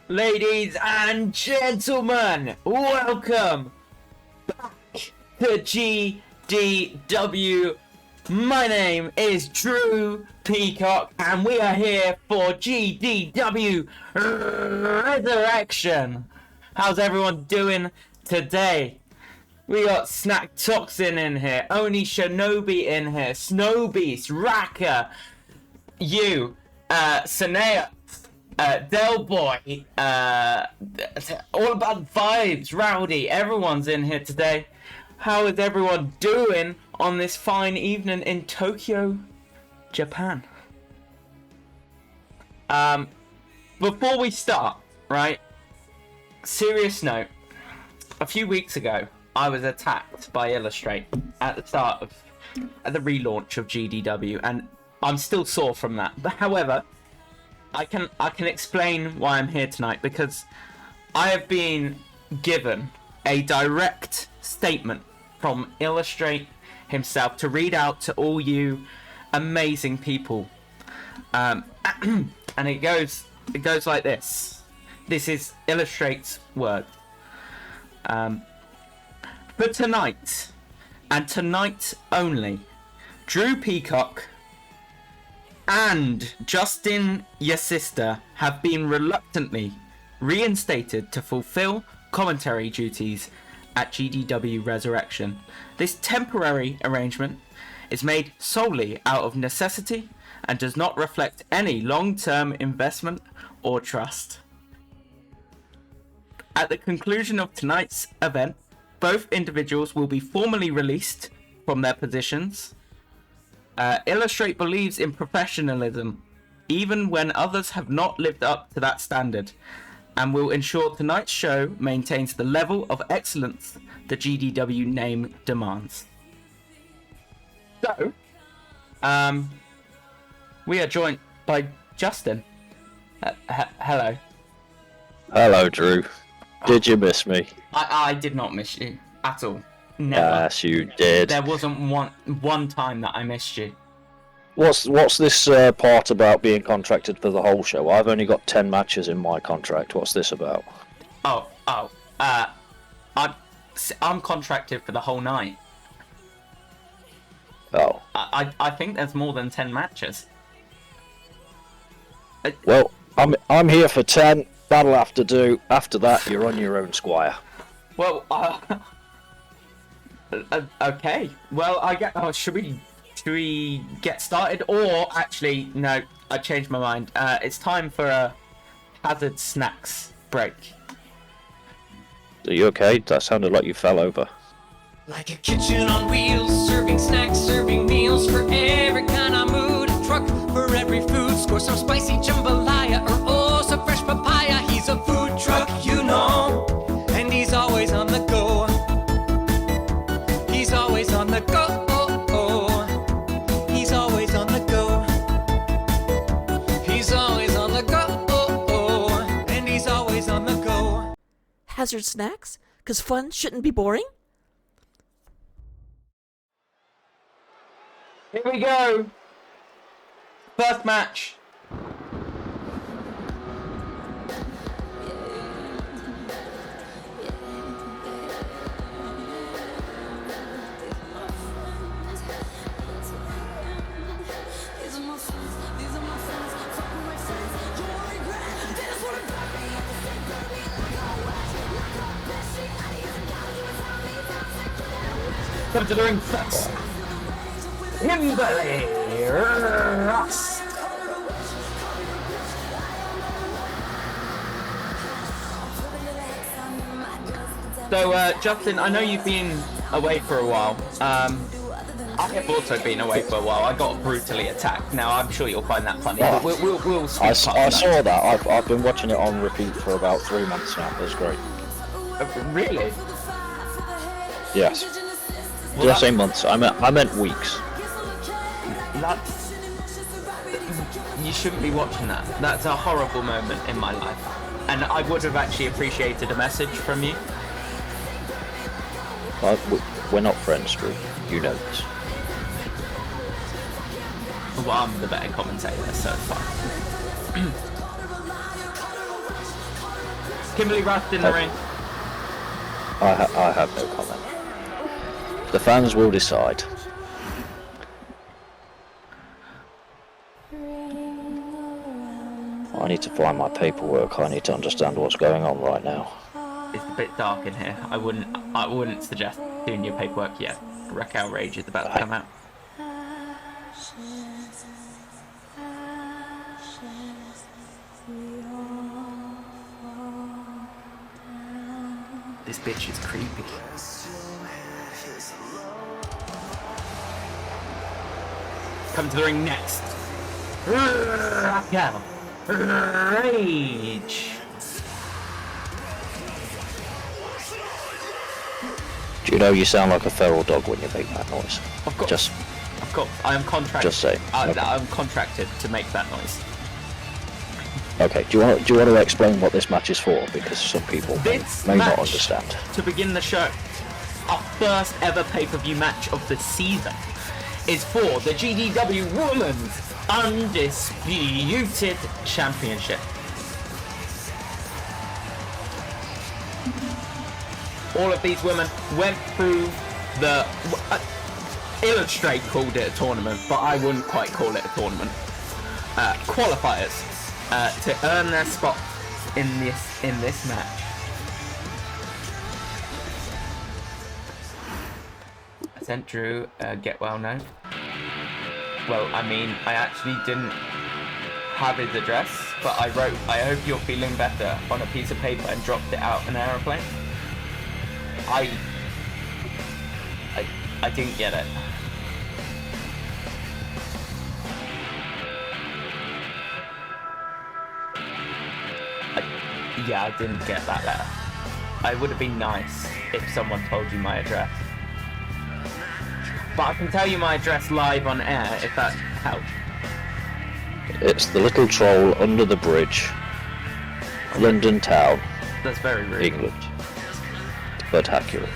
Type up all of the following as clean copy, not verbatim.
Ladies and gentlemen, welcome back to GDW. My name is Drew Peacock and we are here for GDW Resurrection. How's everyone doing today? We got Snack Toxin in here, Oni Shinobi in here, Snow Beast, Raka, you, Sanea, Del Boy, all about vibes, Rowdy, everyone's in here today. How is everyone doing on this fine evening in Tokyo, Japan? Before we start, right, serious note, a few weeks ago, I was attacked by Illustrate at the relaunch of GDW, and I'm still sore from that. But however, I can explain why I'm here tonight, because I have been given a direct statement from Illustrate himself to read out to all you amazing people, and it goes like this. This is Illustrate's word. For tonight, and tonight only, Drew Peacock and Justin, your sister, have been reluctantly reinstated to fulfill commentary duties at GDW Resurrection. This temporary arrangement is made solely out of necessity and does not reflect any long-term investment or trust. At the conclusion of tonight's event, both individuals will be formally released from their positions. Illustrate believes in professionalism, even when others have not lived up to that standard, and will ensure tonight's show maintains the level of excellence the GDW name demands. So, we are joined by Justin. Hello. Hello, Drew. Did you miss me? I did not miss you at all. Never. Yes, you did. There wasn't one time that I missed you. What's this part about being contracted for the whole show? I've only got 10 matches in my contract. What's this about? I'm contracted for the whole night. Oh. I think there's more than 10 matches. Well, I'm here for 10. That'll have to do. After that, you're on your own, Squire. Well, okay. Well, I get. Oh, should we get started? Or actually, no. I changed my mind. It's time for a hazard snacks break. Are you okay? That sounded like you fell over. Like a kitchen on wheels, serving snacks, serving meals for every kind of mood. A truck for every food, score some spicy jambalaya or oh, some fresh papaya. He's a food truck, you know, and he's always on the go. He's always on the go. He's always on the go. He's always on the go. And he's always on the go. Hazard snacks? 'Cause fun shouldn't be boring? Here we go. First match. Come to the ring first. Kimberly Ross. So, Justin, I know you've been away for a while. I have also been away for a while. I got brutally attacked. Now, I'm sure you'll find that funny. But we'll I saw that. I've been watching it on repeat for about 3 months now. It's great. Really? Yes. Well, Did I say months? I meant weeks. You shouldn't be watching that. That's a horrible moment in my life. And I would have actually appreciated a message from you. We're not friends, Drew. You know this. Well, I'm the better commentator, so it's fine. Kimberly Rust in the ring. I have no comment. The fans will decide. I need to find my paperwork. I need to understand what's going on right now. It's a bit dark in here. I wouldn't suggest doing your paperwork yet. Raquel Rage is about to come out. This bitch is creepy. Come to the ring next. Raquel Rage. Do you know you sound like a feral dog when you make that noise? Of course. Of course. I am contracted. Just say. Okay. I'm contracted to make that noise. Okay. Do you want to explain what this match is for? Because some people may not understand. To begin the show, our first ever pay-per-view match of the season is for the GDW Women's Undisputed Championship. All of these women went through the... Illustrate called it a tournament, but I wouldn't quite call it a tournament. Qualifiers to earn their spot in this match. I sent Drew a get well note. Well, I mean, I actually didn't have his address, but I wrote, "I hope you're feeling better" on a piece of paper and dropped it out an aeroplane. I didn't get it. Yeah, I didn't get that letter. It would have been nice if someone told you my address. But I can tell you my address live on air if that helps. It's the Little Troll under the bridge, London Town. That's very rude. England. But accurate.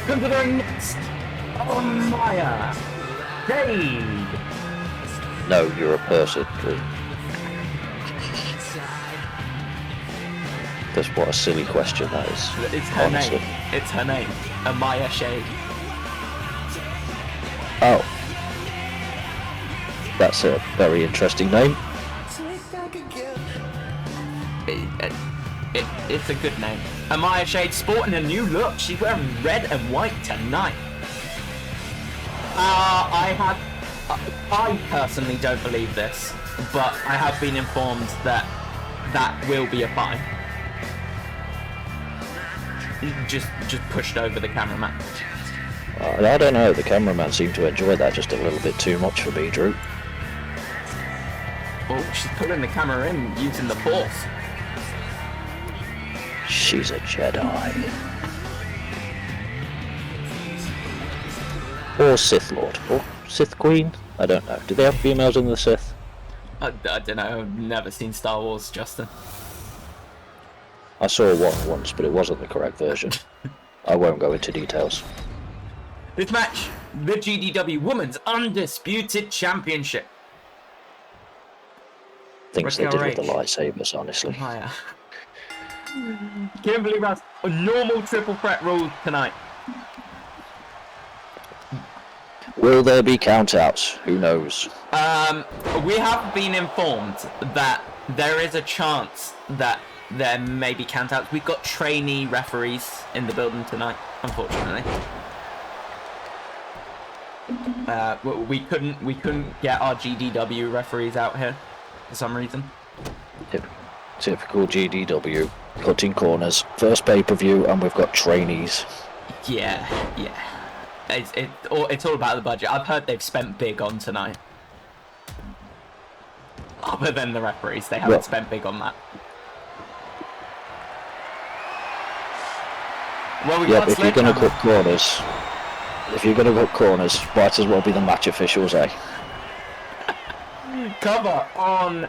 Considering next, Maya Jade. No, you're a person, Drew. That's what a silly question that is. It's her honestly. name. It's her name. Amaya Shade. Oh. That's a very interesting name. It's a good name. Amaya Shade sporting a new look. She's wearing red and white tonight. I personally don't believe this, but I have been informed that will be a fine. Just pushed over the cameraman. I don't know, the cameraman seemed to enjoy that just a little bit too much for me, Drew. Oh, she's pulling the camera in using the Force. She's a Jedi. Or Sith Lord. Or Sith Queen? I don't know. Do they have females in the Sith? I don't know, I've never seen Star Wars, Justin. I saw one once, but it wasn't the correct version. I won't go into details. This match, the GDW Women's Undisputed Championship. Things they Raquel did with the Rage. lightsabers, honestly. Higher. Kimberly Rust, normal triple threat rules tonight. Will there be countouts? Who knows? We have been informed that there is a chance that there may be countouts. We've got trainee referees in the building tonight, unfortunately. We couldn't get our GDW referees out here for some reason. Typical GDW, cutting corners, first pay-per-view, and we've got trainees. Yeah. It's all about the budget. I've heard they've spent big on tonight. Other than the referees, they haven't spent big on that. Well, If you're gonna cut corners, might as well be the match officials, eh? Cover on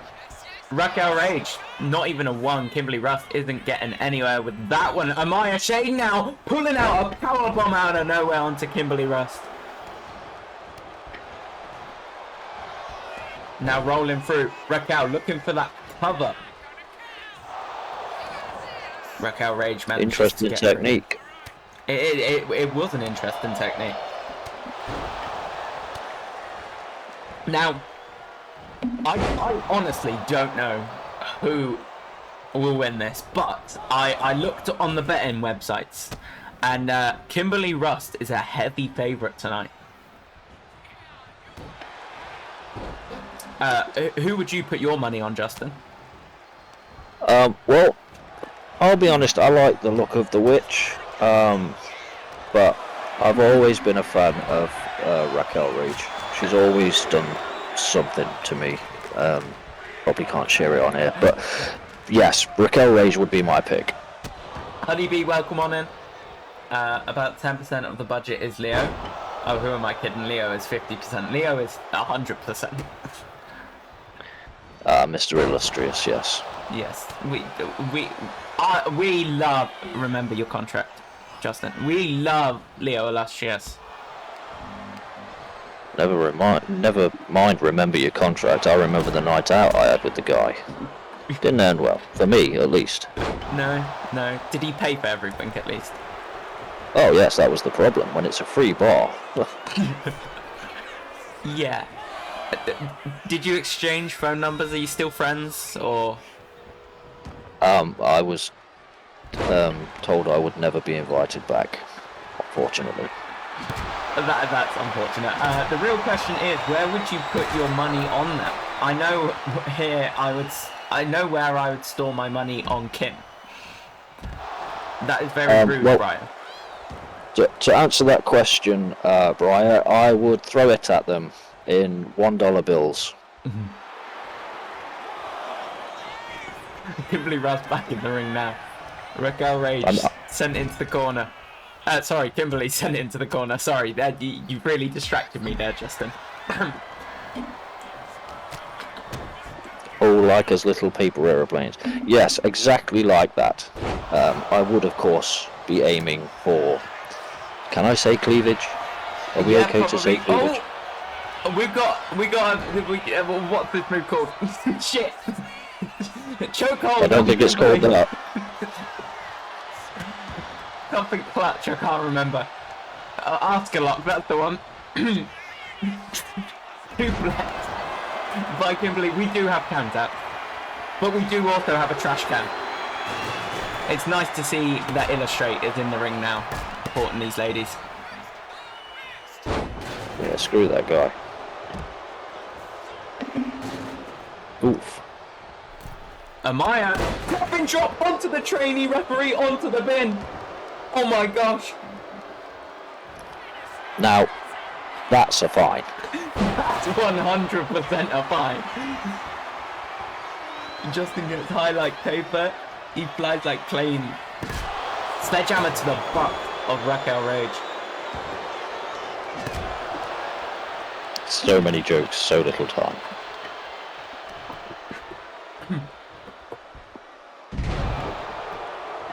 Raquel Rage. Not even a 1. Kimberly Rust isn't getting anywhere with that one. Amaya Shade now pulling out a powerbomb out of nowhere onto Kimberly Rust. Now rolling through. Raquel looking for that cover. Raquel Rage manages Interesting to get technique. It was an interesting technique. Now, I honestly don't know who will win this, but I looked on the betting websites, and Kimberly Rust is a heavy favourite tonight. Who would you put your money on, Justin? Well, I'll be honest, I like the look of the witch, but I've always been a fan of Raquel Rage. She's always done something to me. Probably can't share it on here, but yes, Raquel Rage would be my pick. Honeybee, welcome on in. About 10% of the budget is Leo. Oh, who am I kidding? Leo is 50%. Leo is 100%. Mr. Illustrious, yes. Yes, we love. Remember your contract, Justin. We love Leo Illustrious. Never mind. Remember your contract. I remember the night out I had with the guy. Didn't end well for me, at least. No. Did he pay for everything at least? Oh yes, that was the problem. When it's a free bar. Yeah. Did you exchange phone numbers? Are you still friends, or? I was told I would never be invited back, unfortunately. That's unfortunate. The real question is, where would you put your money on that? I know here I know where I would store my money on Kim. That is very rude, well, Brian. To answer that question, Brian, I would throw it at them in $1 bills. Kimberly Russ back in the ring now. Raquel Rage sent into the corner. Sorry, Kimberly sent it into the corner. Sorry, you really distracted me there, Justin. All like as little paper aeroplanes. Yes, exactly like that. I would, of course, be aiming for... Can I say cleavage? Are we okay to say cleavage? Oh, we got what's this move called? Shit. Chokehold. I don't think it's called that. Something clutch, I can't remember. Ask a lot, that's the one. Suplex by Kimberly. We do have cans out, but we do also have a trash can. It's nice to see that Illustrate is in the ring now, supporting these ladies. Yeah, screw that guy. Oof. Amaya, coffin drop onto the trainee referee, onto the bin. Oh my gosh. Now, that's a fine. That's 100% a fine. Justin gets highlight paper. He flies like plane. Sledgehammer to the butt of Raquel Rage. So many jokes, so little time.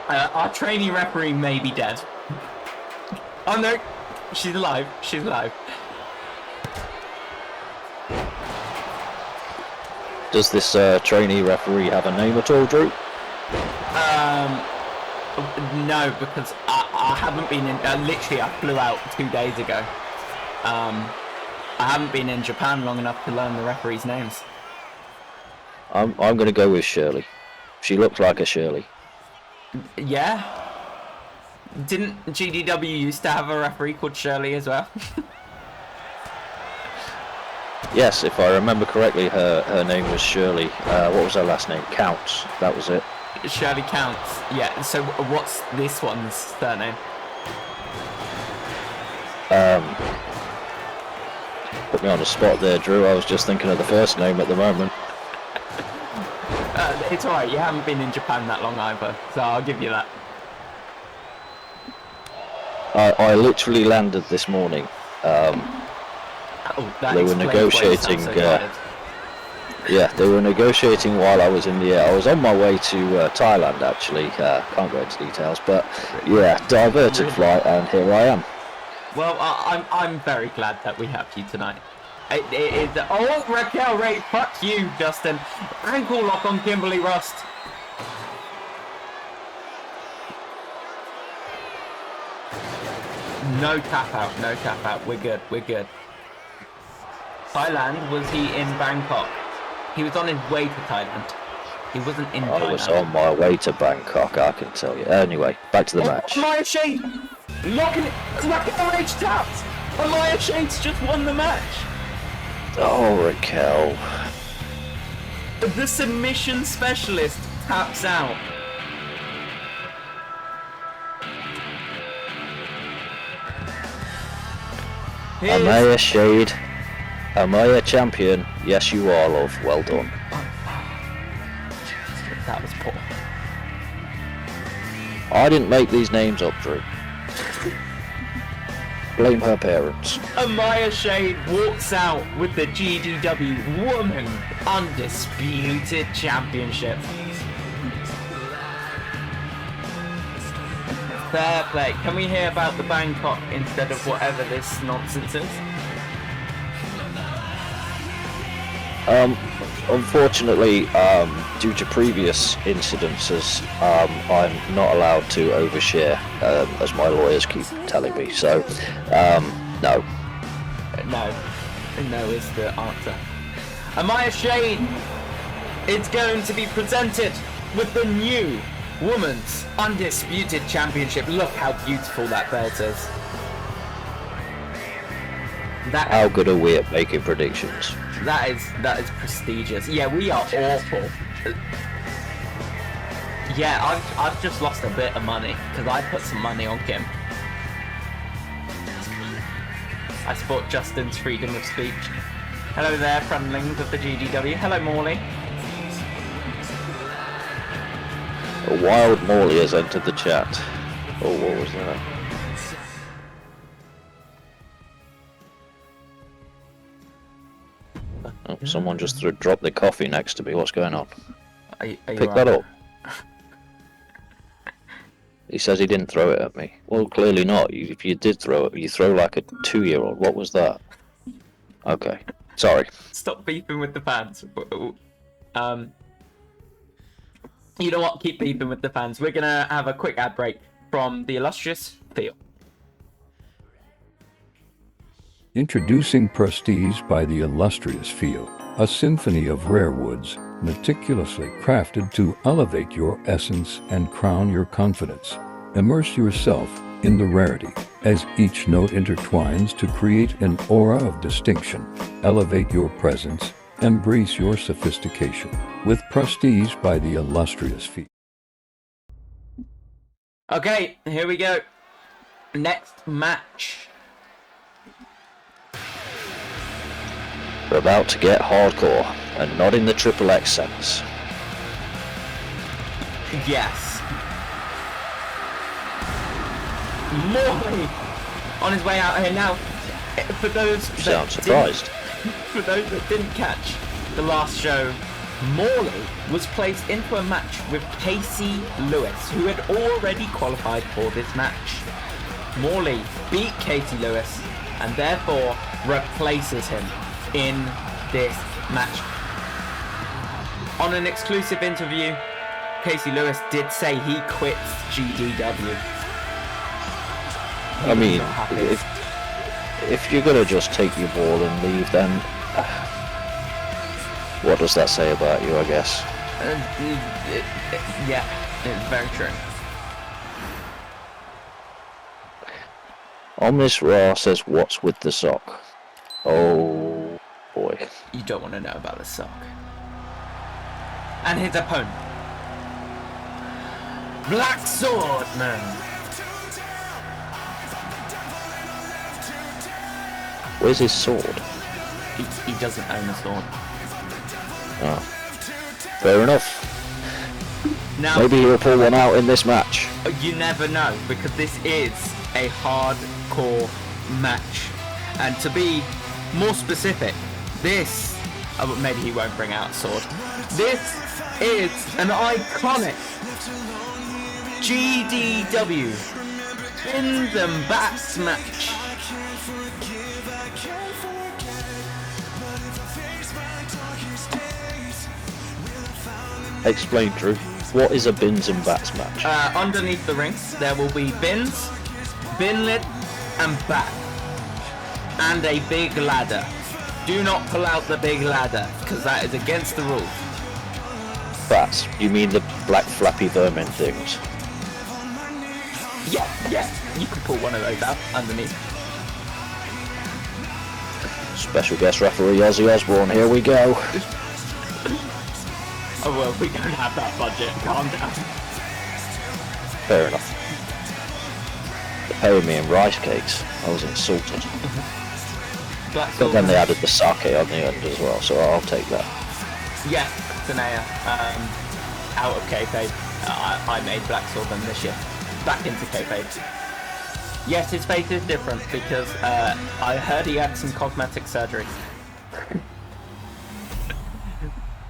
Our trainee referee may be dead. Oh no, she's alive. She's alive. Does this trainee referee have a name at all, Drew? No, because I haven't been in. Literally, I flew out 2 days ago. I haven't been in Japan long enough to learn the referees' names. I'm going to go with Shirley. She looks like a Shirley. Yeah. Didn't GDW used to have a referee called Shirley as well? Yes, if I remember correctly, her name was Shirley. What was her last name? Counts. That was it. Shirley Counts. Yeah. So what's this one's surname? Put me on the spot there, Drew. I was just thinking of the first name at the moment. It's alright, you haven't been in Japan that long either, so I'll give you that. I literally landed this morning. They were negotiating. Yeah, they were negotiating while I was in the air. I was on my way to Thailand, actually. Can't go into details, but yeah, diverted flight, and here I am. Well, I'm very glad that we have you tonight. It is. Oh, Raquel Ray, fuck you, Justin. Ankle lock on Kimberly Rust. No tap out, no tap out. We're good, we're good. Thailand, was he in Bangkok? He was on his way to Thailand. He wasn't in Thailand. I was on my way to Bangkok, I can tell you. Anyway, back to the match. Amaya Shade! Locking it! Raquel Rage taps! Amaya Shade's just won the match! Oh, Raquel. The submission specialist taps out. Amaya Shade. Amaya champion. Yes, you are, love. Well done. That was poor. I didn't make these names up, Drew. Blame her parents. Amaya Shade walks out with the GDW Woman Undisputed Championship. Fair play. Can we hear about the Bangkok instead of whatever this nonsense is? Unfortunately, due to previous incidences, I'm not allowed to overshare, as my lawyers keep telling me. So, no. No is the answer. Amaya Shade is going to be presented with the new Women's Undisputed Championship. Look how beautiful that belt is. How good are we at making predictions? That is prestigious. Yeah, we are awful. Yeah, I've just lost a bit of money because I put some money on Kim. I support Justin's freedom of speech. Hello there, friendlings of the GDW. Hello, Morley. A wild Morley has entered the chat. Oh, what was that? Oh, someone just dropped the coffee next to me. What's going on? Are you Pick that up. He says he didn't throw it at me. Well, clearly not. If you did throw it, you throw like a 2-year-old. What was that? Okay. Sorry. Stop beefing with the fans. You know what? Keep beefing with the fans. We're gonna have a quick ad break from the illustrious Theo. Introducing Prestige by the illustrious Feel, a symphony of rare woods, meticulously crafted to elevate your essence and crown your confidence. Immerse yourself in the rarity as each note intertwines to create an aura of distinction. Elevate your presence, embrace your sophistication with Prestige by the illustrious Feel. Okay, here we go. Next match. We're about to get hardcore, and not in the XXX sense. Yes. Morley on his way out here now. For those Sound surprised. For those that didn't catch the last show, Morley was placed into a match with Casey Lewis, who had already qualified for this match. Morley beat Casey Lewis and therefore replaces him in this match. On an exclusive interview, Casey Lewis did say he quits GDW. I mean, if you're gonna just take your ball and leave, then what does that say about you, I guess? Yeah, it's very true. Omnis Ra says, "What's with the sock?" Oh boy. You don't want to know about the sock. And his opponent, Black Swordman. Where's his sword? He doesn't own a sword. Oh. Fair enough. Now, Maybe he'll pull one out in this match. you never know, because this is a hardcore match. And to be more specific, this... Oh, maybe he won't bring out a sword. This is an iconic GDW Spins and Bats match. Explain, Drew. What is a bins and bats match? Underneath the ring, there will be bins, bin lid, and bat. And a big ladder. Do not pull out the big ladder, because that is against the rules. Bats? You mean the black flappy vermin things? Yeah, you can pull one of those out underneath. Special guest referee Ozzy Osbourne, here we go. Oh well, we don't have that budget, calm down. Fair enough. They're paying me in rice cakes. I was insulted. But then they added the sake on the end as well, so I'll take that. Yes, Tanea, out of kayfabe, I made Black Swordsman this year. Back into kayfabe. Yes, his face is different because I heard he had some cosmetic surgery.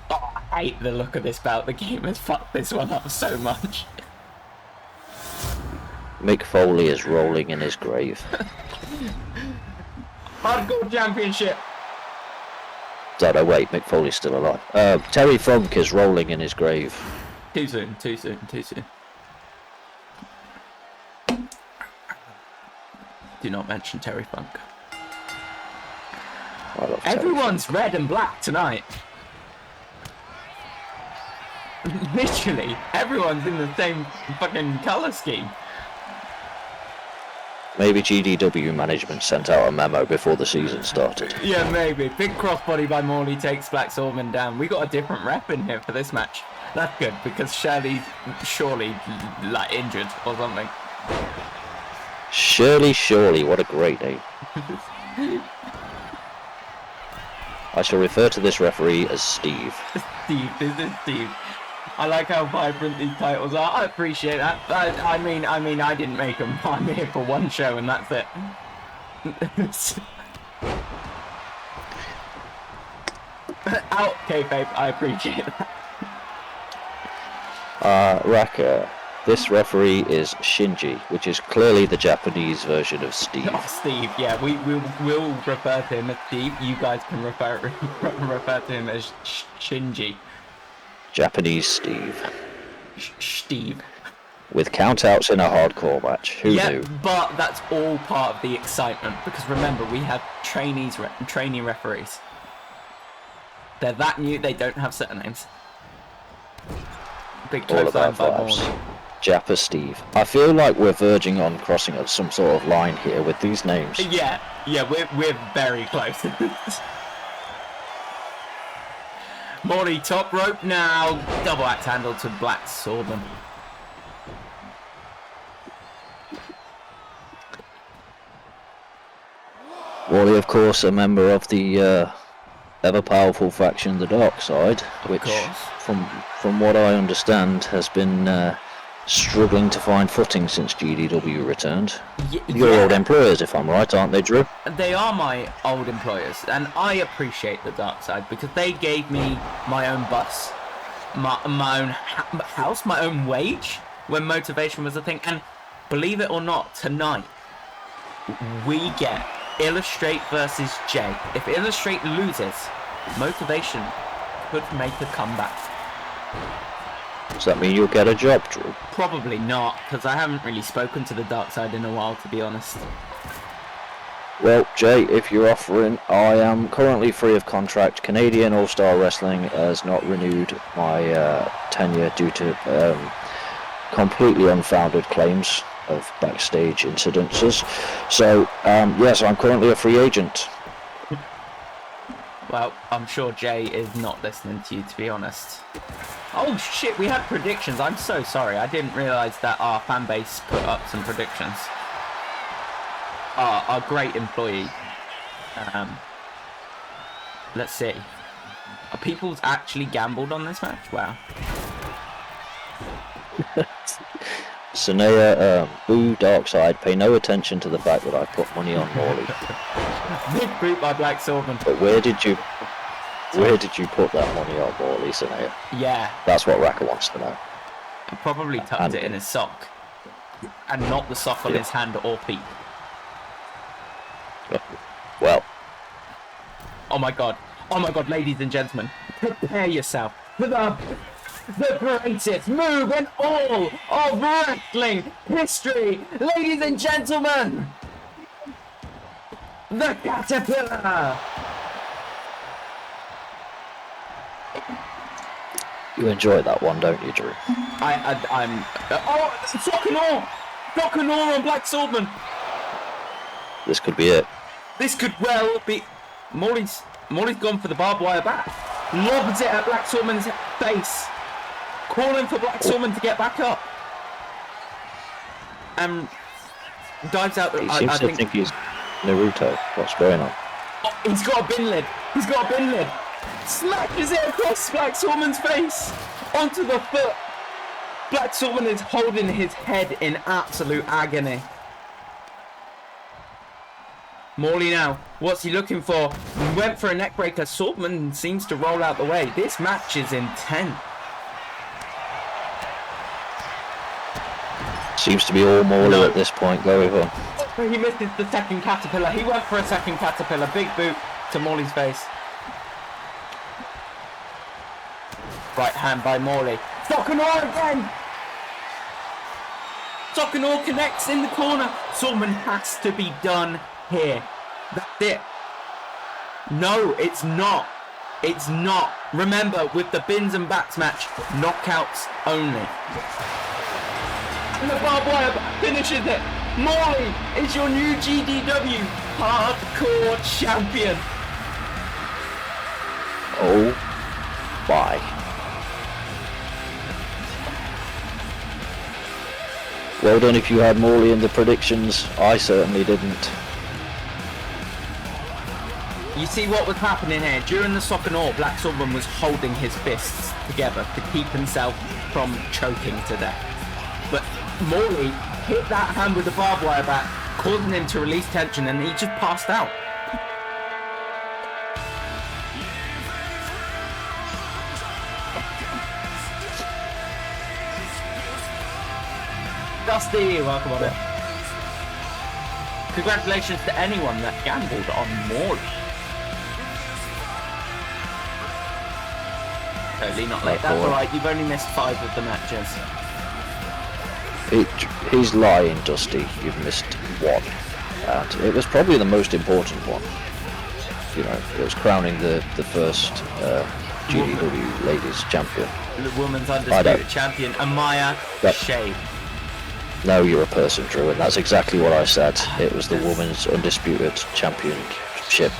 Oh, I hate the look of this belt. The game has fucked this one up so much. Mick Foley is rolling in his grave. Hardcore Championship. No, wait, Mick Foley's still alive. Terry Funk is rolling in his grave. Too soon. Do not mention Terry Funk. I love Terry Everyone's Funk. red and black tonight. Literally, everyone's in the same fucking colour scheme. Maybe GDW management sent out a memo before the season started. Yeah, maybe. Big crossbody by Morley takes Black Swordsman down. We got a different rep in here for this match. That's good, because Shirley's surely, like, injured or something. Shirley, what a great name. I shall refer to this referee as Steve. Steve, this is Steve. I like how vibrant these titles are. I appreciate that. I mean, I didn't make them. I'm here for one show and that's it. Out, kayfabe. I appreciate that. Raka, this referee is Shinji, which is clearly the Japanese version of Steve. Oh, Steve. Yeah, we'll refer to him as Steve. You guys can refer to him as Shinji. Japanese Steve. Steve. With countouts in a hardcore match. Who knew? But that's all part of the excitement, because remember, we have trainee referees. They're that new, they don't have surnames. Big All close line about by vibes. Morley. Jappa Steve. I feel like we're verging on crossing some sort of line here with these names. Yeah, we're very close. Morley top rope now. Double axe handle to Black Swordsman. Wally, of course, a member of the ever-powerful faction, the Dark Side, which, from what I understand, has been struggling to find footing since GDW returned. Your old employers, if I'm right, aren't they, Drew? They are my old employers, and I appreciate the Dark Side because they gave me my own bus, my own house, my own wage when motivation was a thing. And believe it or not, tonight we get Illustrate versus Jay. If Illustrate loses, motivation could make a comeback. Does that mean you'll get a job, Drew? Probably not, because I haven't really spoken to the Dark Side in a while, to be honest. Well, Jay, if you're offering, I am currently free of contract. Canadian All-Star Wrestling has not renewed my tenure due to completely unfounded claims of backstage incidences. So, yes, I'm currently a free agent. Well, I'm sure Jay is not listening to you, to be honest. Oh shit, we had predictions. I'm so sorry. I didn't realise that our fan base put up some predictions. Our great employee. Let's see. Are people actually gambled on this match? Wow. Sanea, boo Darkside, pay no attention to the fact that I put money on Morley. Big boot by Black Swordsman. But where did you put that money on Morley, Sanea? Yeah. That's what Raka wants to know. He probably tucked it in his sock. And not the sock on his hand or feet. Well. Oh my god, ladies and gentlemen, prepare yourself for the the greatest move in all of wrestling history. Ladies and gentlemen, the Caterpillar. You enjoy that one, don't you, Drew? I'm. Oh, Sock and all on Black Swordman. This could be it. This could well be. Morley's gone for the barbed wire bat. Lobs it at Black Swordman's face. Calling for Black Swordman to get back up. And dives out. He seems to think he's Naruto. What's going on? Oh, he's got a bin lid. Smashes it across Black Swordman's face. Onto the foot. Black Swordman is holding his head in absolute agony. Morley now, what's he looking for? Went for a neckbreaker. Swordman seems to roll out the way. This match is intense. Seems to be all Morley at this point. Going on. He misses the second caterpillar. He went for a second caterpillar. Big boot to Morley's face. Right hand by Morley. Sock-and-Awe again! Sock-and-Awe connects in the corner. Swordman has to be done here. That's it. No, it's not. It's not. Remember, with the bins and bats match, knockouts only. And the barbed wire finishes it. Morley is your new GDW Hardcore Champion. Oh my. Well done if you had Morley in the predictions. I certainly didn't. You see what was happening here? During the Sock-and-Awe, Black Swordman was holding his fists together to keep himself from choking to death. But Morley hit that hand with the barbed wire bat, causing him to release tension, and he just passed out. Dusty, welcome on it. Congratulations to anyone that gambled on Morley. Totally not late. That's alright, you've only missed 5 of the matches. He's lying, Dusty. You've missed 1. And it was probably the most important one. You know, it was crowning the first GDW Ladies Champion. The woman's undisputed champion, Amaya Shea. No, you're a person, Drew, and that's exactly what I said. It was the woman's undisputed championship.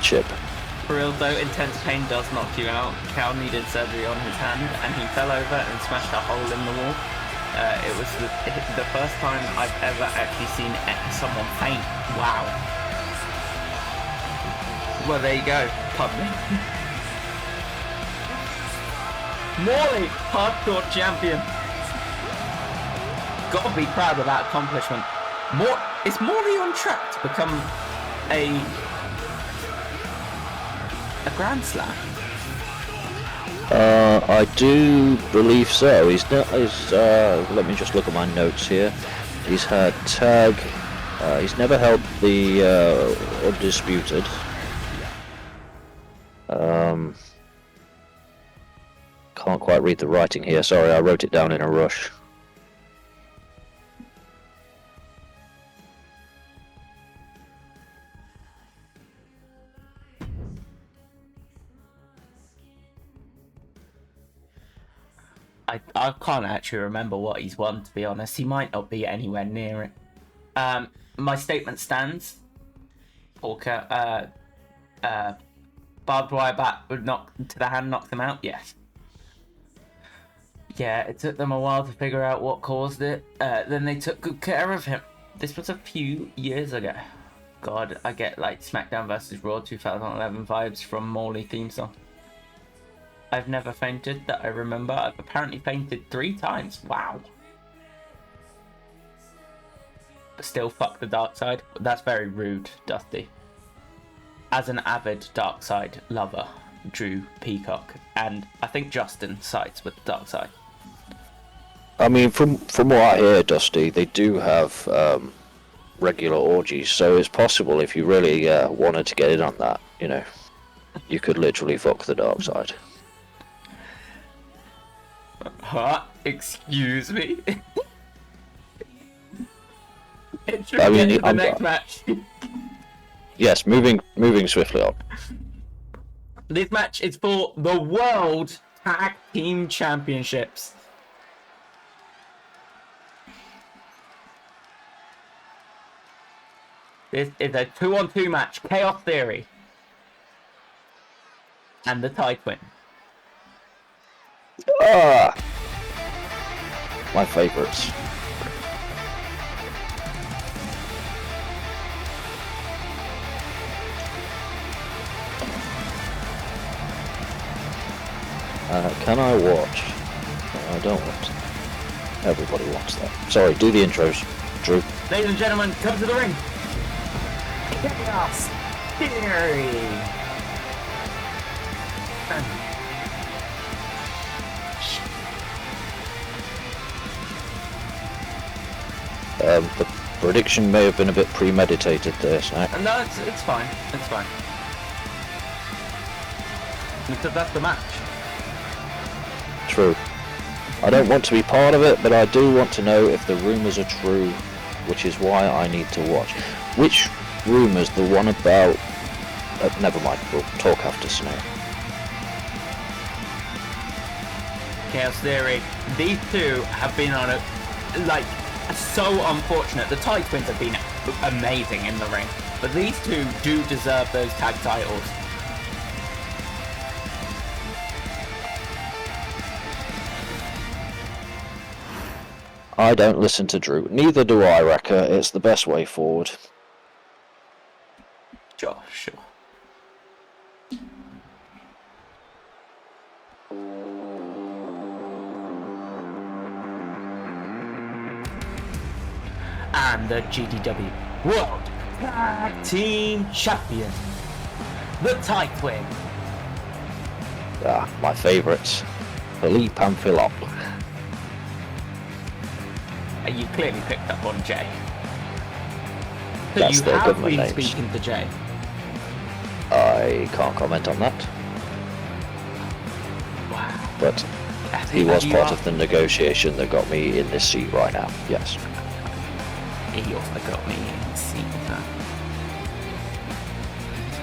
For real though, intense pain does knock you out. Cal needed surgery on his hand, and he fell over and smashed a hole in the wall. It was the first time I've ever actually seen someone faint. Wow. Well, there you go. Pardon me. Morley, hardcore champion. Gotta be proud of that accomplishment. Is Morley on track to become a Grand Slam? I do believe so. Let me just look at my notes here. He's had tag. He's never held the undisputed. Can't quite read the writing here. Sorry, I wrote it down in a rush. I can't actually remember what he's won, to be honest. He might not be anywhere near it. My statement stands. Orca, barbed wire bat would knock to the hand, knocked him out. Yes. Yeah, it took them a while to figure out what caused it. Then they took good care of him. This was a few years ago. God, I get like SmackDown vs. Raw 2011 vibes from Morley theme song. I've never fainted that I remember. I've apparently fainted 3 times. Wow. But still fuck the dark side. That's very rude, Dusty. As an avid dark side lover, Drew Peacock, and I think Justin sides with the dark side. I mean, from what I hear, Dusty, they do have regular orgies, so it's possible if you really wanted to get in on that, you know, you could literally fuck the dark side. Huh? Excuse me? I mean, Get to the I'm next done. match. Yes, moving swiftly on. This match is for the World Tag Team Championships. This is a 2-on-2 match. Chaos Theory and the Tie Twin. Ah, my favourites. Can I watch? No, I don't want to. Everybody wants that. Sorry, do the intros, Drew. Ladies and gentlemen, come to the ring. Chaos Theory. The prediction may have been a bit premeditated there, Snack. No, it's fine. It's fine. Because that's the match. True. I don't want to be part of it, but I do want to know if the rumours are true, which is why I need to watch. Which rumours? The one about... never mind, we'll talk after Snack. Chaos Theory. These two have been on a... like, so unfortunate. The Tie Twins have been amazing in the ring. But these two do deserve those tag titles. I don't listen to Drew. Neither do I, Wrecker. It's the best way forward. Sure. And the GDW World Tag Team Champion, the Tie Twin. Ah, my favourites. Philippe and Philop. You clearly picked up on Jay. So That's you their have government been names. speaking to Jay. I can't comment on that, Wow. but he was part of the negotiation that got me in this seat right now. Yes. He also got me in seat.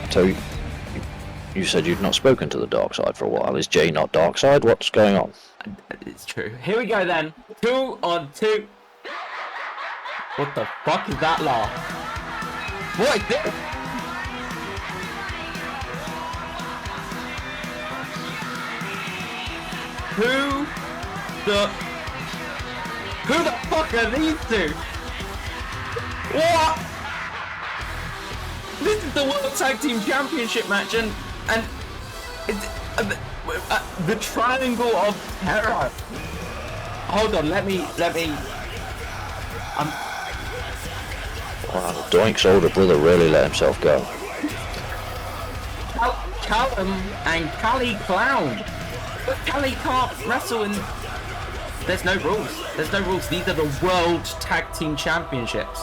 So, you said you'd not spoken to the dark side for a while. Is Jay not dark side? What's going on? It's true. Here we go then. 2-on-2. What the fuck is that laugh? What is this? Who the fuck are these two? What? This is the World Tag Team Championship match, and it's, the Triangle of Terror. Hold on, let me. Wow, Doink's older brother really let himself go. Callum and Callie Clown. But Callie can't wrestle, and there's no rules. There's no rules. These are the World Tag Team Championships.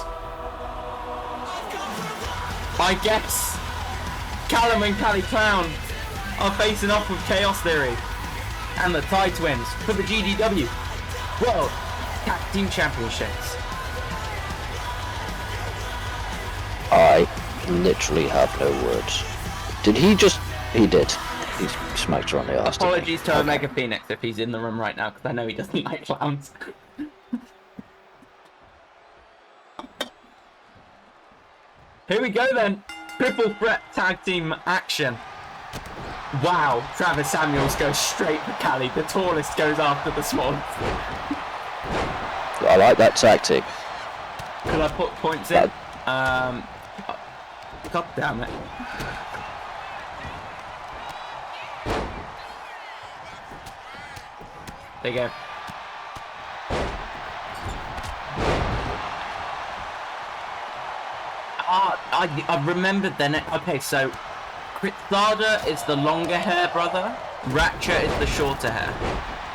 I guess Callum and Callie Clown are facing off with Chaos Theory and the Tie Twins for the GDW World Tag Team Championships. I literally have no words. Did he just... He did. He smacked her on the arse. Apologies to Okay. Omega Phoenix if he's in the room right now, because I know he doesn't like clowns. Here we go then. Triple threat tag team action. Wow, Travis Samuels goes straight for Callie. The tallest goes after the smallest. I like that tactic. Could I put points in? God damn it. There you go. I remembered then. Okay, so Kritsada is the longer hair brother. Ratchet is the shorter hair.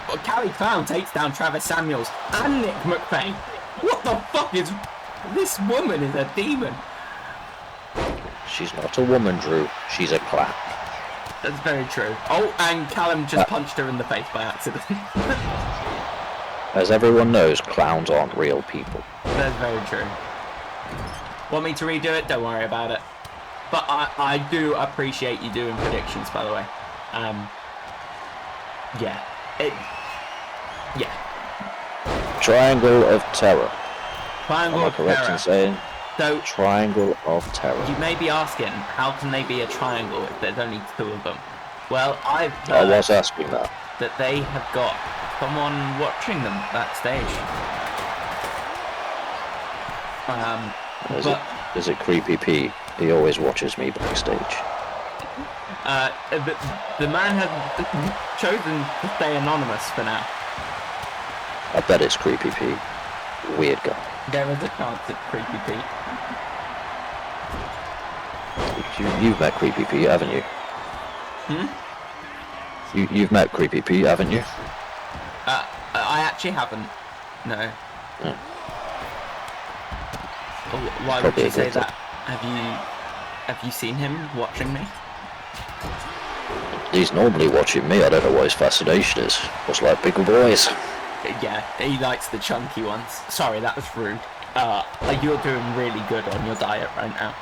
But Callie Clown takes down Travis Samuels and Nick McFay. What the fuck is... This woman is a demon. She's not a woman, Drew. She's a clown. That's very true. Oh, and Callum just punched her in the face by accident. As everyone knows, clowns aren't real people. That's very true. Want me to redo it? Don't worry about it. But I do appreciate you doing predictions, by the way. Yeah. Yeah. Triangle of Terror. Triangle Am I of correct Terror. in saying? So, Triangle of Terror. you may be asking, how can they be a triangle if there's only 2 of them? Well, I've I heard was asking that. that they have got someone watching them backstage. Is it Creepy P? He always watches me backstage. The man has chosen to stay anonymous for now. I bet it's Creepy P. Weird guy. There is a chance it's Creepy Pete. You've met Creepy P, haven't you? You've met Creepy P, haven't you? I actually haven't. No. No. Why would Probably you a say good that? Have you seen him watching me? He's normally watching me. I don't know what his fascination is. What's like bigger boys? Yeah, he likes the chunky ones. Sorry, that was rude. You're doing really good on your diet right now.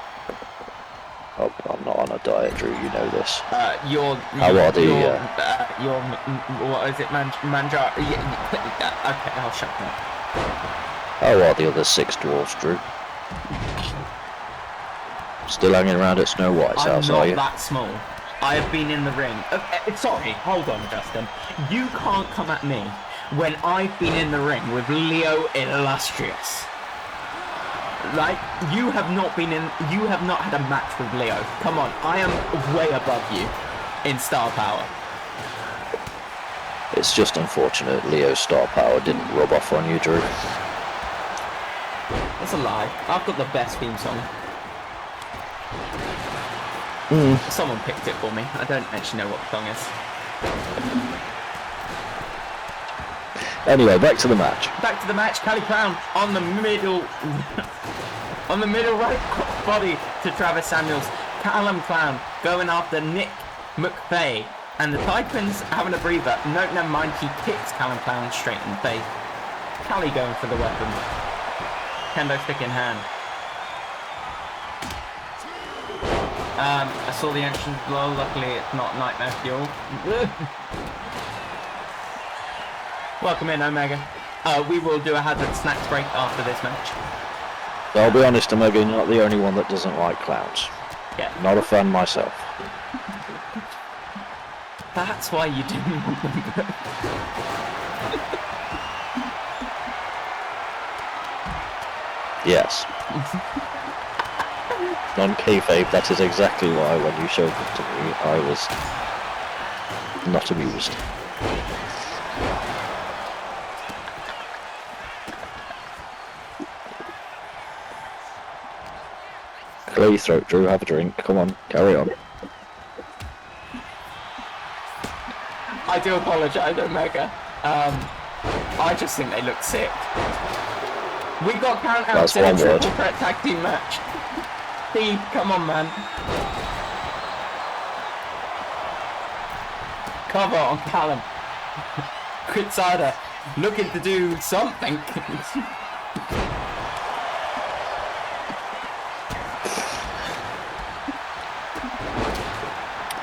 Oh, I'm not on a diet, Drew. You know this. What is it, Manjar? Okay, I'll shut up. How are the other 6 dwarfs, Drew? Still hanging around at Snow White's house, are I'm you? not that small. I have been in the ring. Sorry, hold on, Justin. You can't come at me when I've been in the ring with Leo Illustrious. Like, you have not had a match with Leo. Come on, I am way above you in star power. It's just unfortunate Leo's star power didn't rub off on you, Drew. That's a lie. I've got the best theme song. Someone picked it for me. I don't actually know what the song is. Anyway, back to the match. Back to the match. Callie Crown on the middle, on the middle right body to Travis Samuels. Callum Clown going after Nick McVeigh, and the Titans having a breather. No, never mind. He kicks Callum Clown straight in the face. Callie going for the weapon. Kendo stick in hand. I saw the entrance blow. Luckily, it's not Nightmare Fuel. Welcome in, Omega. We will do a hazard snacks break after this match. I'll be honest, Omega, you're not the only one that doesn't like clowns. Yeah. Not a fan myself. That's why you didn't want them. Yes. Non-kayfabe, that is exactly why when you showed them to me, I was not amused. Clear your throat, Drew, have a drink. Come on, carry on. I do apologise, Omega. I just think they look sick. We got count out in a triple threat tag team match. Steve, come on, man. Cover on Callum. Quitsada looking to do something.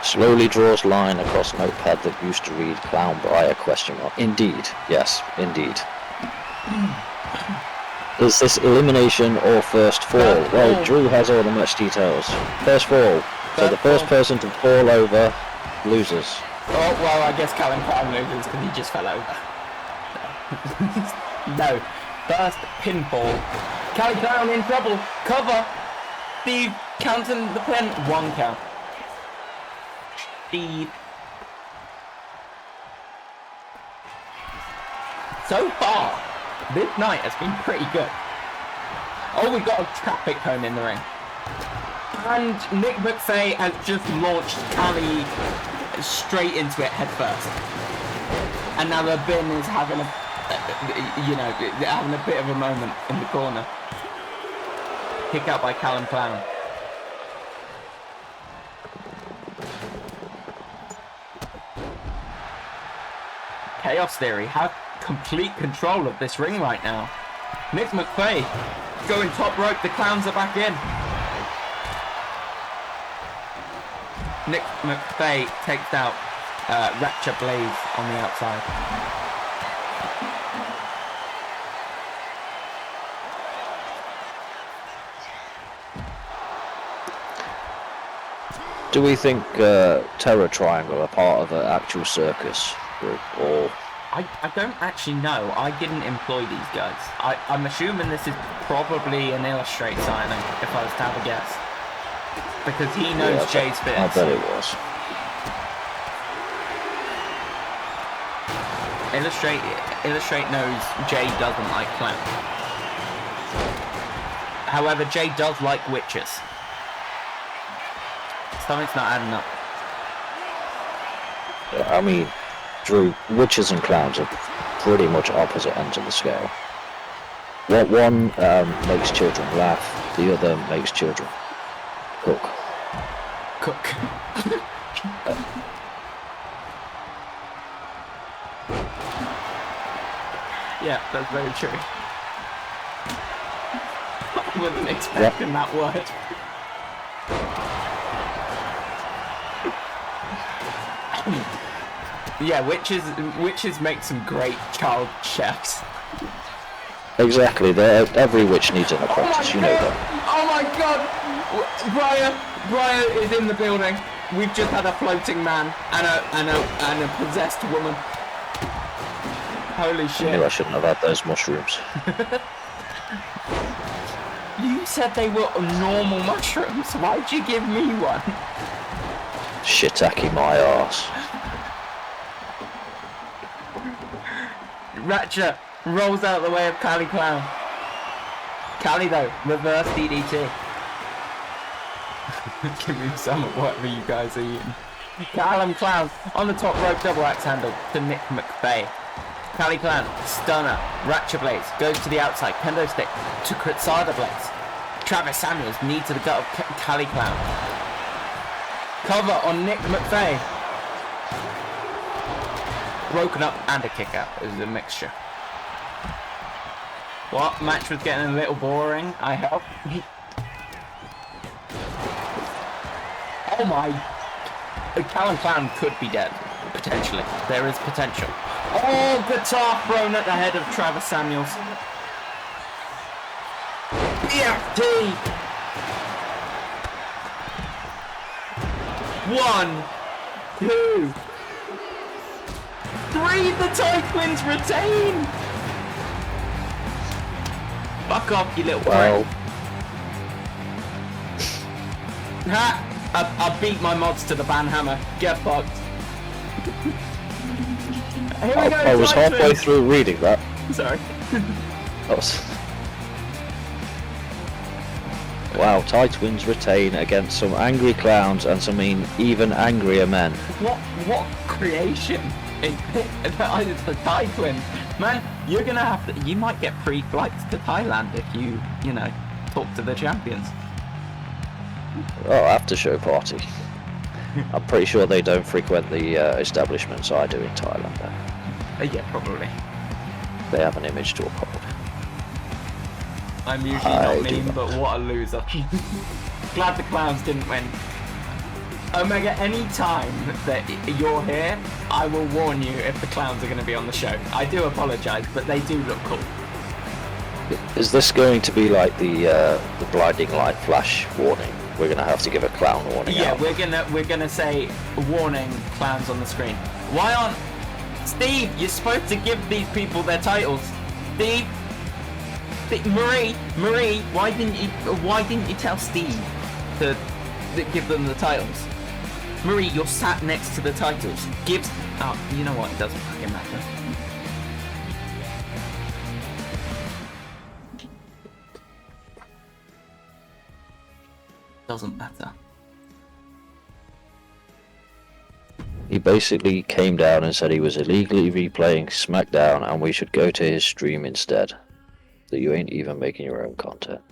Slowly draws line across notepad that used to read Clown Briar ? Indeed, yes, indeed. Is this elimination or first fall? Well, Drew has all the match details. First fall. So the first person to fall over loses. Oh, well, I guess Callum Clown loses because he just fell over. No. First pinfall. Callie Clown in trouble. Cover. Steve counting the pin. 1 count. Steve. So far, this night has been pretty good. Oh, we got a traffic cone in the ring. And Nick McVeigh has just launched Callie straight into it head first. And now the bin is having a, having a bit of a moment in the corner. Kick out by Callum Clown. Chaos Theory have complete control of this ring right now. Nick McVeigh going top rope. The clowns are back in. Nick McVeigh takes out Ratchet Blaze on the outside. Do we think Terror Triangle are part of an actual circus group, or? I don't actually know. I didn't employ these guys. I'm assuming this is probably an Illustrate signing, if I was to have a guess. Because he knows Jay's bits. I bet it was. Illustrate knows Jay doesn't like clowns. However, Jay does like witches. Something's not adding up. I mean, Drew, witches and clowns are pretty much opposite ends of the scale. One makes children laugh, the other makes children cook. Yeah, that's very true. I wasn't expecting that word. Yeah, witches make some great child chefs. Exactly, every witch needs an apprentice, you know that. Oh my god! Briar is in the building. We've just had a floating man and a possessed woman. Holy shit. I knew I shouldn't have had those mushrooms. You said they were normal mushrooms. Why'd you give me one? Shiitake my arse. Ratchet rolls out the way of Cali Clown. Cali though, reverse DDT. Give me some of whatever you guys are eating. Callum Clown on the top rope double axe handle to Nick McVeigh. Cali Clown, stunner, Ratchet Blaze goes to the outside, kendo stick to Kritsada Blaze. Travis Samuels knee to the gut of Cali Clown. Cover on Nick McVeigh. Broken up and a kick out. It was a mixture. What? Match was getting a little boring, I hope. Oh my. Callum Clown could be dead. Potentially. There is potential. Oh, guitar thrown at the head of Travis Samuels. BFT! 1, 2, 3, the Tie Twins retain! Fuck off, you little prick. Ha! I beat my mods to the banhammer. Get fucked. Here we go, I was Tie halfway Twins. through reading that. Sorry. Wow, Tie Twins retain against some angry clowns and some even angrier men. What creation? It's the Thai Twins. Man, you're gonna have to. You might get free flights to Thailand if you know, talk to the champions. Oh, after show party. I'm pretty sure they don't frequent the establishments I do in Thailand. Yeah, probably. They have an image to uphold. I'm usually not mean, but what a loser. Glad the clowns didn't win. Omega, any time that you're here, I will warn you if the clowns are going to be on the show. I do apologise, but they do look cool. Is this going to be like the blinding light flash warning? We're gonna have to give a clown warning. Yeah, out. we're gonna say warning, clowns on the screen. Why aren't Steve? You're supposed to give these people their titles. Steve, Marie, why didn't you tell Steve to give them the titles? Marie, you're sat next to the titles. Oh, you know what? It doesn't fucking matter. Doesn't matter. He basically came down and said he was illegally replaying SmackDown and we should go to his stream instead. That you ain't even making your own content.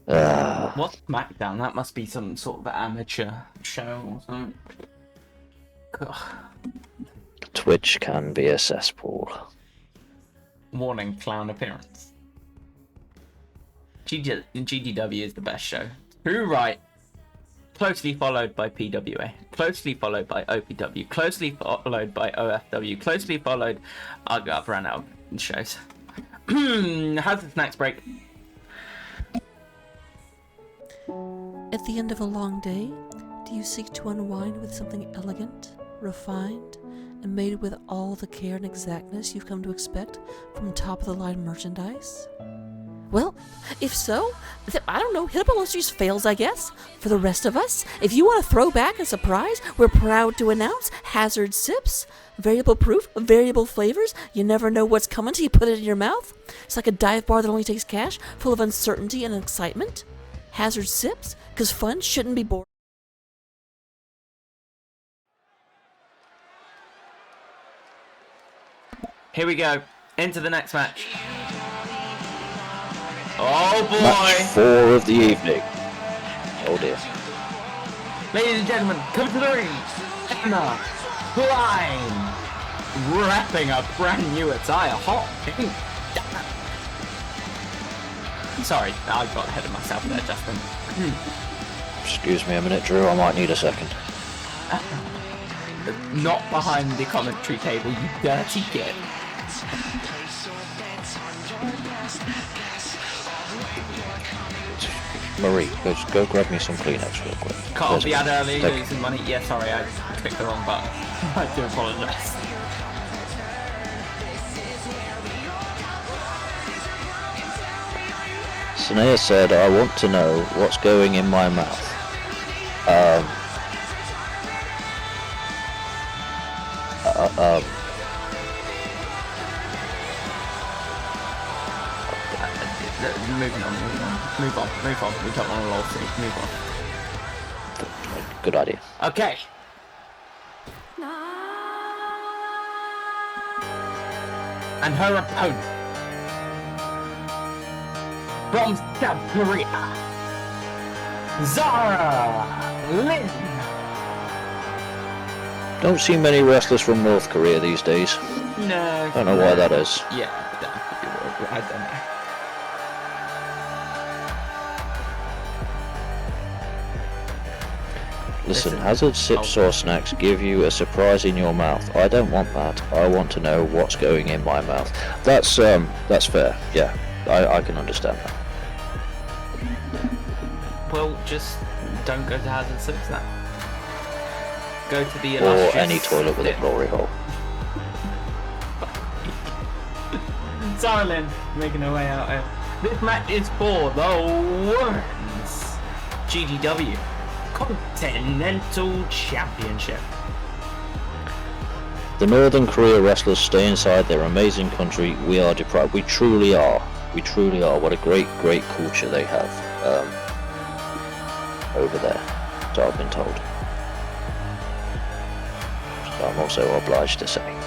What's SmackDown? That must be some sort of amateur show or something. Ugh. Twitch can be a cesspool. Warning, clown appearance. GDW is the best show. True right. Closely followed by PWA. Closely followed by OPW. Closely followed by OFW. Closely followed... I've run out of shows. How's the snacks break? At the end of a long day, do you seek to unwind with something elegant, refined, and made with all the care and exactness you've come to expect from top-of-the-line merchandise? Well, if so, I don't know, hit up Illustrious Fails, I guess. For the rest of us, if you want to throw back a surprise, we're proud to announce Hazard Sips. Variable proof, variable flavors. You never know what's coming till you put it in your mouth. It's like a dive bar that only takes cash, full of uncertainty and excitement. Hazard Sips, because fun shouldn't be boring. Here we go. Into the next match. Oh boy! Match 4 of the evening. Oh dear. Ladies and gentlemen, come to the ring. Emma Klein, wrapping a brand new attire. Hot pink. Sorry, I got ahead of myself there, Justin. Excuse me a minute, Drew. I might need a second. Not behind the commentary table, you dirty git. Marie, go grab me some Kleenex real quick. Cut off the ad early, Thank- losing money. Yeah, sorry, I clicked the wrong button. I do apologise. Sanea said, I want to know what's going in my mouth. Moving on. Move on. We don't want a lawsuit. Move on. Good idea. Okay. And her opponent from South Korea, Zara Lin. Don't see many wrestlers from North Korea these days. No. Don't know why that is. Yeah, I don't know. Listen, Hazard Sips or Snacks give you a surprise in your mouth. I don't want that. I want to know what's going in my mouth. That's fair. Yeah, I can understand that. Well, just don't go to Hazard Sips then. Go to the Or illustrious... any toilet with a glory hole. Zara Lynn making her way out here. This match is for the Women's GDW Continental Championship. The Northern Korea wrestlers stay inside their amazing country. We are deprived. We truly are. We truly are. What a great culture they have over there, so I've been told. So I'm also obliged to say.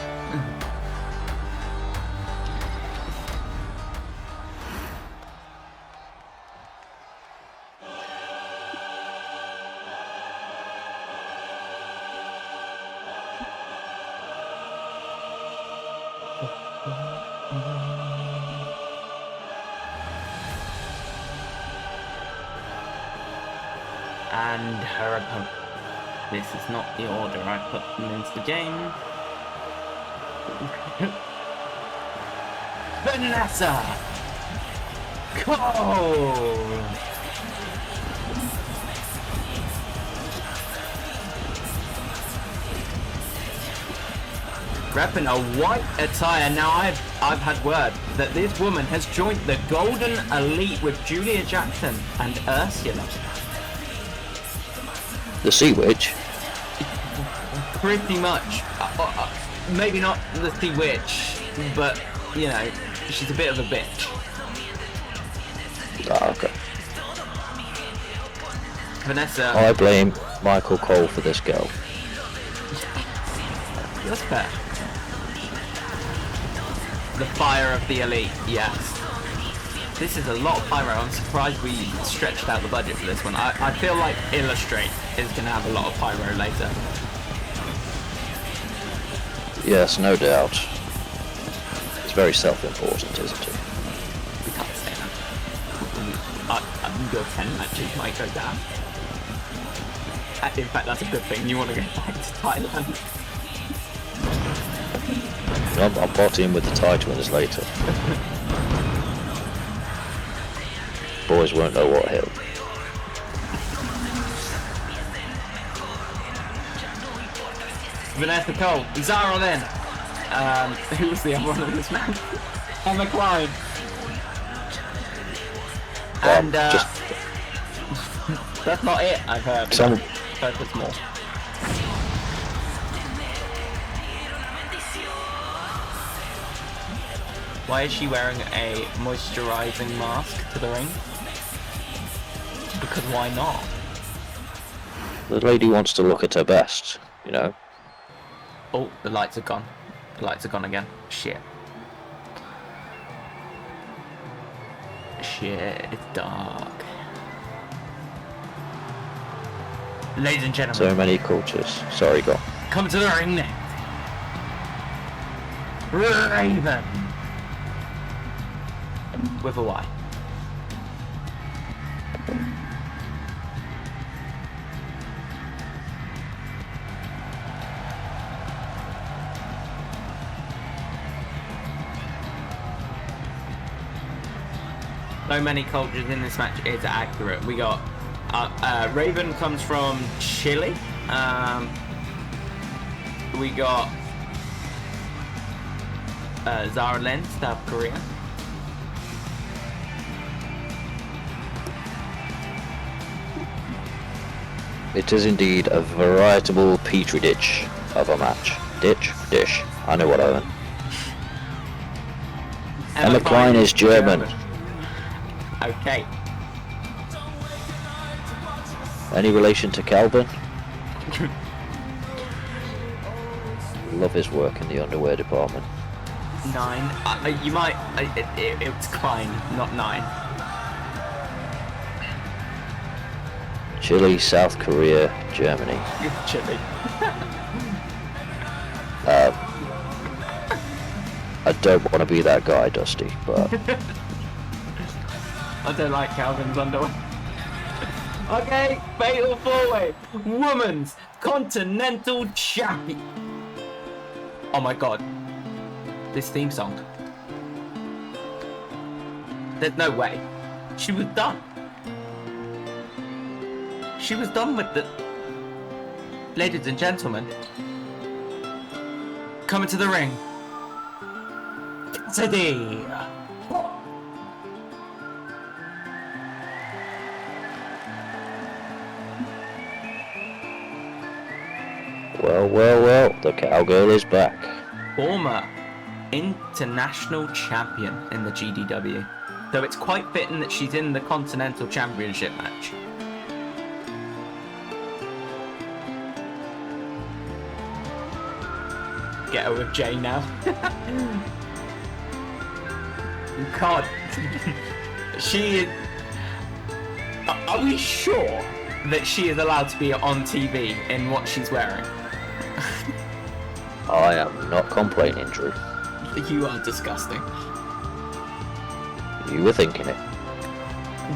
And her opponent. This is not the order I put them into the game. Vanessa Cole! Repping a white attire. Now I've had word that this woman has joined the Golden Elite with Julia Jackson and Ursula. The Sea Witch. Pretty much. Maybe not the Sea Witch, but, you know, she's a bit of a bitch. Ah, okay. Vanessa. I blame Michael Cole for this girl. That's fair. The fire of the elite, yes. This is a lot of pyro. I'm surprised we stretched out the budget for this one. I feel like Illustrate is going to have a lot of pyro later. Yes, no doubt. It's very self-important, isn't it? We can't say that. Your 10 matches might go down. In fact, that's a good thing. You want to go back to Thailand. I'm partying with the Thai twins later. Boys won't know what hit. Vanessa Cole, Zara Lynn. Who was the other one in this match? Emma Klein. And that's not it, I've heard. Some Heard there's more. Why is she wearing a moisturizing mask to the ring? Because why not? the lady wants to look at her best, you know. Oh, the lights are gone. The lights are gone again. Shit. Shit, it's dark. Ladies and gentlemen. So many cultures. Sorry, go on. Come to the ring now. Raven. With a Y. So many cultures in this match is accurate. We got Raven comes from Chile. We got Zara Lynn, South Korea. It is indeed a veritable petri dish of a match. Dish. I know what I meant. Emma Klein is German. Okay. Any relation to Calvin? Love his work in the underwear department. 9. You might. It's Klein, not 9. Chile, South Korea, Germany. Chile. I don't want to be that guy, Dusty, but I don't like Calvin's underwear. Okay, fatal four-way. Women's Continental Champion. Oh my god. This theme song. There's no way. She was done. She was done with the... Ladies and gentlemen. Coming to the ring. Today. well, the cowgirl is back. Former international champion in the GDW. So it's quite fitting that she's in the Continental Championship match. Get her with Jay now. God. She is... Are we sure that she is allowed to be on TV in what she's wearing? I am not complaining, Drew. You are disgusting. You were thinking it.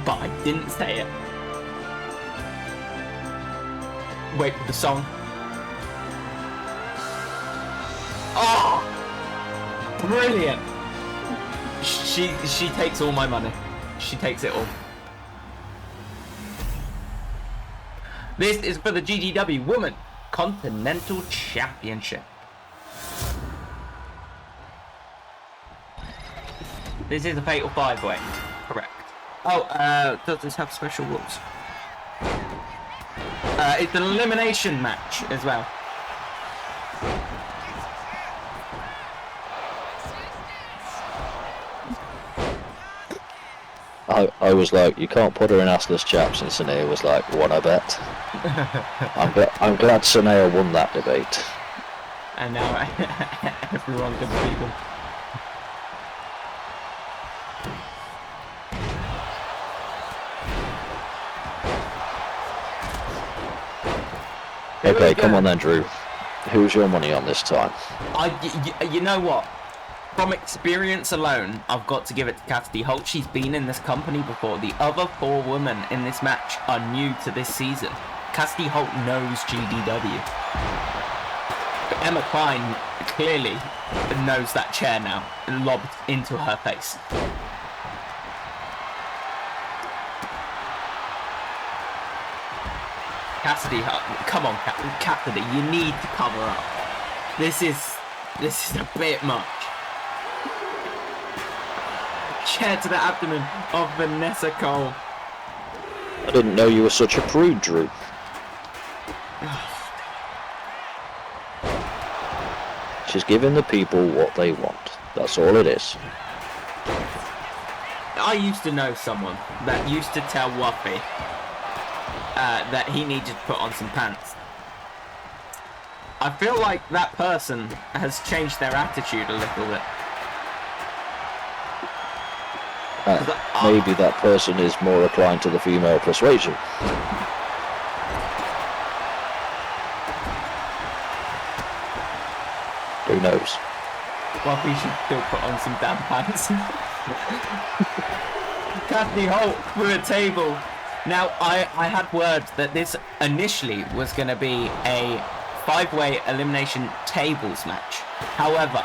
But I didn't say it. Wait for the song. Oh! Brilliant! She takes all my money. She takes it all. This is for the GDW Women Continental Championship. This is a fatal 5-way. Correct. Oh, does this have special rules? It's an elimination match as well. I was like, you can't put her in assless chaps, and Sanea was like, what I bet. I'm glad Sanea won that debate. And now everyone can see them. Okay, come on then, Drew. Who's your money on this time? You know what? From experience alone, I've got to give it to Cassidy Holt. She's been in this company before. The other 4 women in this match are new to this season. Cassidy Holt knows GDW. Emma Klein clearly knows that chair now, lobbed into her face. Cassidy, come on, Cassidy, you need to cover up. This is a bit much. Chair to the abdomen of Vanessa Cole. I didn't know you were such a prude, Drew. She's giving the people what they want. That's all it is. I used to know someone that used to tell Wuffy that he needed to put on some pants. I feel like that person has changed their attitude a little bit. Maybe that person is more inclined to the female persuasion. Who knows? Well, we should still put on some damn pants. Cassidy Holt through a table. Now, I had word that this initially was going to be a 5-way elimination tables match. However,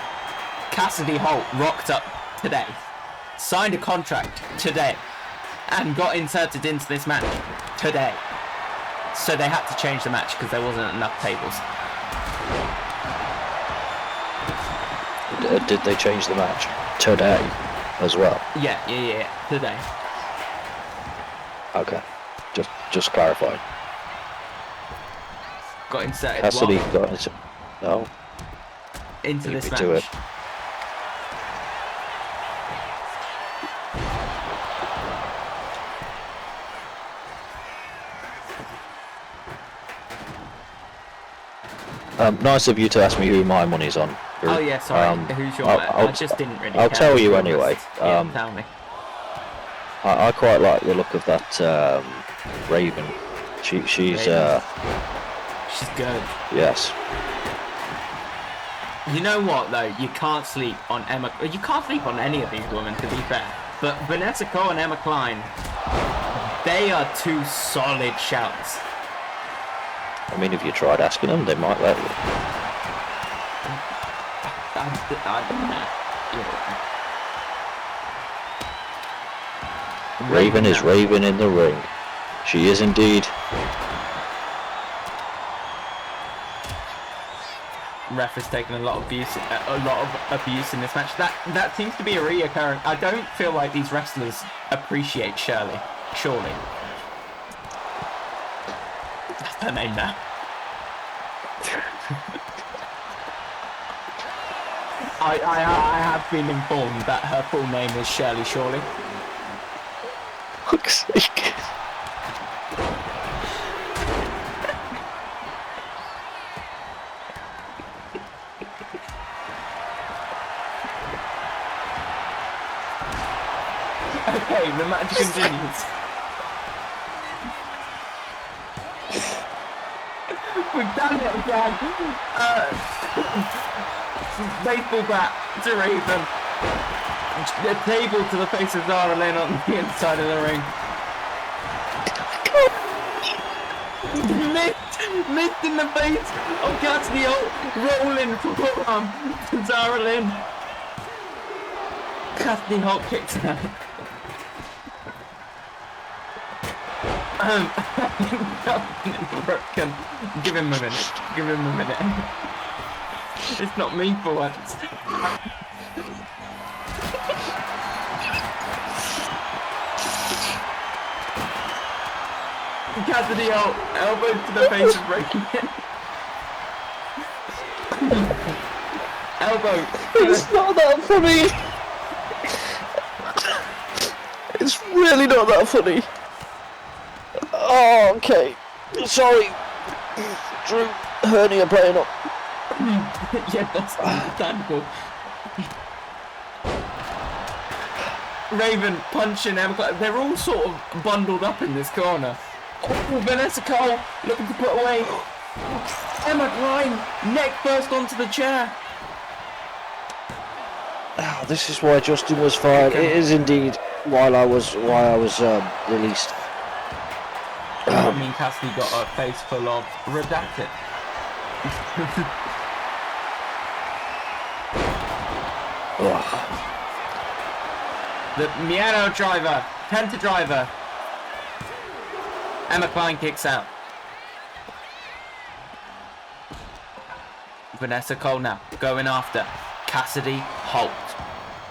Cassidy Holt rocked up today, signed a contract today, and got inserted into this match today. So they had to change the match because there wasn't enough tables. Did they change the match today as well? Yeah, today. Okay, just clarifying. Got inserted. Cassidy what? got into Into Leave this me match. to it. Nice of you to ask me who my money's on. Oh yeah, sorry. Who's your man? I just didn't really I'll care. tell you Just- anyway. Yeah, tell me. I quite like the look of that Raven. She's Raven. She's good. yes. You know what though? You can't sleep on Emma. You can't sleep on any of these women, to be fair. But Vanessa Cole and Emma Klein, they are 2 solid shouts. I mean, if you tried asking them, they might let you. Raven is Raven in the ring. She is indeed. Ref has taken a lot of abuse in this match. That seems to be a reoccurring. I don't feel like these wrestlers appreciate Shirley. Surely. That's her name now. I have been informed that her full name is Shirley Shawley. Fuck's sake. Okay, the match continues. We've done it again. Baseball bat to Raven. The table to the face of Zara Lynn on the inside of the ring. Missed in the face of Cassidy Holt, rolling forearm to Zara Lynn. Cassidy Holt kicks out. Broken. Give him a minute. Give him a minute. It's not me for once. Cassidy Holt, elbow to the face of Raven. Elbow. It's not that funny. It's really not that funny. Oh, okay. Sorry. Drew, hernia playing up. Yeah, that's understandable. Raven punching Emma. They're all sort of bundled up in this corner. Oh, Vanessa Cole looking to put away Emma Klein, neck first onto the chair. Oh, this is why Justin was fired. It is indeed why I was released. I mean, Cassidy got a face full of redacted. The Miano driver, Penta driver. Emma Klein kicks out. Vanessa Cole now going after Cassidy Holt.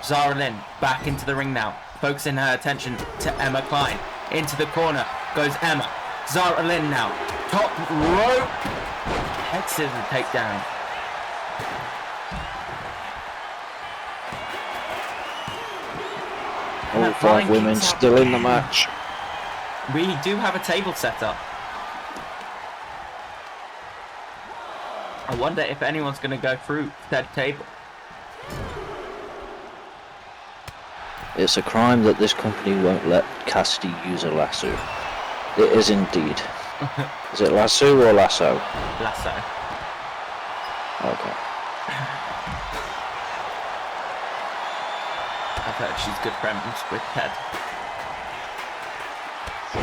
Zara Lynn back into the ring now, focusing her attention to Emma Klein. Into the corner goes Emma. Zara Lynn now, top rope. Head scissors takedown. All 5 women still in the match. We do have a table set up. I wonder if anyone's going to go through said table. It's a crime that this company won't let Cassidy use a lasso. It is indeed. Is it lasso or lasso? Lasso. Okay. I've heard she's good friends with Ted.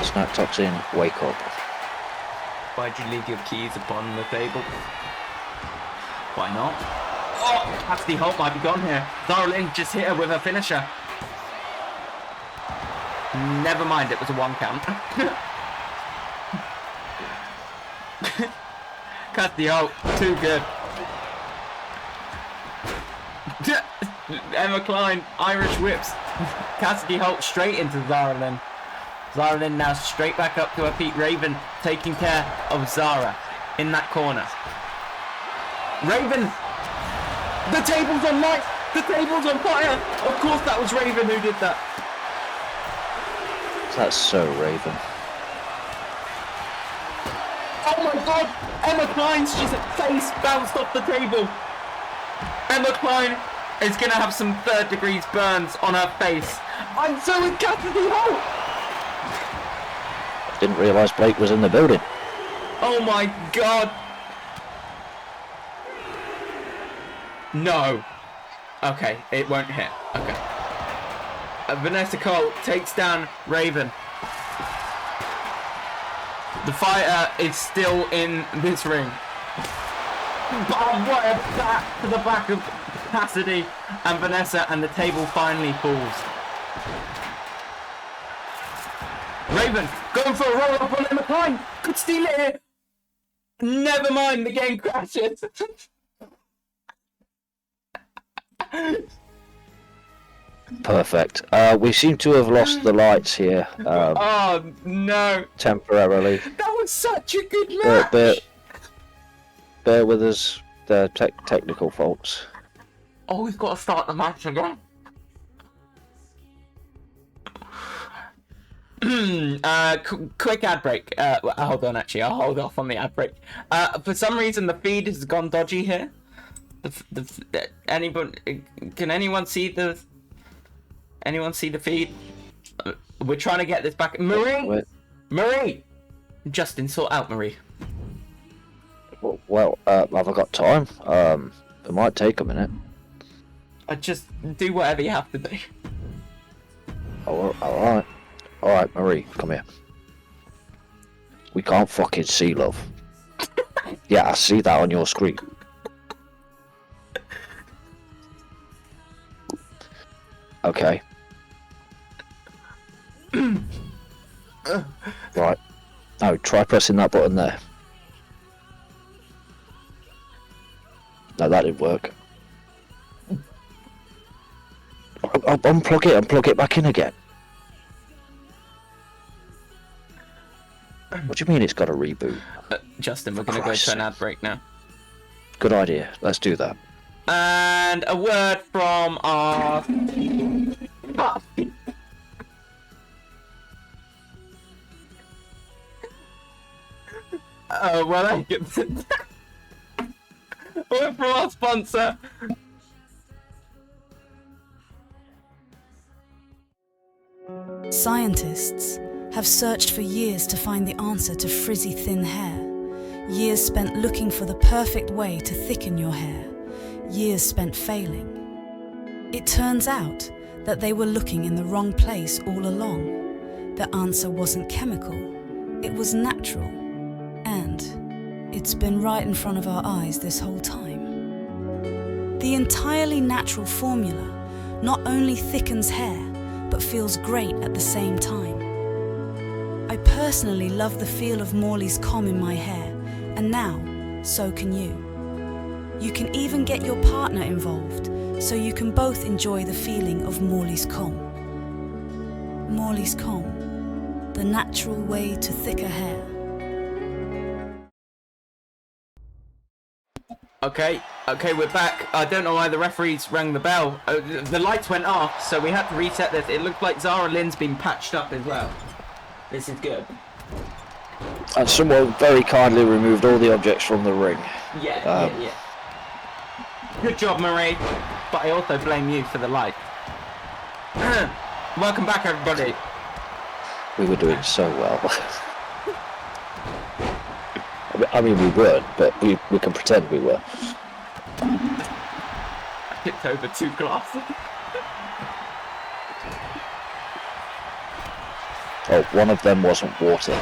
Snack Toxin, wake up. Why'd you leave your keys upon the table? Why not? Oh, Cassidy Holt might be gone here. Zara Lynn just hit her with her finisher. Never mind, it was a 1 count. Cassidy Holt, too good. Emma Klein, Irish whips. Cassidy Holt straight into Zara Lynn. Zara Lynn now straight back up to her feet. Raven taking care of Zara in that corner. Raven! The table's on light! The table's on fire! Of course that was Raven who did that. That's so Raven. Oh my god! Emma Klein's just face bounced off the table. Emma Klein is going to have some 3rd degree burns on her face. I'm so with Cassidy Holt! Didn't realise Blake was in the building. Oh my god! No. Okay, it won't hit. Okay. Vanessa Cole takes down Raven. The fighter is still in this ring. But what a bat to the back of Cassidy and Vanessa, and the table finally falls. Raven going for a roll up on Emma Klein. Could steal it here. Never mind, the game crashes. Perfect. We seem to have lost the lights here. Oh no! Temporarily. That was such a good match. Bear with us. The technical faults. Oh, we've got to start the match again. Quick ad break. Hold on, actually, I'll hold off on the ad break. For some reason, the feed has gone dodgy here. Can anyone see the feed? We're trying to get this back. Marie! Justin, sort out Marie. Well, have I got time? It might take a minute. Just do whatever you have to do. Alright. Alright, Marie, come here. We can't fucking see, love. Yeah, I see that on your screen. Okay. Right. Now, try pressing that button there. No, that didn't work. Unplug it and plug it back in again. What do you mean it's got a reboot? Justin, we're going to go to an ad break now. Good idea. Let's do that. And a word from our... well, I get a word from our sponsor. Scientists have searched for years to find the answer to frizzy thin hair. Years spent looking for the perfect way to thicken your hair. Years spent failing. It turns out that they were looking in the wrong place all along. The answer wasn't chemical, it was natural. And it's been right in front of our eyes this whole time. The entirely natural formula not only thickens hair, but feels great at the same time. I personally love the feel of Morley's comb in my hair, and now, so can you. You can even get your partner involved, so you can both enjoy the feeling of Morley's comb. Morley's comb, the natural way to thicker hair. Okay, we're back. I don't know why the referees rang the bell. The lights went off, so we had to reset this. It looked like Zara Lynn's been patched up as well. This is good. And someone very kindly removed all the objects from the ring. Yeah. Good job, Marie. But I also blame you for the light. Welcome back, everybody. We were doing so well. I mean, we weren't, but we can pretend we were. I tipped over 2 glasses. Oh, one of them wasn't water.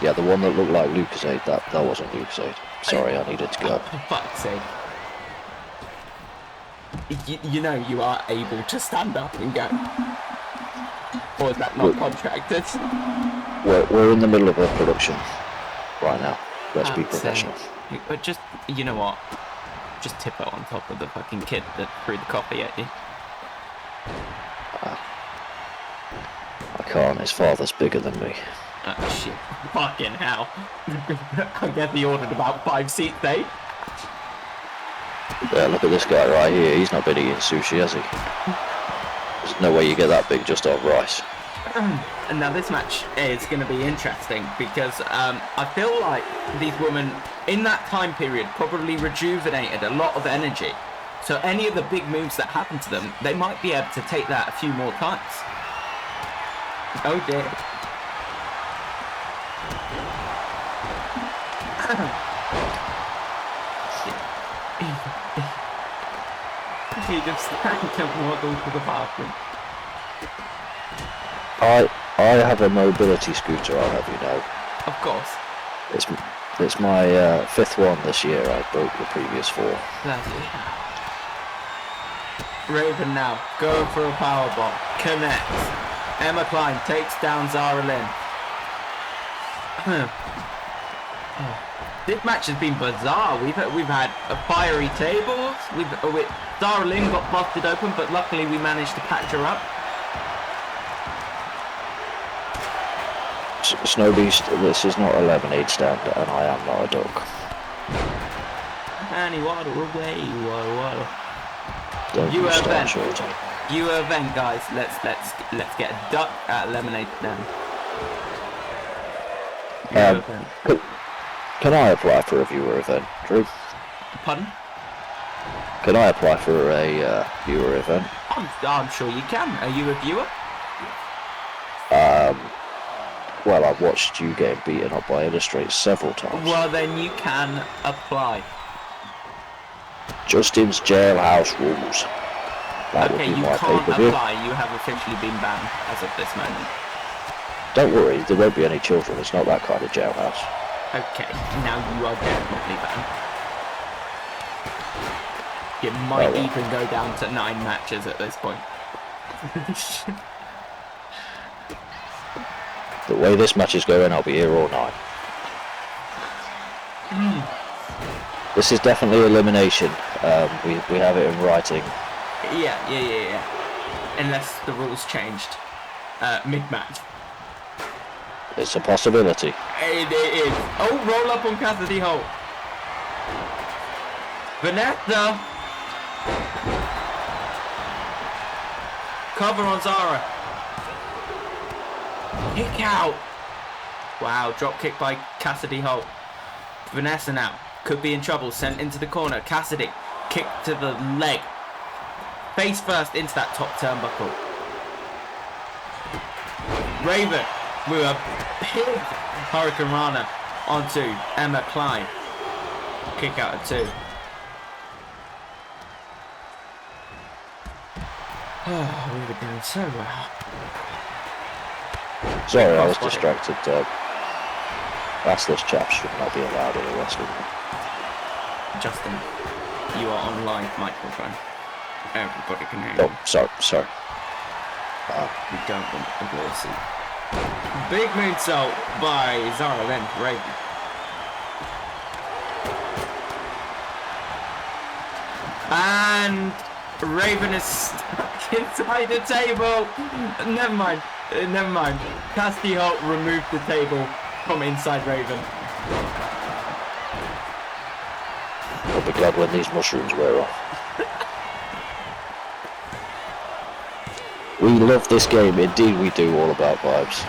Yeah, the one that looked like Lucozade, that wasn't Lucozade. Sorry, I needed to go. For fuck's sake. You know you are able to stand up and go. Or is that not contracted? We're in the middle of a production right now. Let's be professional. But just, you know what? Just tip it on top of the fucking kid that threw the coffee at you. I can't, his father's bigger than me. Oh shit. Fucking hell. I guess he ordered about 5 seats, eh? Yeah, look at this guy right here. He's not been eating sushi, has he? There's no way you get that big just on rice. And now this match is going to be interesting because I feel like these women in that time period probably rejuvenated a lot of energy. So any of the big moves that happen to them, they might be able to take that a few more times. Oh dear. He just stank and waddled to the bathroom. I have a mobility scooter, I'll have you know. Of course. It's my 5th one this year. I broke the previous 4. Bloody hell. Raven now, going for a powerbomb. Connects. Emma Klein takes down Zara Lynn. This match has been bizarre. We've had a fiery tables. Zara Lynn got busted open, but luckily we managed to patch her up. Snow Beast, this is not a lemonade stand, and I am not a dog. And he waddle away, waddle. Don't You you start event. shorting. You event, guys. Let's get a duck at lemonade stand. Can I apply for a viewer event, Drew? Pardon? Can I apply for a viewer event? I'm sure you can. Are you a viewer? Well, I've watched you get beaten up by Illustrate several times. Well, then you can apply. Justin's Jailhouse Rules. That would Okay, be you my can't pay-per-view. apply. You have officially been banned as of this moment. Don't worry, there won't be any children. It's not that kind of jailhouse. Okay, now you are definitely banned. You might even go down to 9 matches at this point. The way this match is going, I'll be here all night. This is definitely elimination. We have it in writing. Yeah. Unless the rules changed mid-match. It's a possibility. It is. Oh, roll up on Cassidy Holt. Vanessa. Cover on Zara. Kick out. Wow, drop kick by Cassidy Holt. Vanessa now. Could be in trouble. Sent into the corner. Cassidy. Kick to the leg. Face first into that top turnbuckle. Raven with a big Hurricane Rana onto Emma Klein. Kick out at 2. Oh, we were doing so well. Sorry, I was distracted. Assless chaps should not be allowed in the wrestling. Justin, you are on live microphone. Everybody can hear you. Oh, sorry. We don't want a lawsuit. Big moonsault by Zara Lynn Raven. And Raven is stuck inside the table. Never mind. Cassidy Holt removed the table from inside Raven. I'll be glad when these mushrooms wear off. We love this game, indeed we do, all about vibes.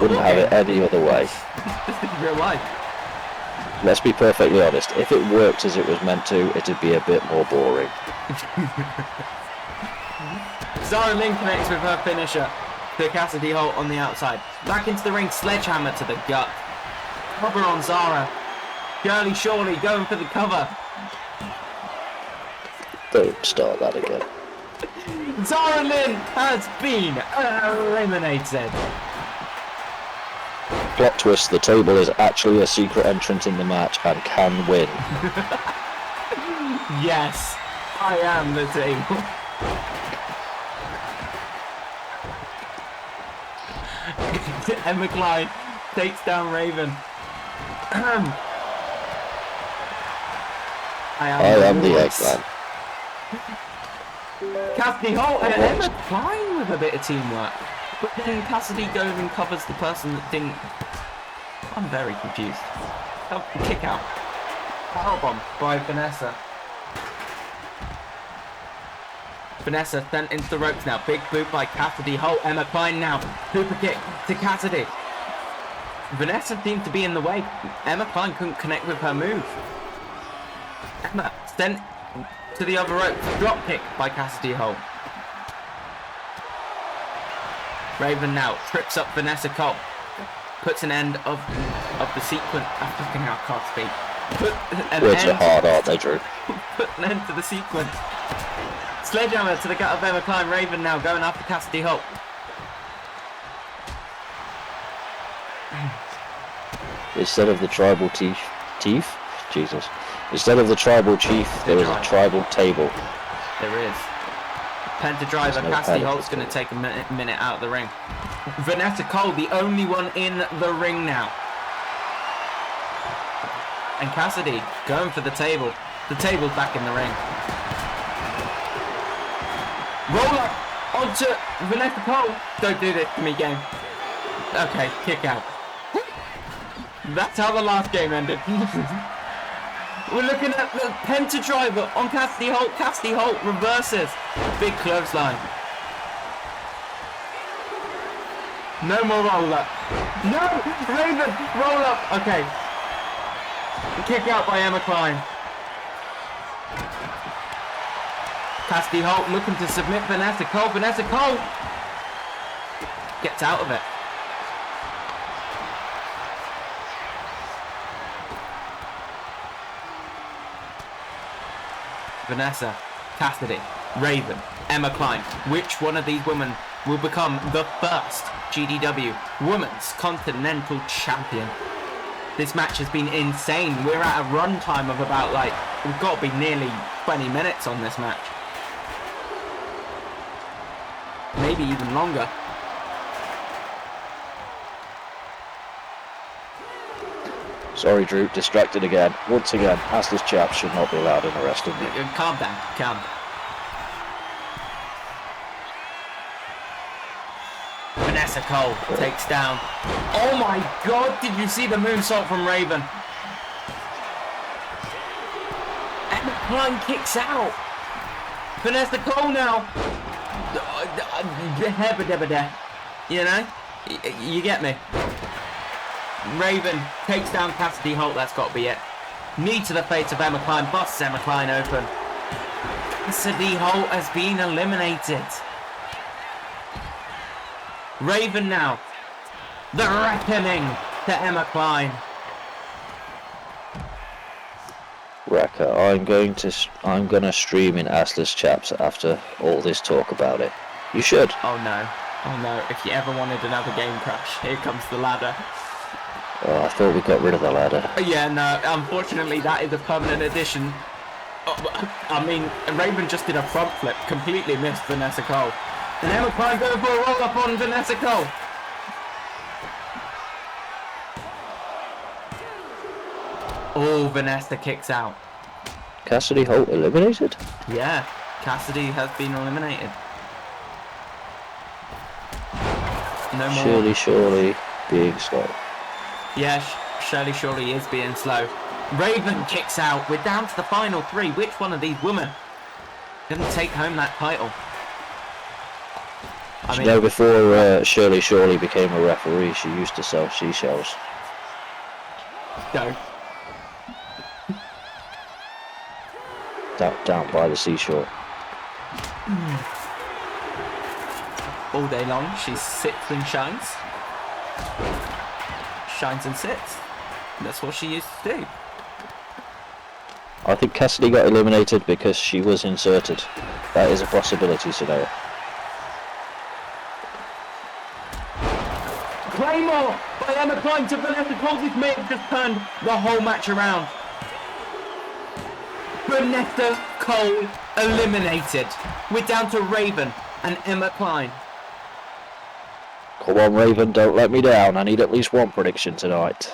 Wouldn't have it any other way. This is real life. Let's be perfectly honest, if it worked as it was meant to, it'd be a bit more boring. Zara Lynn connects with her finisher to Cassidy Holt on the outside. Back into the ring, sledgehammer to the gut. Cover on Zara. Shirley Shawley going for the cover. Don't start that again. Zara Lynn has been eliminated. Plot twist, the table is actually a secret entrant in the match and can win. Yes, I am the table. Emma Klein takes down Raven. I am the Eggman. Cassidy Holt and Emma Klein with a bit of teamwork. But then Cassidy goes and covers the person that didn't. I'm very confused. Oh, kick out. Powerbomb by Vanessa. Vanessa sent into the ropes now. Big boot by Cassidy Holt. Emma Klein now. Super kick to Cassidy. Vanessa seemed to be in the way. Emma Klein couldn't connect with her move. Emma sent to the other rope. Drop kick by Cassidy Holt. Raven now trips up Vanessa Cole. Puts an end of the sequence. I'm fucking hell, I can't speak. Words are hard, aren't they, Drew? Put an end to the sequence. Sledgehammer to the gut of Emma Klein. Raven now going after Cassidy Holt. Instead of the tribal teeth? Jesus. Instead of the tribal chief, there is a tribal table. There is. Penta driver, No Cassidy Holt's going to take a minute out of the ring. Vanessa Cole, the only one in the ring now. And Cassidy going for the table. The table's back in the ring. Roll up onto Vanessa Cole. Don't do this to me, game. Okay, kick out. That's how the last game ended. We're looking at the Penta driver on Cassidy Holt. Cassidy Holt reverses. Big clothesline. No more roll up. No! Raven! Roll up! Okay. Kick out by Emma Klein. Cassidy Holt looking to submit Vanessa Cole. Vanessa Cole gets out of it. Vanessa, Cassidy, Raven, Emma Klein. Which one of these women will become the first GDW Women's Continental Champion? This match has been insane. We're at a runtime of about, we've got to be nearly 20 minutes on this match. Maybe even longer. Sorry, Drew, distracted again. Once again, assless chaps should not be allowed in the wrestling ring. Calm down, calm. Vanessa Cole takes down. Oh my god, did you see the moonsault from Raven? Emma Klein kicks out. Vanessa Cole now. You know? You get me? Raven takes down Cassidy Holt, that's got to be it. Knee to the face of Emma Klein, busts Emma Klein open. Cassidy Holt has been eliminated. Raven now. The reckoning to Emma Klein. Wrecker, I'm gonna stream in Assless Chaps after all this talk about it. You should. Oh no. Oh no, if you ever wanted another game crash, here comes the ladder. Oh, I thought we got rid of the ladder. Yeah, no, unfortunately that is a permanent addition. Oh, I mean, Raven just did a front flip, completely missed Vanessa Cole. And Emma Klein going for a roll up on Vanessa Cole. Oh, Vanessa kicks out. Cassidy Holt eliminated? Yeah, Cassidy has been eliminated. No more. Surely being slow. Yeah, Shirley surely is being slow. Raven kicks out. We're down to the final three. Which one of these women didn't take home that title? You know, before Shirley became a referee, she used to sell seashells. Go. Down by the seashore. All day long, she sits and shines. Shines and sits. That's what she used to do. I think Cassidy got eliminated because she was inserted. That is a possibility scenario. Claymore by Emma Klein to Vanessa Cole. This may have just turned the whole match around. Vanessa Cole eliminated. We're down to Raven and Emma Klein. Come on, Raven, don't let me down. I need at least one prediction tonight.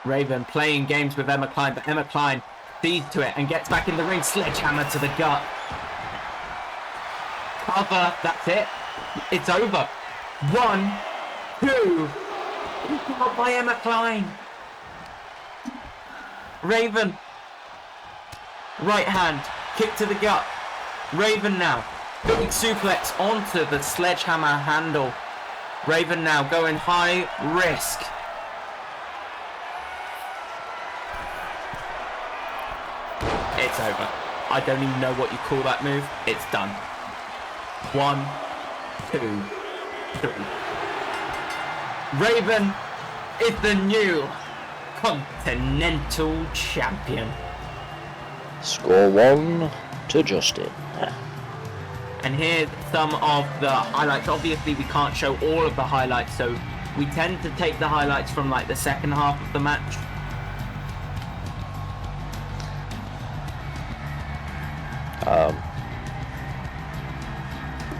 Raven playing games with Emma Klein, but Emma Klein sees to it and gets back in the ring. Sledgehammer to the gut. Cover, that's it. It's over. 1, 2. Out by Emma Klein. Raven. Right hand. Kick to the gut. Raven now. Big suplex onto the sledgehammer handle. Raven now going high risk. It's over. I don't even know what you call that move. It's done. 1, 2, 3. Raven is the new Continental Champion. Score 1 to Justin. And here's some of the highlights. Obviously, we can't show all of the highlights, so we tend to take the highlights from like the second half of the match.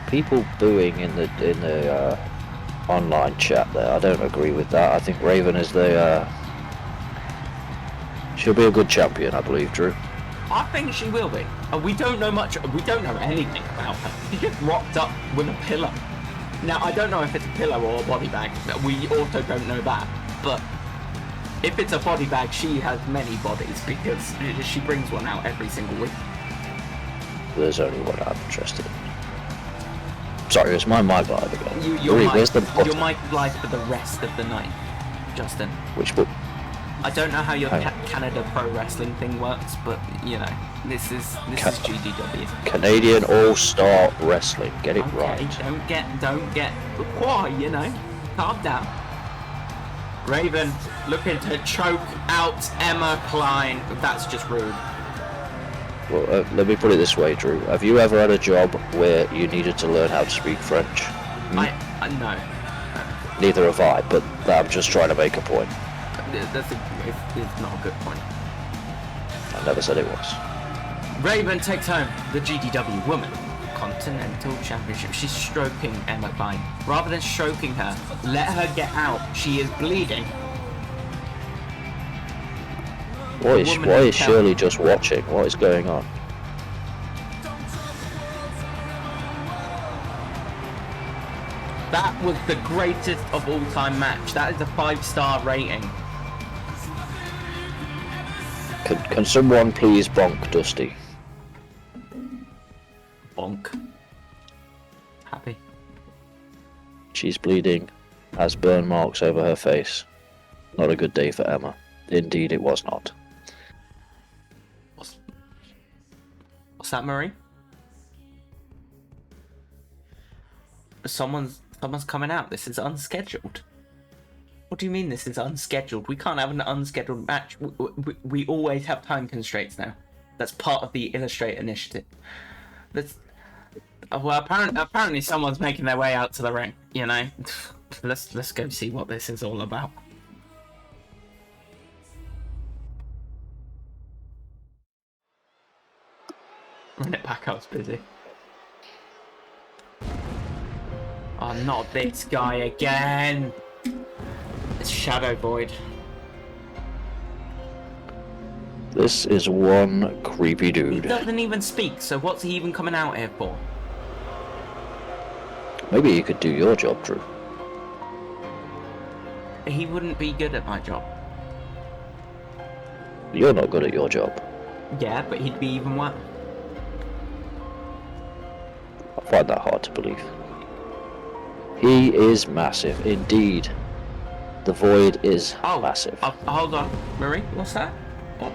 People booing in the online chat there. I don't agree with that. I think Raven is the she'll be a good champion, I believe, Drew. I think she will be. We don't know much. We don't know anything about her. She just rocked up with a pillow. Now, I don't know if it's a pillow or a body bag. We also don't know that. But if it's a body bag, she has many bodies because she brings one out every single week. There's only one I'm interested in. Sorry, it's my mic live again. Your Where's the button? your mic live for the rest of the night, Justin. Which book? I don't know how your Hang on. Canada Pro Wrestling thing works, but you know, this is GDW. Canadian All-Star Wrestling. Get it Okay, right. don't get why, you know. Calm down. Raven looking to choke out Emma Klein. That's just rude. Well, let me put it this way, Drew. Have you ever had a job where you needed to learn how to speak French? I no. Neither have I, but I'm just trying to make a point. It's not a good point. I never said it was. Raven takes home the GDW Women Continental Championship. She's stroking Emma Klein. Rather than stroking her, let her get out. She is bleeding. Why is Shirley just watching? What is going on? That was the greatest of all time match. That is a 5-star rating. Can someone please bonk Dusty? Bonk. Happy. She's bleeding, has burn marks over her face. Not a good day for Emma. Indeed, it was not. What's that, Marie? Someone's coming out. This is unscheduled. What do you mean this is unscheduled? We can't have an unscheduled match. We always have time constraints now. That's part of the Illustrate initiative. That's well, apparently someone's making their way out to the ring. You know, let's go see what this is all about. Run it back. I was busy. Oh, not this guy again. It's Shadow Void. This is one creepy He dude. doesn't even speak, so what's he even coming out here for? Maybe he could do your job, Drew. He wouldn't be good at my job. You're not good at your job. Yeah, but he'd be even worse. I find that hard to believe. He is massive, indeed. The void is massive. Hold on, Marie, what's that? What?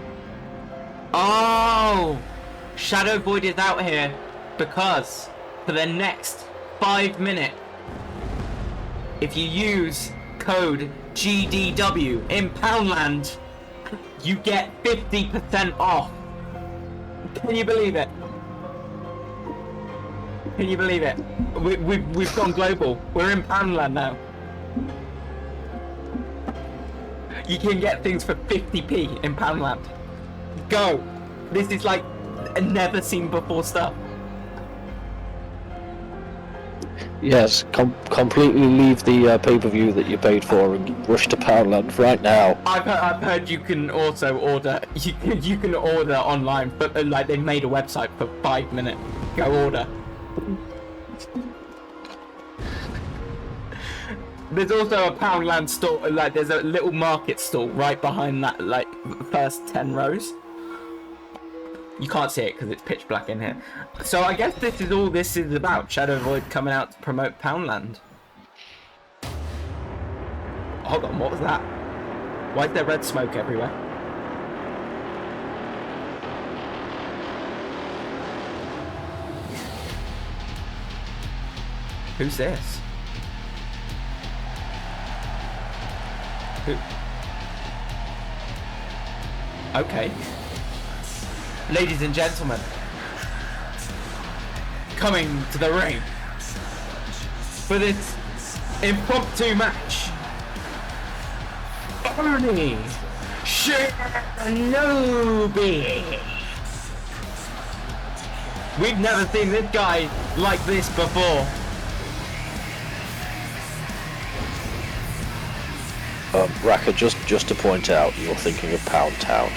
Oh! Shadow Void is out here because for the next 5 minutes, if you use code GDW in Poundland, you get 50% off. Can you believe it? Can you believe it? We've gone global. We're in Poundland now. You can get things for 50p in Poundland. Go! This is like a never seen before stuff. Yes, completely leave the pay-per-view that you paid for and rush to Poundland right now. I've heard you can also order. You can order online, but like they made a website for 5 minutes. Go order. There's also a Poundland store. Like there's a little market stall right behind that. Like first 10 rows. You can't see it because it's pitch black in here. So I guess this is all this is about. Shadow Void coming out to promote Poundland. Hold on, what was that? Why is there red smoke everywhere? Who's this? Who? Okay. Ladies and gentlemen, coming to the ring for this impromptu match, Barney Shinobi. We've never seen this guy like this before. Raka, just to point out, you're thinking of Pound Town.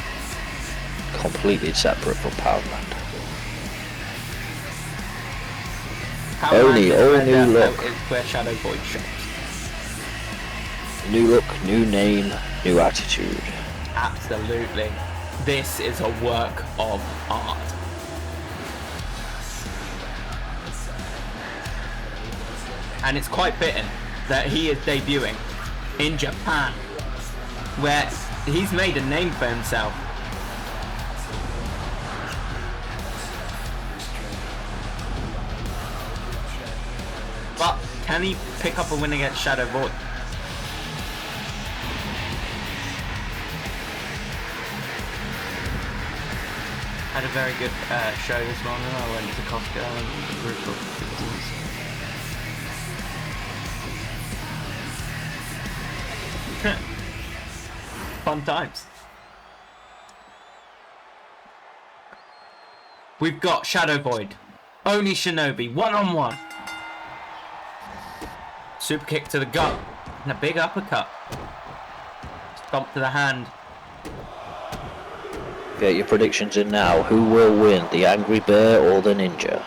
Completely separate from Poundland. Only new look. Is where Shadow Void shops. New look, new name, new attitude. Absolutely. This is a work of art. And it's quite fitting that he is debuting in Japan, where he's made a name for himself. But can he pick up a win against Shadow Void? Had a very good show this morning. I went to Costco and the group of 15s. Fun times. We've got Shadow Void, Oni Shinobi, one-on-one. Super kick to the gut, and a big uppercut. Stomp to the hand. Get your predictions in now. Who will win, the Angry Bear or the Ninja?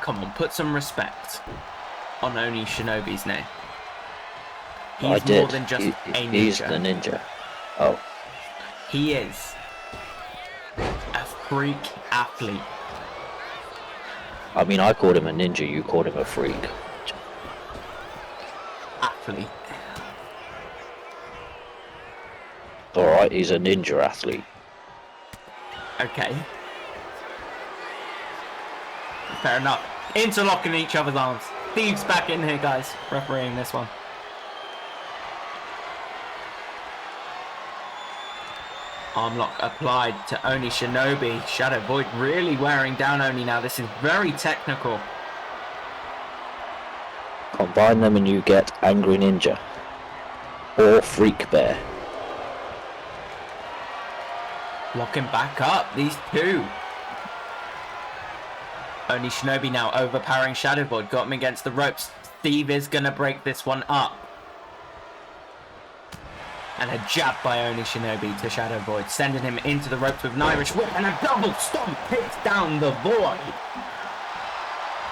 Come on, put some respect on Oni Shinobi's name. He's I did. more than just a ninja. He's the Ninja. Oh. He is a freak athlete. I mean, I called him a ninja, you called him a freak. Athlete. Alright, he's a ninja athlete. Okay. Fair enough. Interlocking each other's arms. Steve's back in here, guys, refereeing this one. Arm lock applied to Oni Shinobi. Shadow Void really wearing down Oni now. This is very technical. Combine them and you get Angry Ninja. Or Freak Bear. Locking back up, these two. Oni Shinobi now overpowering Shadow Void. Got him against the ropes. Steve is going to break this one up. And a jab by Oni Shinobi to Shadow Void, sending him into the ropes with an Irish whip, and a double stomp hits down the Void.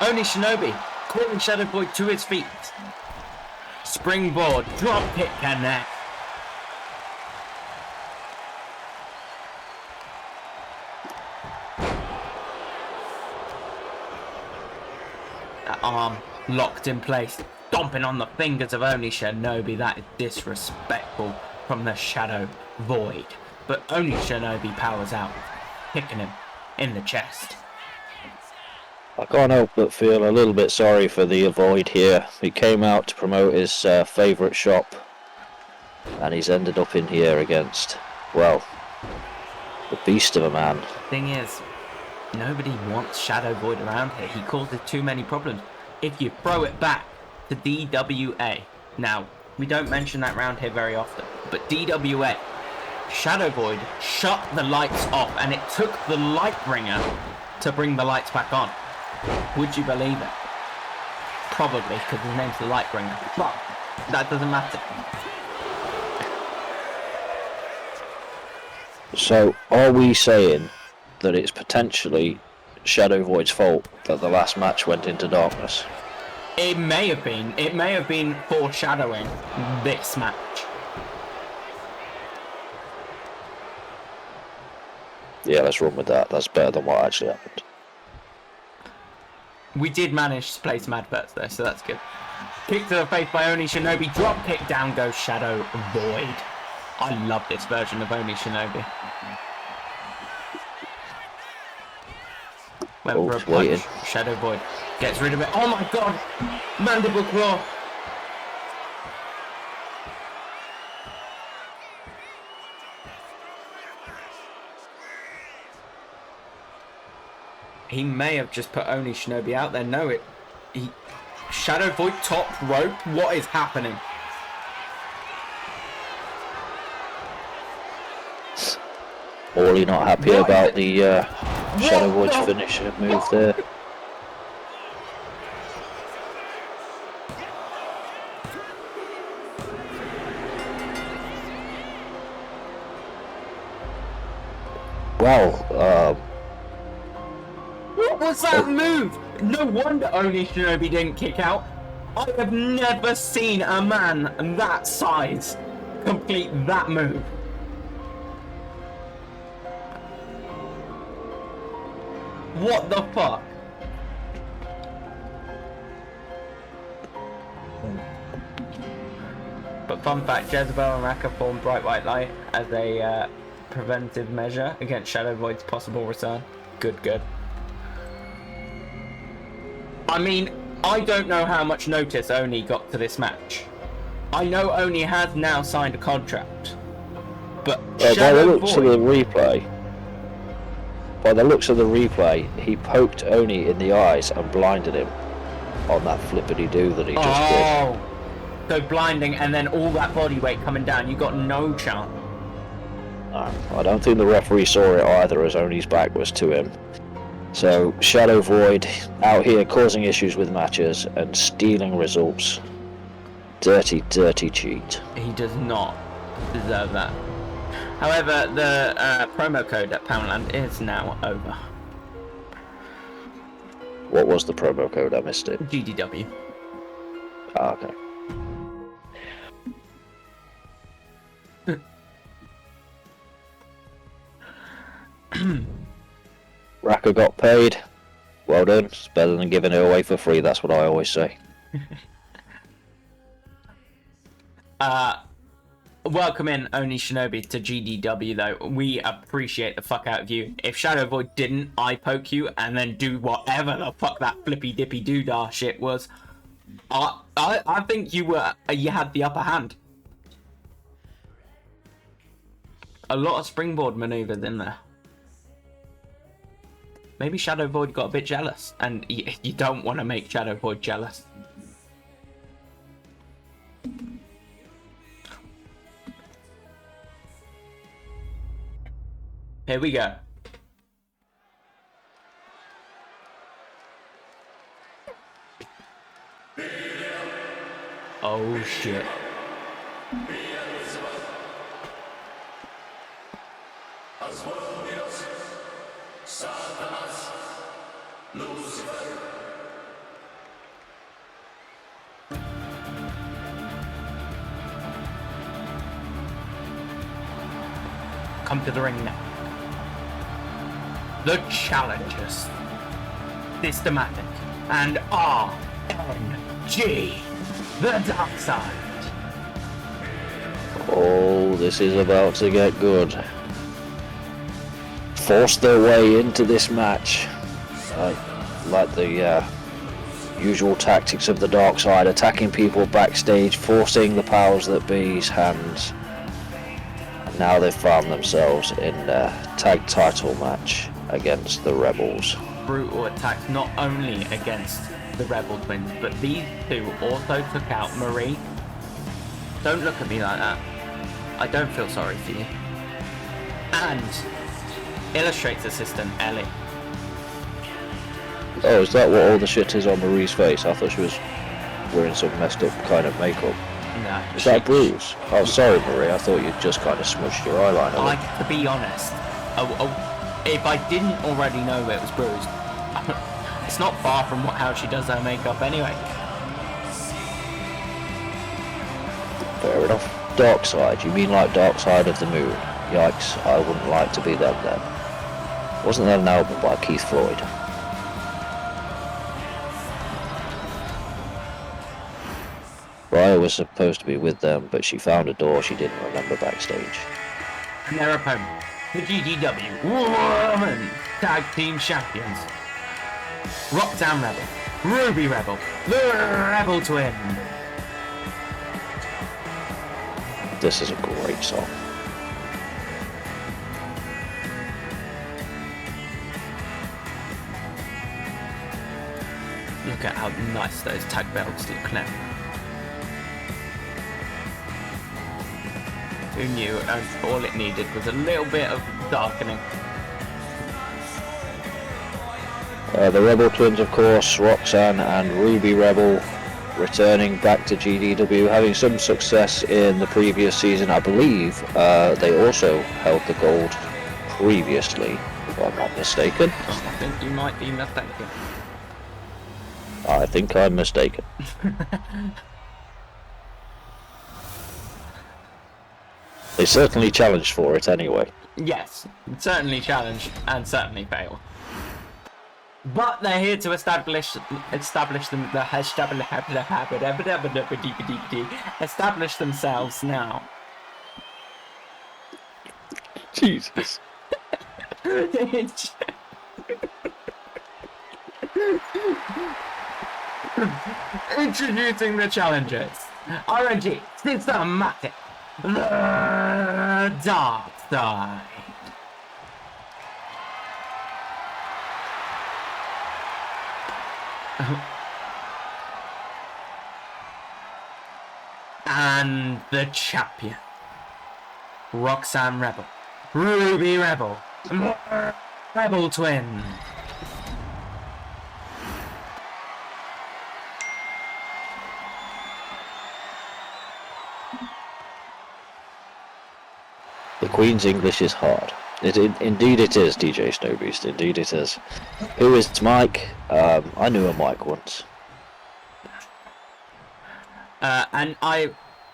Oni Shinobi calling Shadow Void to his feet. Springboard, drop kick connect. That arm locked in place, stomping on the fingers of Oni Shinobi. That is disrespectful from the Shadow Void. But Oni Shinobi powers out, kicking him in the chest. I can't help but feel a little bit sorry for the Void here. He came out to promote his favourite shop, and he's ended up in here against, well, the beast of a man. Thing is, nobody wants Shadow Void around here. He causes too many problems. If you throw it back to DWA, now, we don't mention that round here very often, but DWA, Shadow Void shut the lights off, and it took the Lightbringer to bring the lights back on. Would you believe it? Probably, because his name's the Lightbringer. But that doesn't matter. So, are we saying that it's potentially Shadow Void's fault that the last match went into darkness? It may have been. It may have been foreshadowing this match. Yeah, let's run with that. That's better than what actually happened. We did manage to play some adverts though, so that's good. Kick to the face by Oni Shinobi. Drop kick, down goes Shadow Void. I love this version of Oni Shinobi. Went for a punch. Waiting. Shadow Void gets rid of it. Oh my god! Mandible claw. He may have just put Oni Shinobi out there. No, he Shadow Void top rope. What is happening? Orly not happy about the Shadow Void's finisher move there. Well, what was that move? No wonder Oni Shinobi didn't kick out. I have never seen a man that size complete that move. What the fuck? But fun fact, Jezebel and Raka formed Bright White Light as a preventive measure against Shadow Void's possible return. Good. I mean, I don't know how much notice Oni got to this match. I know Oni has now signed a contract, but by the Shadow looks of the Void... replay, he poked Oni in the eyes and blinded him on that flippity-doo that he just did. Oh, so blinding and then all that body weight coming down, you got no chance. I don't think the referee saw it either, as Oni's back was to him. So, Shadow Void out here causing issues with matches and stealing results. Dirty, dirty cheat. He does not deserve that. However, the promo code at Poundland is now over. What was the promo code? I missed it. GDW. Ah, okay. Raka got paid. Well done. It's better than giving it away for free. That's what I always say. Welcome in Oni Shinobi to GDW though. We appreciate the fuck out of you. If Shadow Void didn't eye poke you and then do whatever the fuck that flippy dippy doodah shit was, I think you had the upper hand. A lot of springboard maneuvers in there. Maybe Shadow Void got a bit jealous, and you don't want to make Shadow Void jealous. Here we go. Oh shit. Come to the ring now. The challengers. Systematic and RNG. The dark side. Oh, this is about to get good. Force their way into this match. Like the usual tactics of the dark side, attacking people backstage, forcing the powers that be's hands. And now they've found themselves in a tag title match against the Rebels. Brutal attacks not only against the Rebel Twins, but these two also took out Marie. Don't look at me like that. I don't feel sorry for you. And Illustrates assistant Ellie. Oh, is that what all the shit is on Marie's face? I thought she was wearing some messed up kind of makeup. No. Is that a bruise? Oh, sorry, Marie. I thought you'd just kind of smushed your eyeliner. To be honest, if I didn't already know it was bruised, it's not far from how she does her makeup anyway. Fair enough. Dark side. You mean like Dark Side of the Moon? Yikes, I wouldn't like to be them then. Wasn't that an album by Keith Floyd? Raya was supposed to be with them, but she found a door she didn't remember backstage. And their opponent, the GDW Women Tag Team Champions. Roxanne Rebel, Ruby Rebel, the Rebel Twin. This is a great song. Look at how nice those tag belts look now. Who knew all it needed was a little bit of darkening. The Rebel Twins, of course, Roxanne and Ruby Rebel, returning back to GDW, having some success in the previous season. I believe they also held the gold previously, if I'm not mistaken. I think you might be mistaken. I think I'm mistaken. They certainly challenged for it anyway. Yes, certainly challenged and certainly failed. But they're here to establish themselves now. Jesus. Introducing the challengers. RNG, Systematic, the Dark Side. And the champion, Roxanne Rebel, Ruby Rebel, Rebel Twin. The Queen's English is hard. Indeed it is, DJ Snowbeast. Indeed it is. Who is Mike? I knew a Mike once. And I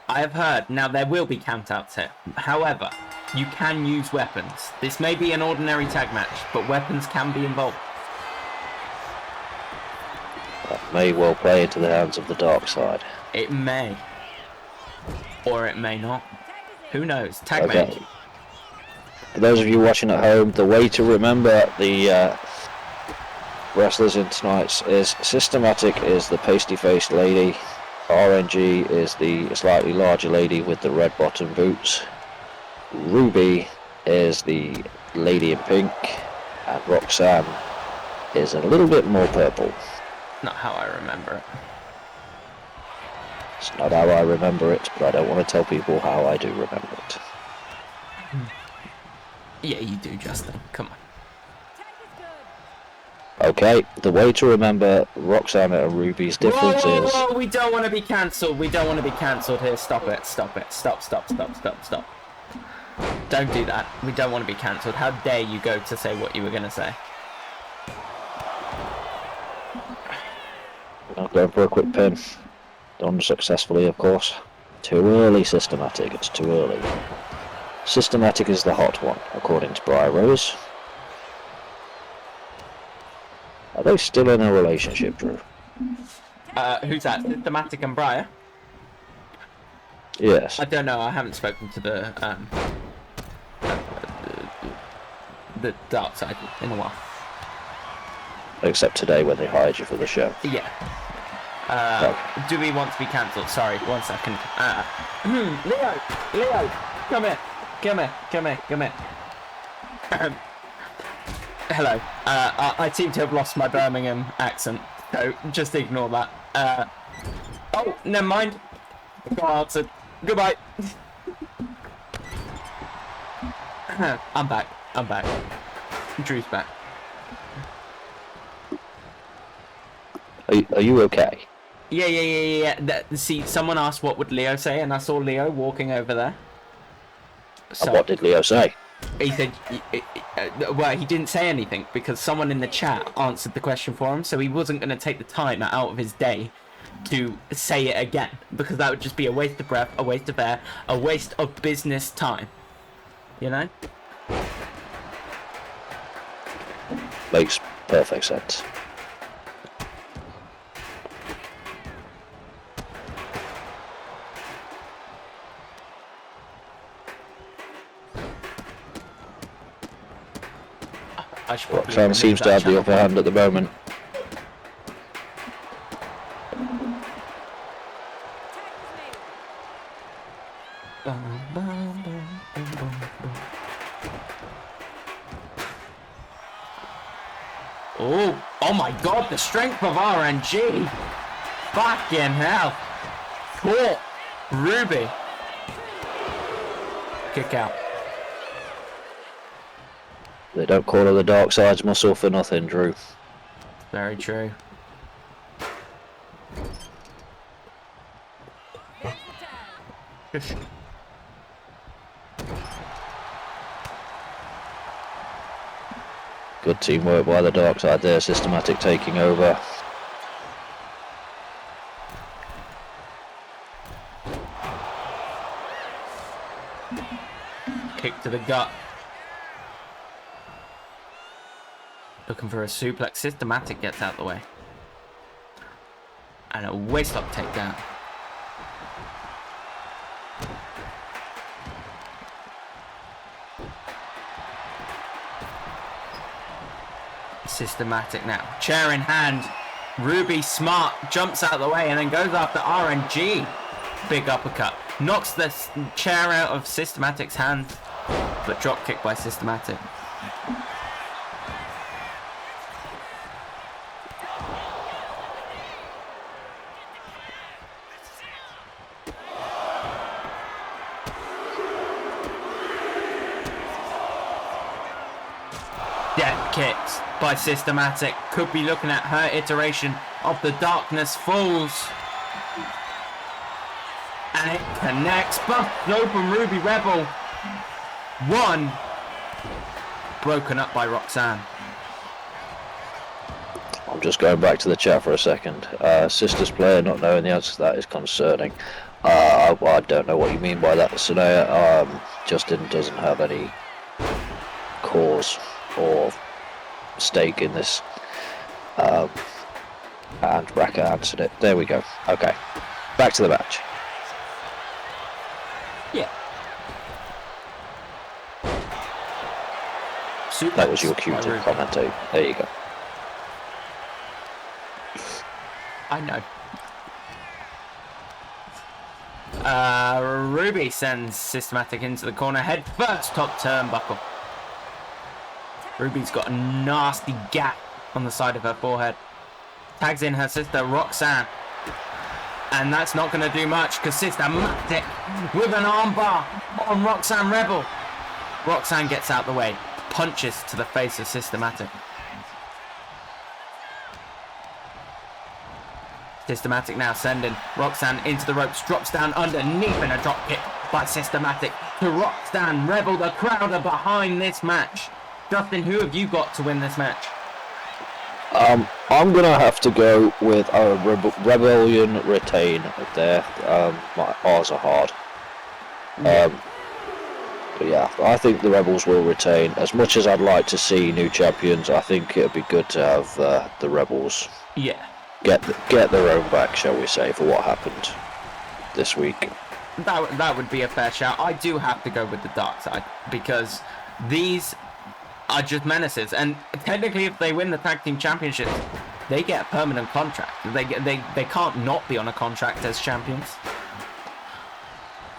have heard, now there will be countouts here. However, you can use weapons. This may be an ordinary tag match, but weapons can be involved. That may well play into the hands of the dark side. It may. Or it may not. Who knows? Tag Okay. match. For those of you watching at home, the way to remember the wrestlers in tonight's is Systematic is the pasty-faced lady, RNG is the slightly larger lady with the red bottom boots, Ruby is the lady in pink, and Roxanne is a little bit more purple. Not how I remember it. It's not how I remember it, but I don't want to tell people how I do remember it. Yeah, you do, Justin. Come on. Okay, the way to remember Roxanne and Ruby's difference is... Whoa, we don't want to be cancelled. We don't want to be cancelled here. Stop it. Stop. Don't do that. We don't want to be cancelled. How dare you go to say what you were going to say? I'm going for a quick pin. Done successfully, of course. Too early, Systematic. It's too early. Systematic is the hot one, according to Briar Rose. Are they still in a relationship, Drew? Who's that? Systematic and Briar? Yes. I don't know. I haven't spoken to the dark side in a while. Except today when they hired you for the show. Yeah. Do we want to be cancelled? Sorry, 1 second. Leo, come here. Hello. I seem to have lost my Birmingham accent, so just ignore that. Oh, never mind. Got answered. Goodbye. I'm back. Drew's back. Are you okay? Yeah. See, someone asked what would Leo say, and I saw Leo walking over there. So, And what did Leo say? he said, well, he didn't say anything because someone in the chat answered the question for him, so he wasn't going to take the time out of his day to say it again, because that would just be a waste of breath, a waste of air, a waste of business time. You know? Makes perfect sense. Roxanne seems to have the upper hand at the moment. Oh my god, the strength of RNG! Fucking hell! Caught Ruby! Kick out. They don't call her the dark side's muscle for nothing, Drew. Very true. Good teamwork by the dark side there, Systematic taking over. Kick to the gut. Looking for a suplex. Systematic gets out the way. And a waistlock takedown. Systematic now. Chair in hand. Ruby smart jumps out of the way and then goes after RNG. Big uppercut. Knocks the chair out of Systematic's hand. But drop kick by Systematic. Death kicks by Systematic. Could be looking at her iteration of the Darkness Falls. And it connects. Busts open Ruby Rebel. One. Broken up by Roxanne. I'm just going back to the chat for a second. Sisters player not knowing the answer to that is concerning. I don't know what you mean by that, Sanaya. Justin doesn't have any cause or stake in this. And Raka answered it. There we go. Okay. Back to the match. Yeah. That was your cue to commentate. There you go. I know. Ruby sends Systematic into the corner. Head first, top turnbuckle. Ruby's got a nasty gap on the side of her forehead. Tags in her sister, Roxanne. And that's not going to do much because Systematic with an armbar on Roxanne Rebel. Roxanne gets out the way. Punches to the face of Systematic. Systematic now sending Roxanne into the ropes. Drops down underneath in a drop kick by Systematic to Roxanne Rebel. The crowd are behind this match. Justin, who have you got to win this match? I'm gonna have to go with a Rebellion retain there. My R's are hard. But yeah, I think the Rebels will retain. As much as I'd like to see new champions, I think it'd be good to have the Rebels get their own back, shall we say, for what happened this week. That would be a fair shout. I do have to go with the dark side because these are just menaces, and technically if they win the tag team championships, they get a permanent contract. They can't not be on a contract as champions,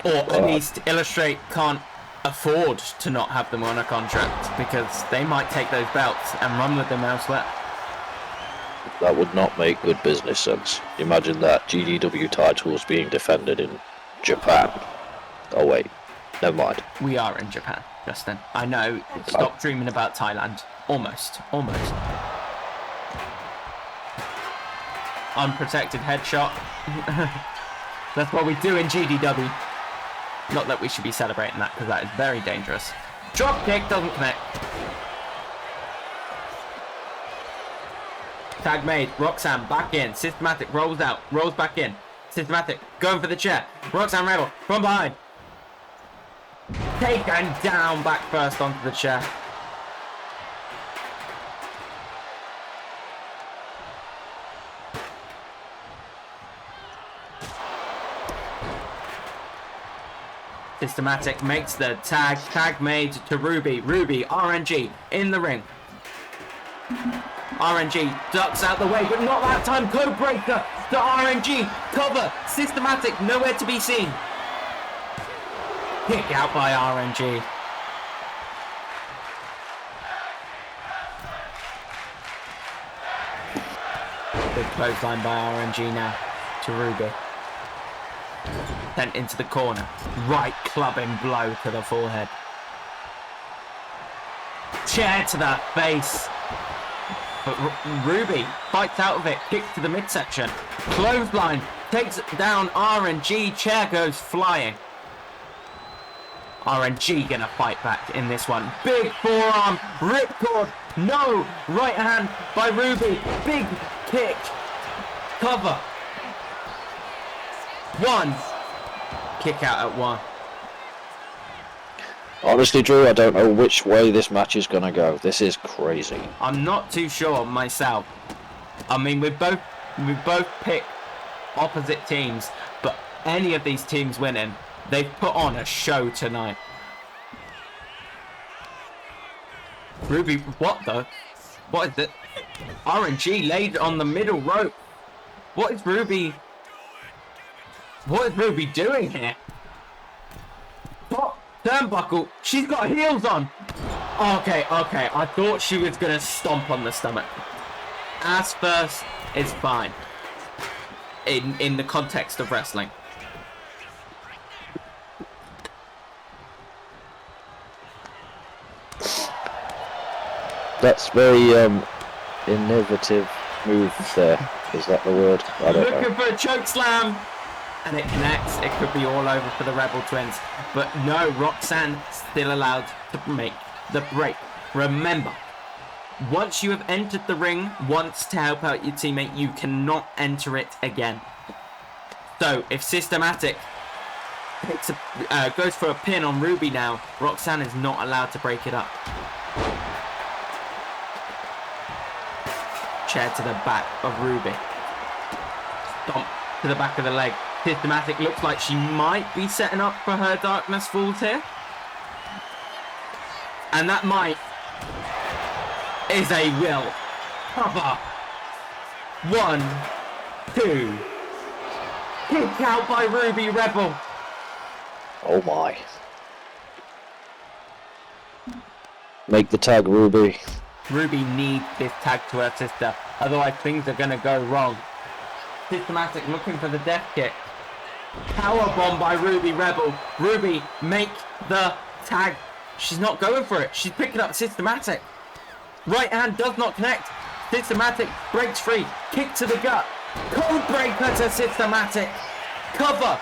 or at least Illustrate can't afford to not have them on a contract because they might take those belts and run with them elsewhere. That would not make good business sense. Imagine that GDW titles being defended in Japan. Oh wait, never mind. We are in Japan, Justin. I know. Stop dreaming about Thailand. Almost. Unprotected headshot. That's what we do in GDW. Not that we should be celebrating that because that is very dangerous. Drop kick doesn't connect. Tag made. Roxanne back in. Systematic rolls out. Rolls back in. Systematic going for the chair. Roxanne Rebel from behind. Taken down back first onto the chair. Systematic makes the tag. Tag made to Ruby. Ruby, RNG in the ring. RNG ducks out the way, but not that time. Code breaker to RNG. Cover. Systematic nowhere to be seen. Kick out by RNG. Big clothesline by RNG now to Ruby. Sent into the corner. Right clubbing blow to the forehead. Chair to the face. But Ruby fights out of it. Kick to the midsection. Clothesline takes down RNG. Chair goes flying. RNG gonna fight back in this one. Big forearm. Ripcord. No. Right hand by Ruby. Big kick. Cover. One. Kick out at one. Honestly, Drew, I don't know which way this match is going to go. This is crazy. I'm not too sure myself. I mean, we both pick opposite teams, but any of these teams winning, they've put on a show tonight. Ruby, what is it? RNG laid on the middle rope. What is Ruby doing here? Top turnbuckle. She's got heels on. Okay. I thought she was going to stomp on the stomach. Ass first is fine. In the context of wrestling. That's very innovative move there. Is that the word? I don't know. Looking for a choke slam. And it connects. It could be all over for the Rebel Twins. But no, Roxanne still allowed to make the break. Remember, once you have entered the ring once to help out your teammate, you cannot enter it again. So if Systematic goes for a pin on Ruby now, Roxanne is not allowed to break it up. Chair to the back of Ruby. Stomp to the back of the leg. Systematic looks like she might be setting up for her Darkness Falls here. And that might is a will. Cover. 1, 2. Kick out by Ruby Rebel. Oh my. Make the tag, Ruby. Ruby needs this tag to her sister, otherwise things are going to go wrong. Systematic looking for the death kick. Power bomb by Ruby Rebel. Ruby, make the tag. She's not going for it. She's picking up Systematic. Right hand does not connect. Systematic breaks free. Kick to the gut. Code breaker to Systematic. Cover.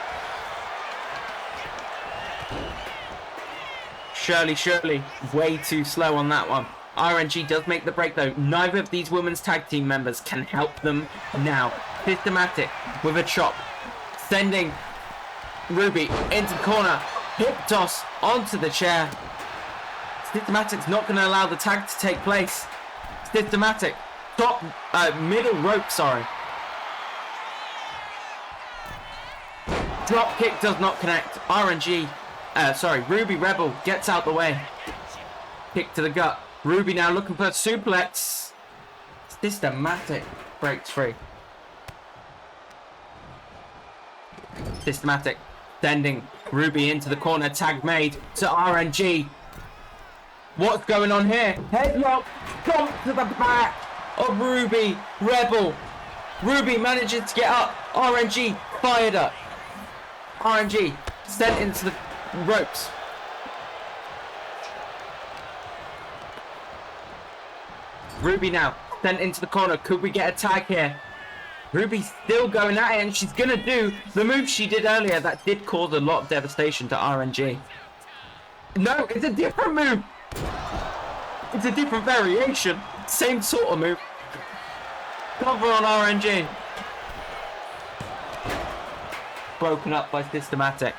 Shirley, way too slow on that one. RNG does make the break though. Neither of these women's tag team members can help them now. Systematic with a chop. Sending Ruby into the corner. Hip toss onto the chair. Systematic's not going to allow the tag to take place. Systematic. Top, middle rope, sorry. Drop kick does not connect. Ruby Rebel gets out the way. Kick to the gut. Ruby now looking for a suplex. Systematic breaks free. Systematic sending Ruby into the corner. Tag made to RNG. What's going on here? Headlock. Jump to the back of Ruby Rebel. Ruby manages to get up. RNG fired up. RNG sent into the ropes. Ruby now sent into the corner. Could we get a tag here? Ruby's still going at it, and she's gonna do the move she did earlier that did cause a lot of devastation to RNG. No, it's a different move. It's a different variation. Same sort of move. Cover on RNG. Broken up by Systematic.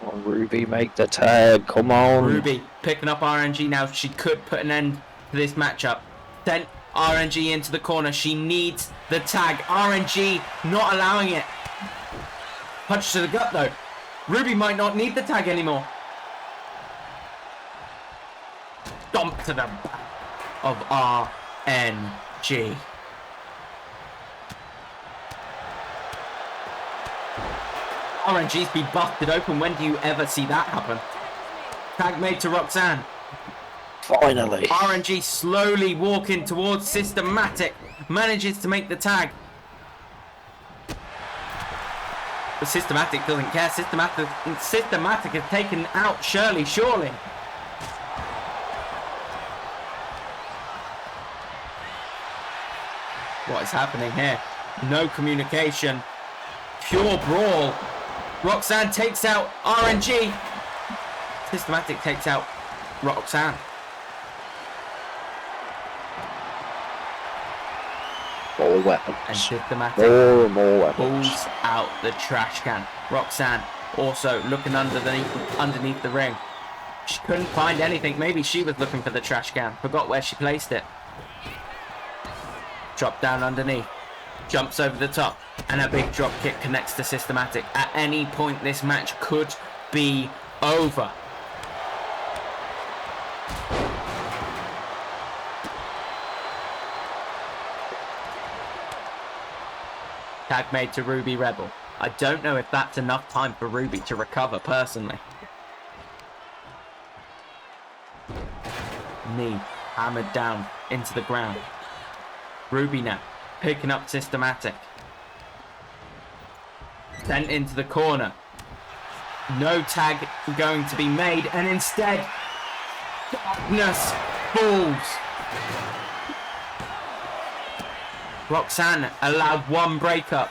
Oh, Ruby, make the tag. Come on. Ruby picking up RNG now. She could put an end to this matchup. Sent RNG into the corner. She needs the tag. RNG not allowing it. Punch to the gut though. Ruby might not need the tag anymore. Stomp to the back of RNG. RNG's be busted open. When do you ever see that happen? Tag made to Roxanne. Finally. RNG slowly walking towards Systematic. Manages to make the tag. But Systematic doesn't care. Systematic has taken out Shirley, surely. What is happening here? No communication. Pure brawl. Roxanne takes out RNG. Systematic takes out Roxanne. More weapons. And Systematic More weapons. pulls out the trash can. Roxanne also looking underneath the ring. She couldn't find anything. Maybe she was looking for the trash can. Forgot where she placed it. Drop down underneath. Jumps over the top. And a big drop kick connects to Systematic. At any point this match could be over. Tag made to Ruby Rebel. I don't know if that's enough time for Ruby to recover personally. Knee hammered down into the ground. Ruby now picking up Systematic. Sent into the corner. No tag going to be made, and instead darkness falls. Roxanne allowed one breakup.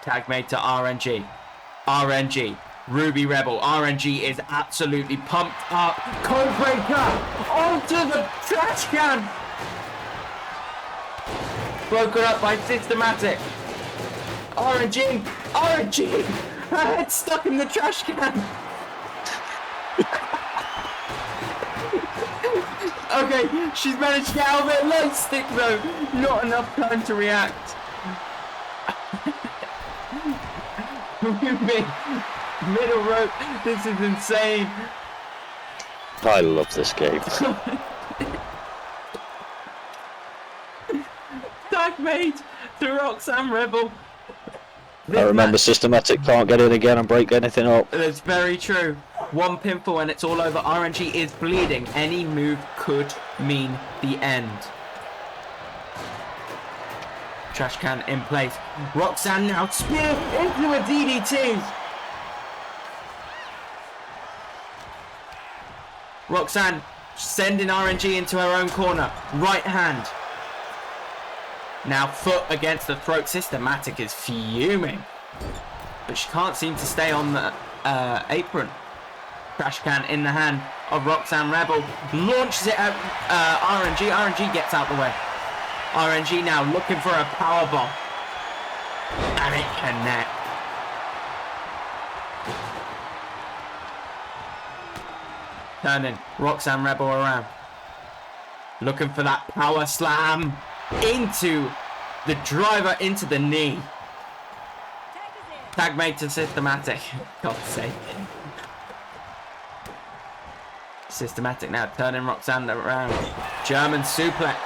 Tag made to RNG. RNG. Ruby Rebel. RNG is absolutely pumped up. Code breaker onto the trash can. Broken up by Systematic. RNG. RNG. Her head stuck in the trash can. Okay, she's managed to get out of it. Leg stick though. Not enough time to react. Ruby. Middle rope. This is insane. I love this game. Tag made to Roxanne Rebel. I remember Systematic can't get in again and break anything up. That's very true. One pinfall and it's all over. RNG is bleeding. Any move could mean the end. Trash can in place. Roxanne now spear into a DDT. Roxanne sending RNG into her own corner. Right hand. Now foot against the throat. Systematic is fuming. But she can't seem to stay on the apron. Trash can in the hand of Roxanne Rebel. Launches it at RNG. RNG gets out the way. RNG now looking for a power bomb. And it connects. Turning Roxanne Rebel around. Looking for that power slam into the driver, into the knee. Tag made to Systematic. God's sake. Systematic now turning Roxanne around. German suplex.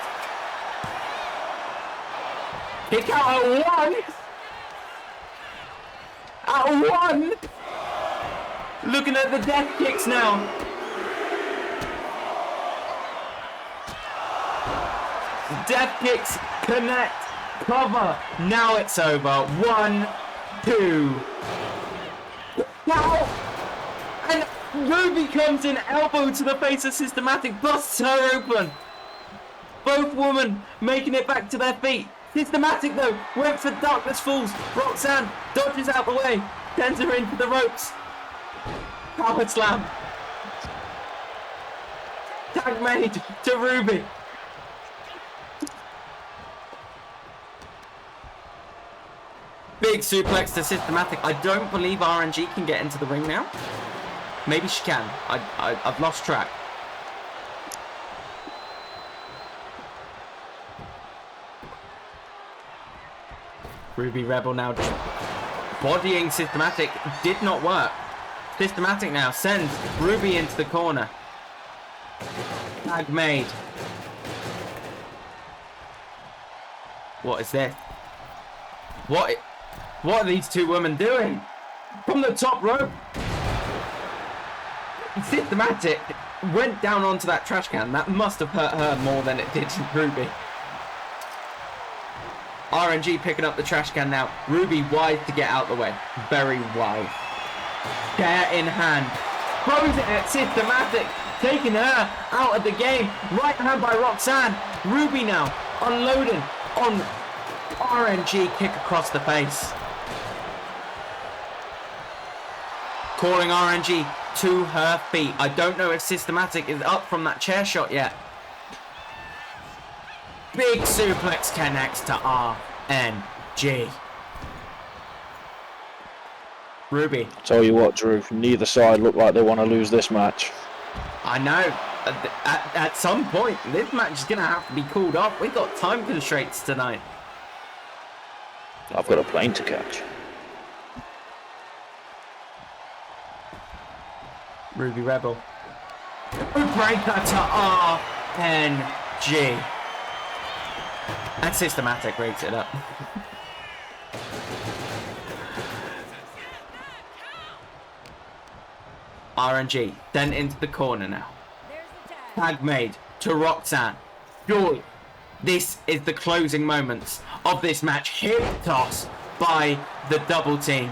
Kick out at one. At one. Looking at the death kicks now. Death kicks connect. Cover. Now it's over. 1, 2. Now. And Ruby comes in, elbow to the face of Systematic, busts her open. Both women making it back to their feet. Systematic though, went for Darkness Falls. Roxanne dodges out the way, sends her into the ropes. Power slam. Tag made to Ruby. Big suplex to Systematic. I don't believe RNG can get into the ring now. Maybe she can. I've lost track. Ruby Rebel now bodying Systematic. Did not work. Systematic now sends Ruby into the corner. Tag made. What is this? What are these two women doing? From the top rope. Systematic went down onto that trash can. That must have hurt her more than it did Ruby. RNG picking up the trash can now. Ruby wise to get out the way. Very wise. Chair in hand. Throws it at Systematic. Taking her out of the game. Right hand by Roxanne. Ruby now unloading on RNG. Kick across the face. Calling RNG to her feet. I don't know if Systematic is up from that chair shot yet. Big suplex connects to RNG. Ruby. Tell you what, Drew, neither side look like they want to lose this match. I know. At some point, this match is going to have to be called off. We've got time constraints tonight. I've got a plane to catch. Ruby Rebel. Breaker to RNG. And Systematic breaks it up. RNG then into the corner now. Tag made to Roxanne. Surely this is the closing moments of this match. Hip toss by the double team.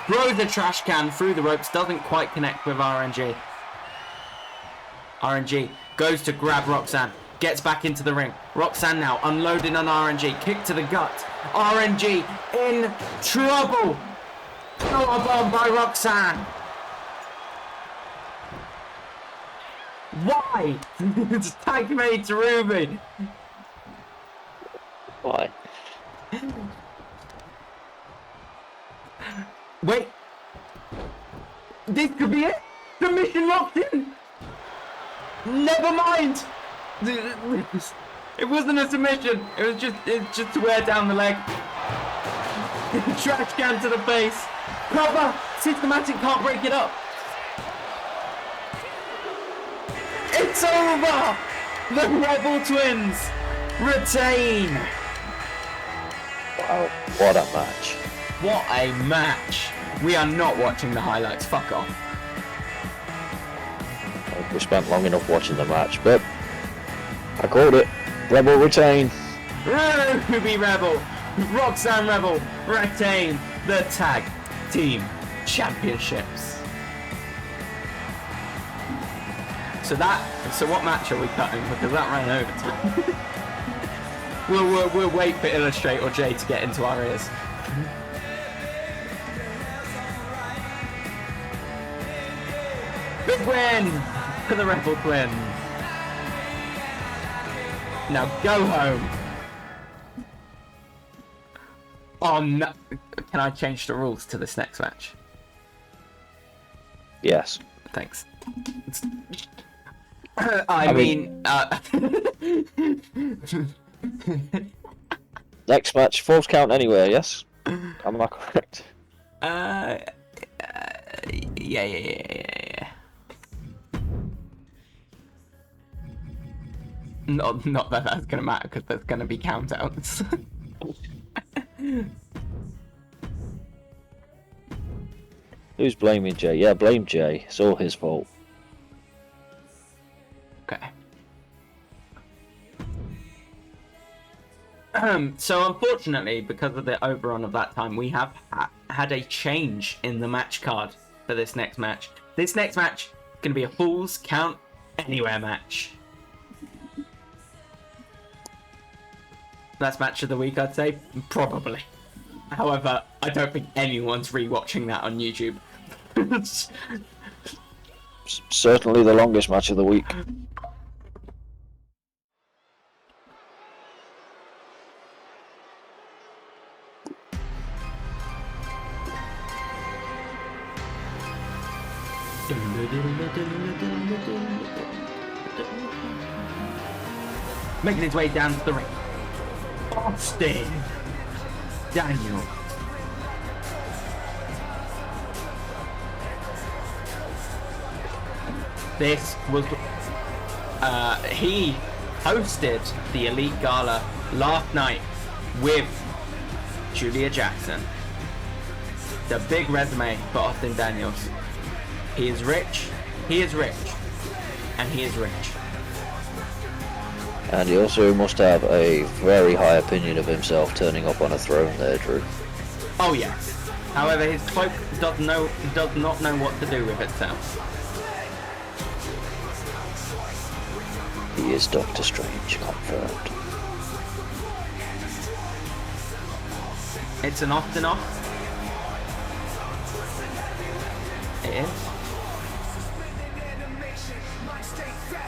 Throws the trash can through the ropes. Doesn't quite connect with RNG. RNG goes to grab Roxanne. Gets back into the ring. Roxanne now unloading on RNG. Kick to the gut. RNG in trouble. Powerbomb by Roxanne. Why? It's tag made to Ruby. Why? Wait. This could be it. Submission locked in. Never mind. It wasn't a submission. It was just to wear down the leg. Trash can to the face. Cover. Systematic can't break it up. It's over! The Rebel Twins retain! Wow, what a match. What a match! We are not watching the highlights, fuck off. We spent long enough watching the match, but I called it. Rebel retain. Ruby Rebel, Roxanne Rebel retain the tag team championships. So what match are we cutting? Because that ran over. We'll wait for Illustrate or Jay to get into our ears. Big win for the Rebel Twins. Now go home. Oh no! Can I change the rules to this next match? Yes. Thanks. I mean Next match, false count anywhere, yes? Am I correct? Yeah. Not that that's gonna matter because there's gonna be countouts. Who's blaming Jay? Yeah, blame Jay. It's all his fault. Okay. So unfortunately, because of the overrun of that time, we have had a change in the match card for this next match. This next match is going to be a Falls Count Anywhere match. Best match of the week, I'd say? Probably. However, I don't think anyone's rewatching that on YouTube. Certainly the longest match of the week. Making his way down to the ring. Austin Daniel. This was he hosted the Elite Gala last night with Julia Jackson. The big resume for Austin Daniels. He is rich, and he is rich. And he also must have a very high opinion of himself turning up on a throne there, Drew. Oh yes. However, his cloak does not know what to do with itself. He is Doctor Strange, confirmed. It's an Austin off. It is.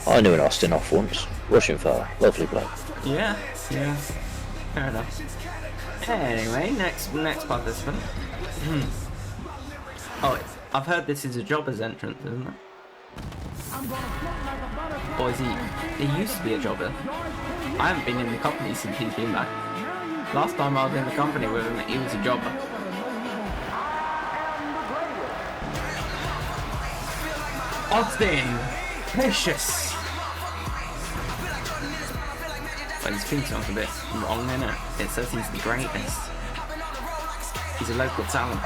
I knew an Austin off once. Russian fella, lovely bloke. Yeah. Fair enough. Anyway, next participant. Oh, I've heard this is a jobber's entrance, isn't it? Or is he used to be a jobber? I haven't been in the company since he's been back. Last time I was in the company with him, he was a jobber. Austin! Vicious! But his theme song's a bit wrong, isn't it? It says he's the greatest. He's a local talent.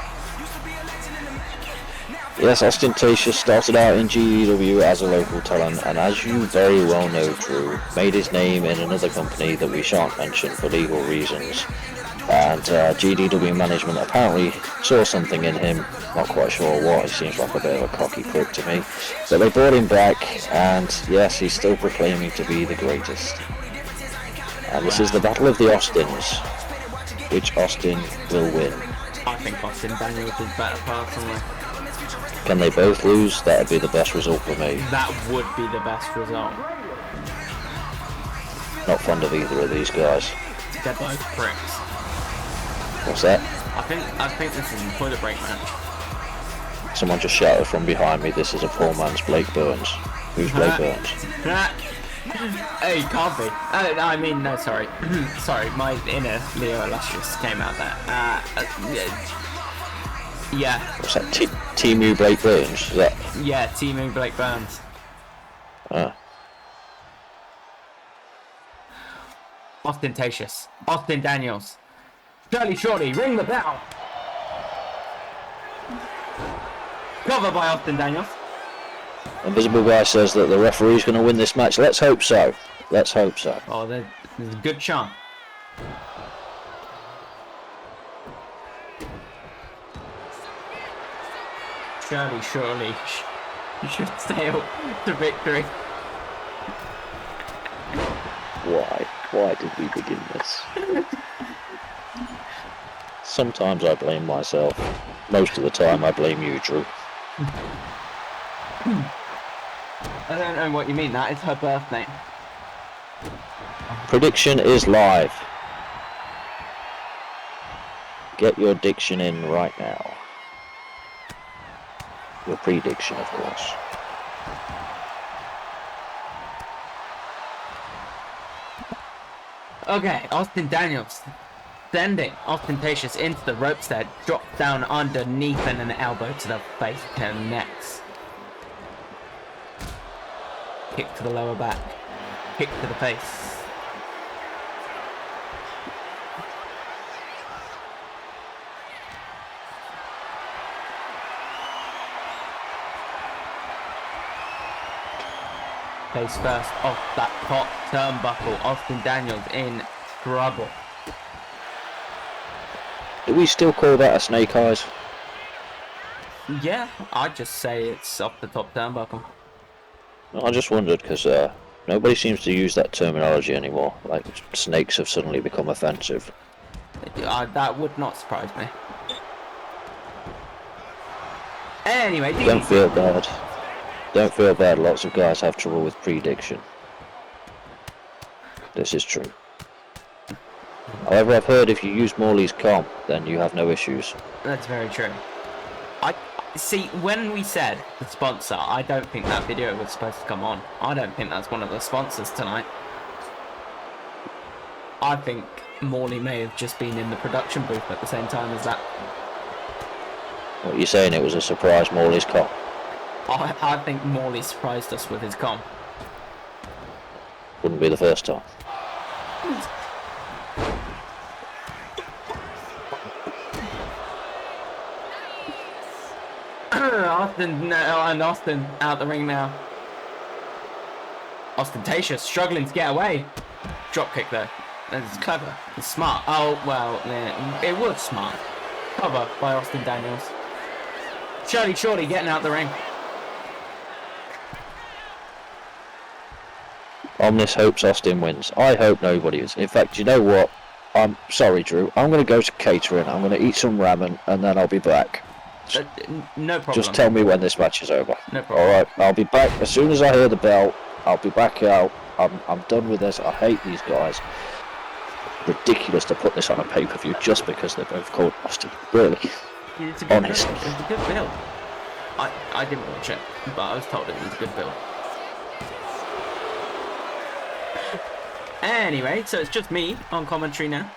Yes, Ostentatious started out in GDW as a local talent, and as you very well know, Drew, made his name in another company that we shan't mention for legal reasons. And GDW management apparently saw something in him, not quite sure what, he seems like a bit of a cocky prick to me. But they brought him back, and yes, he's still proclaiming to be the greatest. And this is the Battle of the Austins. Which Austin will win? I think Austin Daniels is better personally. Can they both lose? That would be the best result for me. That would be the best result. Not fond of either of these guys. They're both pricks. What's that? I think this is a toilet break match. Someone just shouted from behind me, this is a poor man's Blake Burns. Who's Blake Burns? Hey, can't be. I mean, no, sorry. Sorry, my inner Leo Illustrious came out there. Yeah. What's that? Team U Blake Burns? Is that? Yeah, Team Blake Burns. Ah. Ostentatious. Austin Daniels. Shorty, ring the bell. Cover by Austin Daniels. Invisible Guy says that the referee's going to win this match. Let's hope so. Let's hope so. Oh, there's a good chance. Surely, you should sail to victory. Why? Why did we begin this? Sometimes I blame myself. Most of the time I blame you, Drew. I don't know what you mean. That is her birthday. Prediction is live. Get your diction in right now. Your prediction, of course. Okay, Austin Daniels sending Ostentatious into the ropes there, drops down underneath and an elbow to the face, connects. Kick to the lower back, kick to the face. Face first off that top turnbuckle. Austin Daniels in trouble. Do we still call that a snake eyes? Yeah, I'd just say it's off the top turnbuckle. I just wondered because nobody seems to use that terminology anymore. Like snakes have suddenly become offensive. That would not surprise me. Anyway, Don't feel bad. Don't feel bad. Lots of guys have trouble with prediction. This is true. However, I've heard if you use Morley's comp, then you have no issues. That's very true. I see, when we said the sponsor, I don't think that video was supposed to come on. I don't think that's one of the sponsors tonight. I think Morley may have just been in the production booth at the same time as that. What are you saying? It was a surprise Morley's comp? I think Morley surprised us with his comp. Wouldn't be the first time. Austin out the ring now. Ostentatious struggling to get away. Drop kick though. That's clever. It's smart. Oh well, yeah, it was smart. Cover by Austin Daniels. Shorty getting out the ring. Omnis hopes Austin wins. I hope nobody is. In fact, you know what? I'm sorry, Drew. I'm going to go to catering. I'm going to eat some ramen, and then I'll be back. No problem. Just tell me when this match is over. No problem. Alright, I'll be back. As soon as I hear the bell, I'll be back out. I'm done with this. I hate these guys. Ridiculous to put this on a pay-per-view just because they're both called Austin. Really. It's a good Honestly. build. It's a good build. I didn't watch it, but I was told it was a good build. Anyway, so it's just me on commentary now.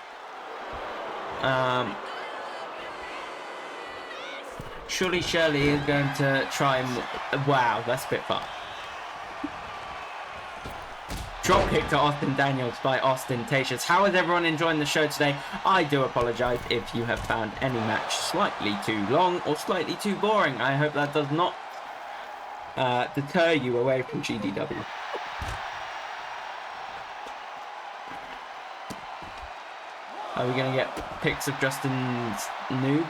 Surely Shirley is going to try and... Wow, that's a bit far. Drop kick to Austin Daniels by Ostentatious. How is everyone enjoying the show today? I do apologise if you have found any match slightly too long or slightly too boring. I hope that does not deter you away from GDW. Are we going to get pics of Justin's nude?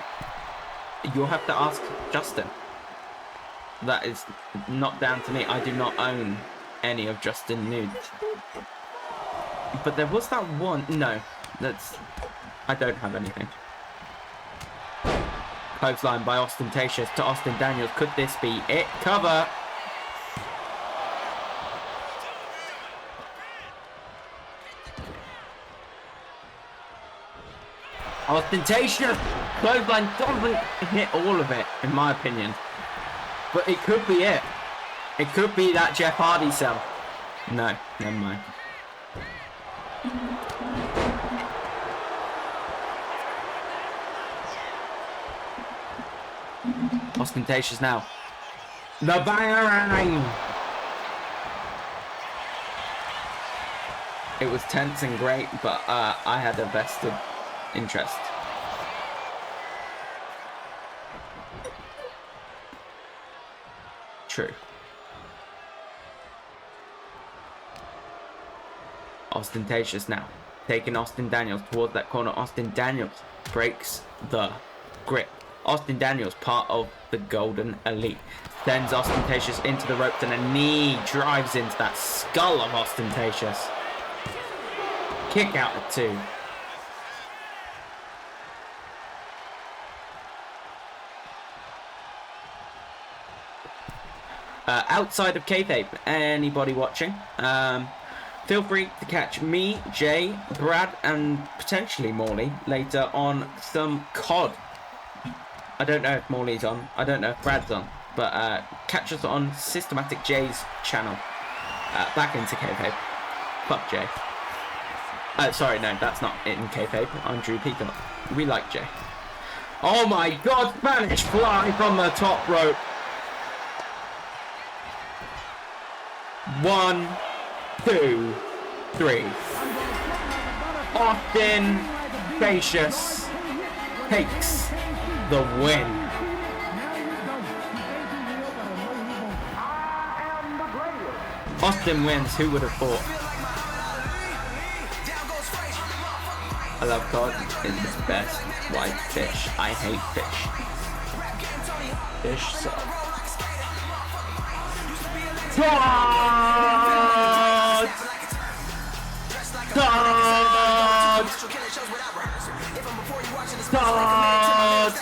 You'll have to ask Justin. That is not down to me. I do not own any of Justin's nudes. But there was that one... No, that's... I don't have anything. Clothesline by Ostentatious to Austin Daniels. Could this be it? Cover! Ostentatious! Clothesline doesn't hit all of it, in my opinion. But it could be it. It could be that Jeff Hardy cell. No, never mind. Ostentatious now. The bangerang! It was tense and great, but I had a vested interest. True. Ostentatious now. Taking Austin Daniels towards that corner. Austin Daniels breaks the grip. Austin Daniels, part of the Golden Elite. Sends Ostentatious into the ropes and a knee drives into that skull of Ostentatious. Kick out at 2. Outside of kayfabe, anybody watching, feel free to catch me, Jay, Brad, and potentially Morley later on some COD. I don't know if Morley's on. I don't know if Brad's on. But catch us on Systematic Jay's channel. Back into kayfabe. Fuck Jay. Sorry, no, that's not in kayfabe. I'm Drew Peacock. We like Jay. Oh my god, Spanish fly from the top rope. 1, 2, 3. Ostentatious takes the win. Austin wins. Who would have thought? I love cod. It's the best white fish. I hate fish. Fish suck. God! God! God!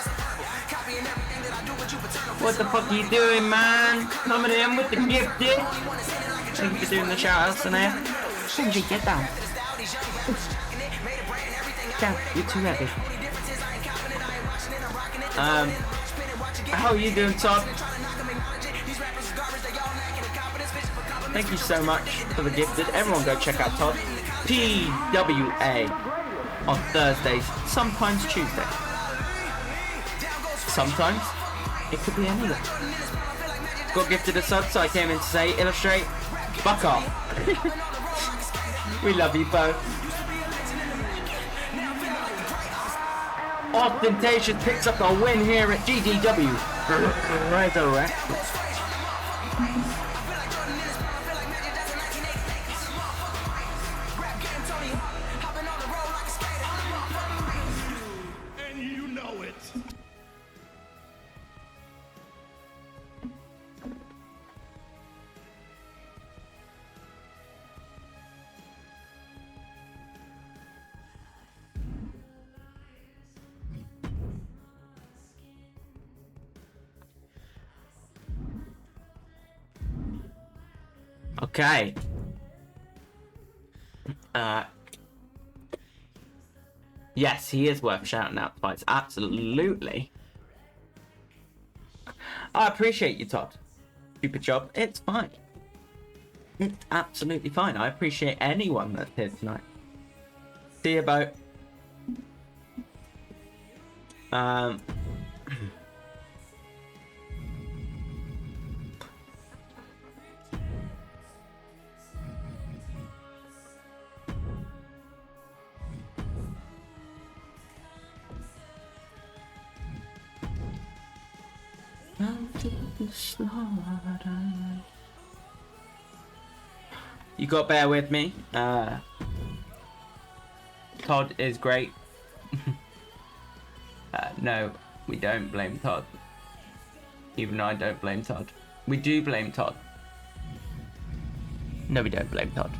What the fuck are you doing, man? Coming in with the gifted. Thank you for doing the shout outs in there. Shinji, get down. Down, you're too heavy. How are you doing, Todd? Thank you so much for the gifted. Everyone go check out Todd. PWA on Thursdays, sometimes Tuesday. Sometimes it could be any day. Got gifted a sub, so I came in to say, illustrate, fuck off. We love you both. Ostentatious picks up a win here at GDW. Resurrect. Okay. Yes, he is worth shouting out twice. Absolutely. I appreciate you, Todd. Stupid job. It's fine. It's absolutely fine. I appreciate anyone that's here tonight. See you about. You got to bear with me. Todd is great. No, we don't blame Todd. Even though I don't blame Todd. We do blame Todd. No, we don't blame Todd.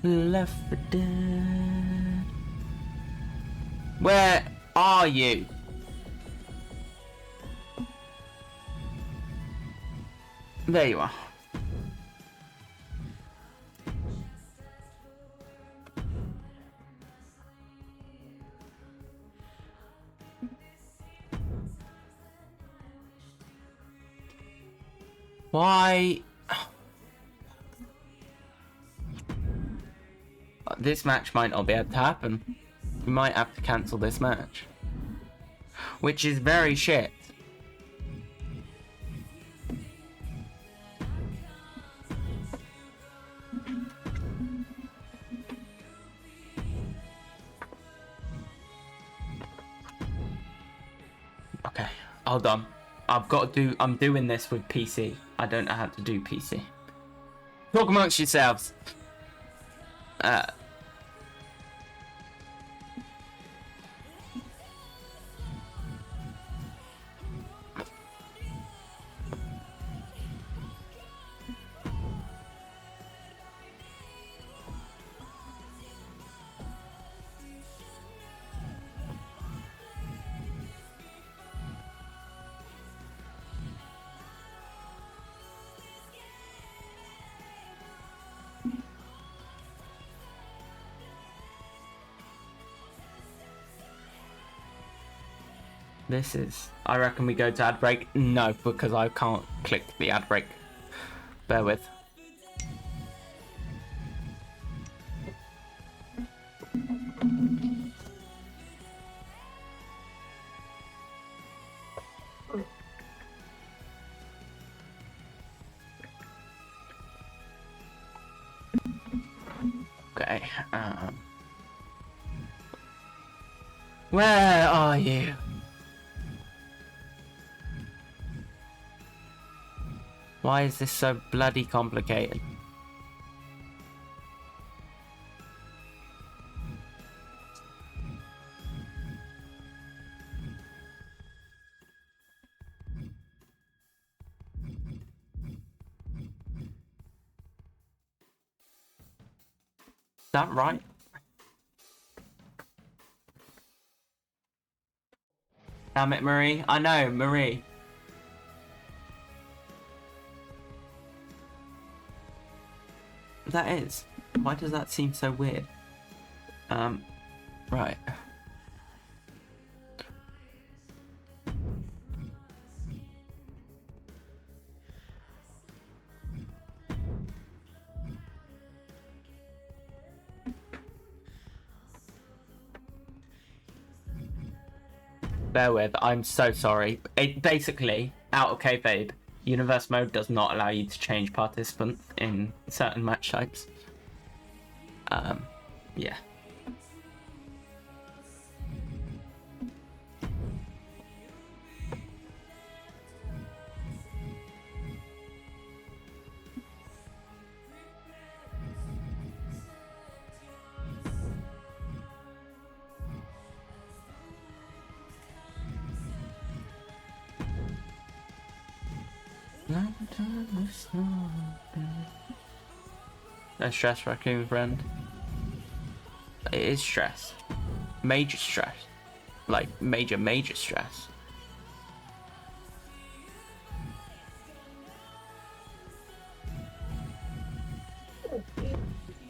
Left for dead. Where are you? There you are. Why? This match might not be able to happen. We might have to cancel this match. Which is very shit. Okay, hold on. I'm doing this with PC. I don't know how to do PC. Talk amongst yourselves. This is... I reckon we go to ad break. No, because I can't click the ad break. Bear with. Okay, where are you? Why is this so bloody complicated? Is that right? Damn it, Marie. I know, Marie. That is. Why does that seem so weird? Right. Bear with, I'm so sorry. It basically, out of kayfabe, universe mode does not allow you to change participant in certain match types. Yeah. No stress, raccoon friend. It is stress. Major stress. Like, major stress.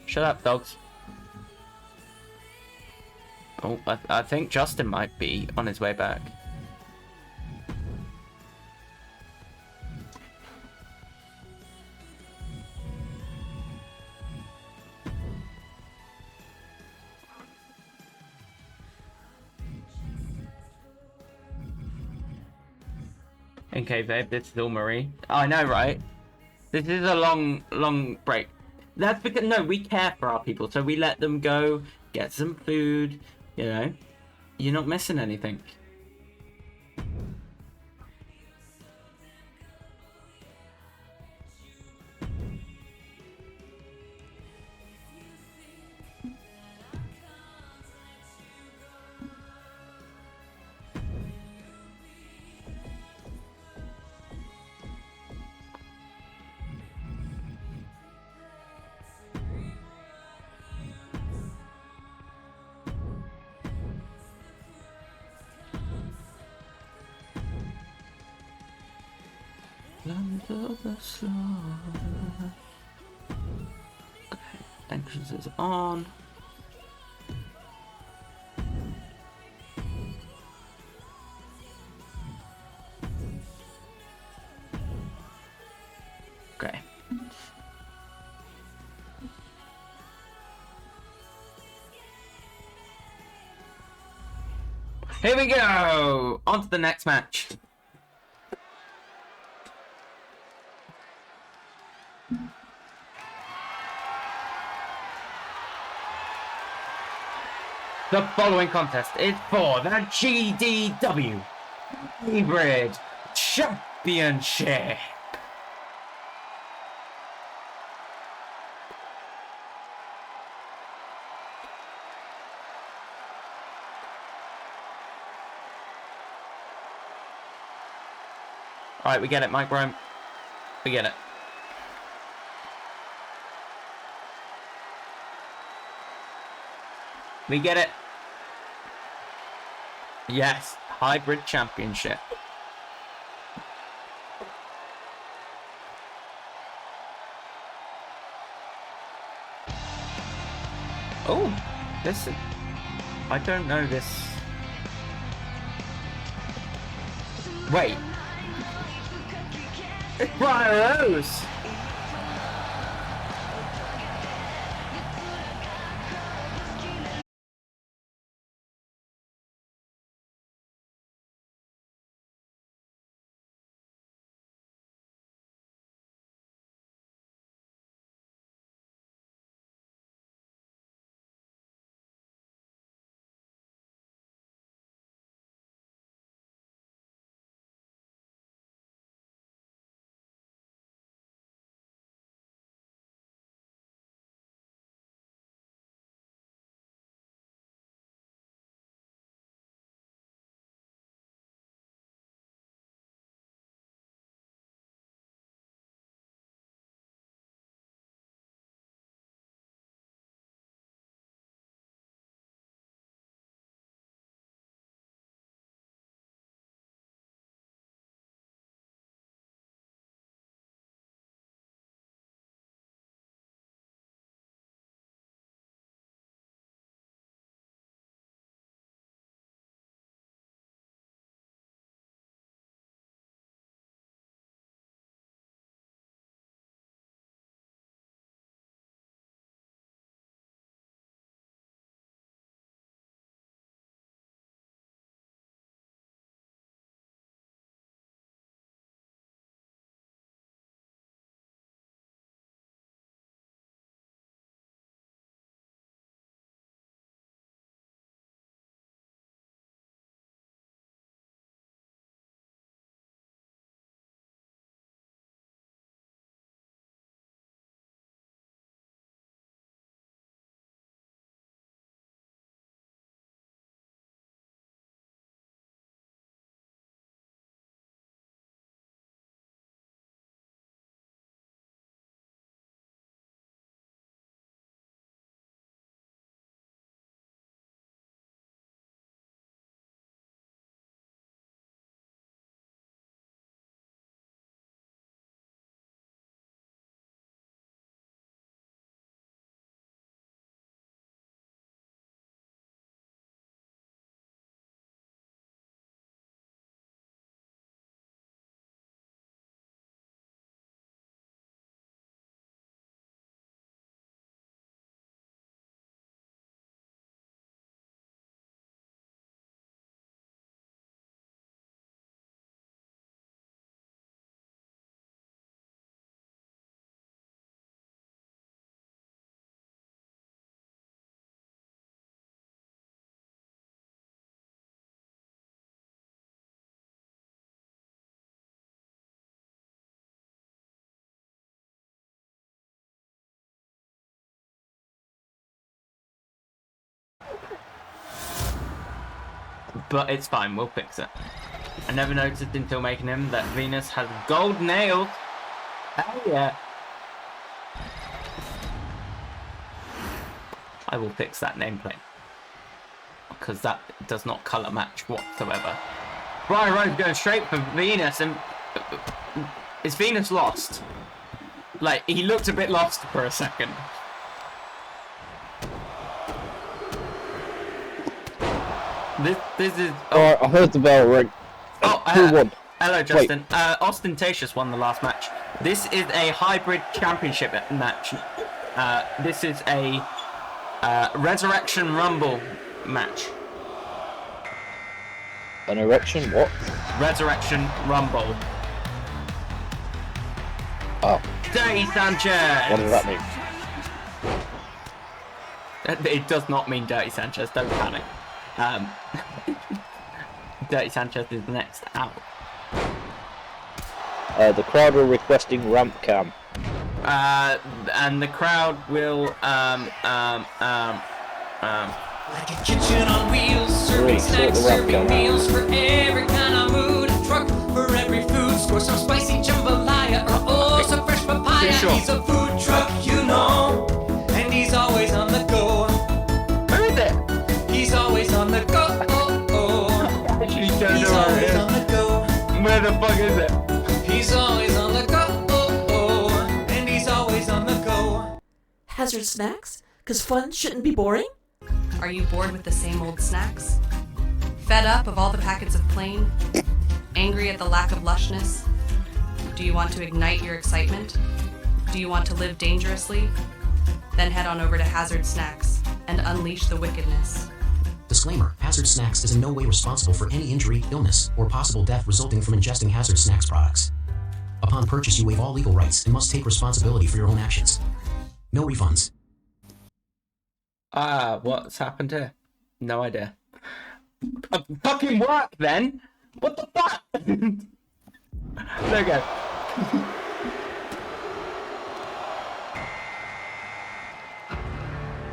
Shut up, dogs. Oh, I think Justin might be on his way back. Okay, babe, this is all Marie. I know, right? This is a long break. That's because, no, we care for our people, so we let them go, get some food, you know? You're not missing anything. Under the slaughter. Okay, entrance is on. Okay. Here we go! On to the next match. The following contest is for the GDW hybrid championship. All right, we get it, Mike Rome. We get it. We get it. Yes, hybrid championship. Oh, this. I don't know this. Wait. It's Brian Rose. But it's fine, we'll fix it. I never noticed until making him that Venus has gold nails. Hell yeah. I will fix that nameplate. Because that does not colour match whatsoever. Brian Rose going straight for Venus, and is Venus lost? Like, he looked a bit lost for a second. This is... Alright, I heard the bell ring. Who won? Hello, Justin. Ostentatious won the last match. This is a hybrid championship match. This is a Resurrection Rumble match. An erection? What? Resurrection Rumble. Oh. Dirty Sanchez! What does that mean? It does not mean Dirty Sanchez, don't panic. Dirty Sanchez is next out. The crowd are requesting ramp cam. And the crowd will Like a kitchen on wheels, serving Really, snacks, sort the serving ramp meals for every kind of mood. A truck for every food, score some spicy jambalaya or oh, some fresh papaya. Sure. He's a food truck, you know, and he's always on the go. Where is it? He's always on the go. Actually don't He's know where always it on the go. is. Where the fuck is it? He's always on the go. And he's always on the go. Hazard snacks? Because fun shouldn't be boring? Are you bored with the same old snacks? Fed up of all the packets of plain? Angry at the lack of lushness? Do you want to ignite your excitement? Do you want to live dangerously? Then head on over to Hazard Snacks and unleash the wickedness. Disclaimer, Hazard Snacks is in no way responsible for any injury, illness, or possible death resulting from ingesting Hazard Snacks products. Upon purchase, you waive all legal rights and must take responsibility for your own actions. No refunds. What's happened here? No idea. Fucking work then! What the fuck? There we go.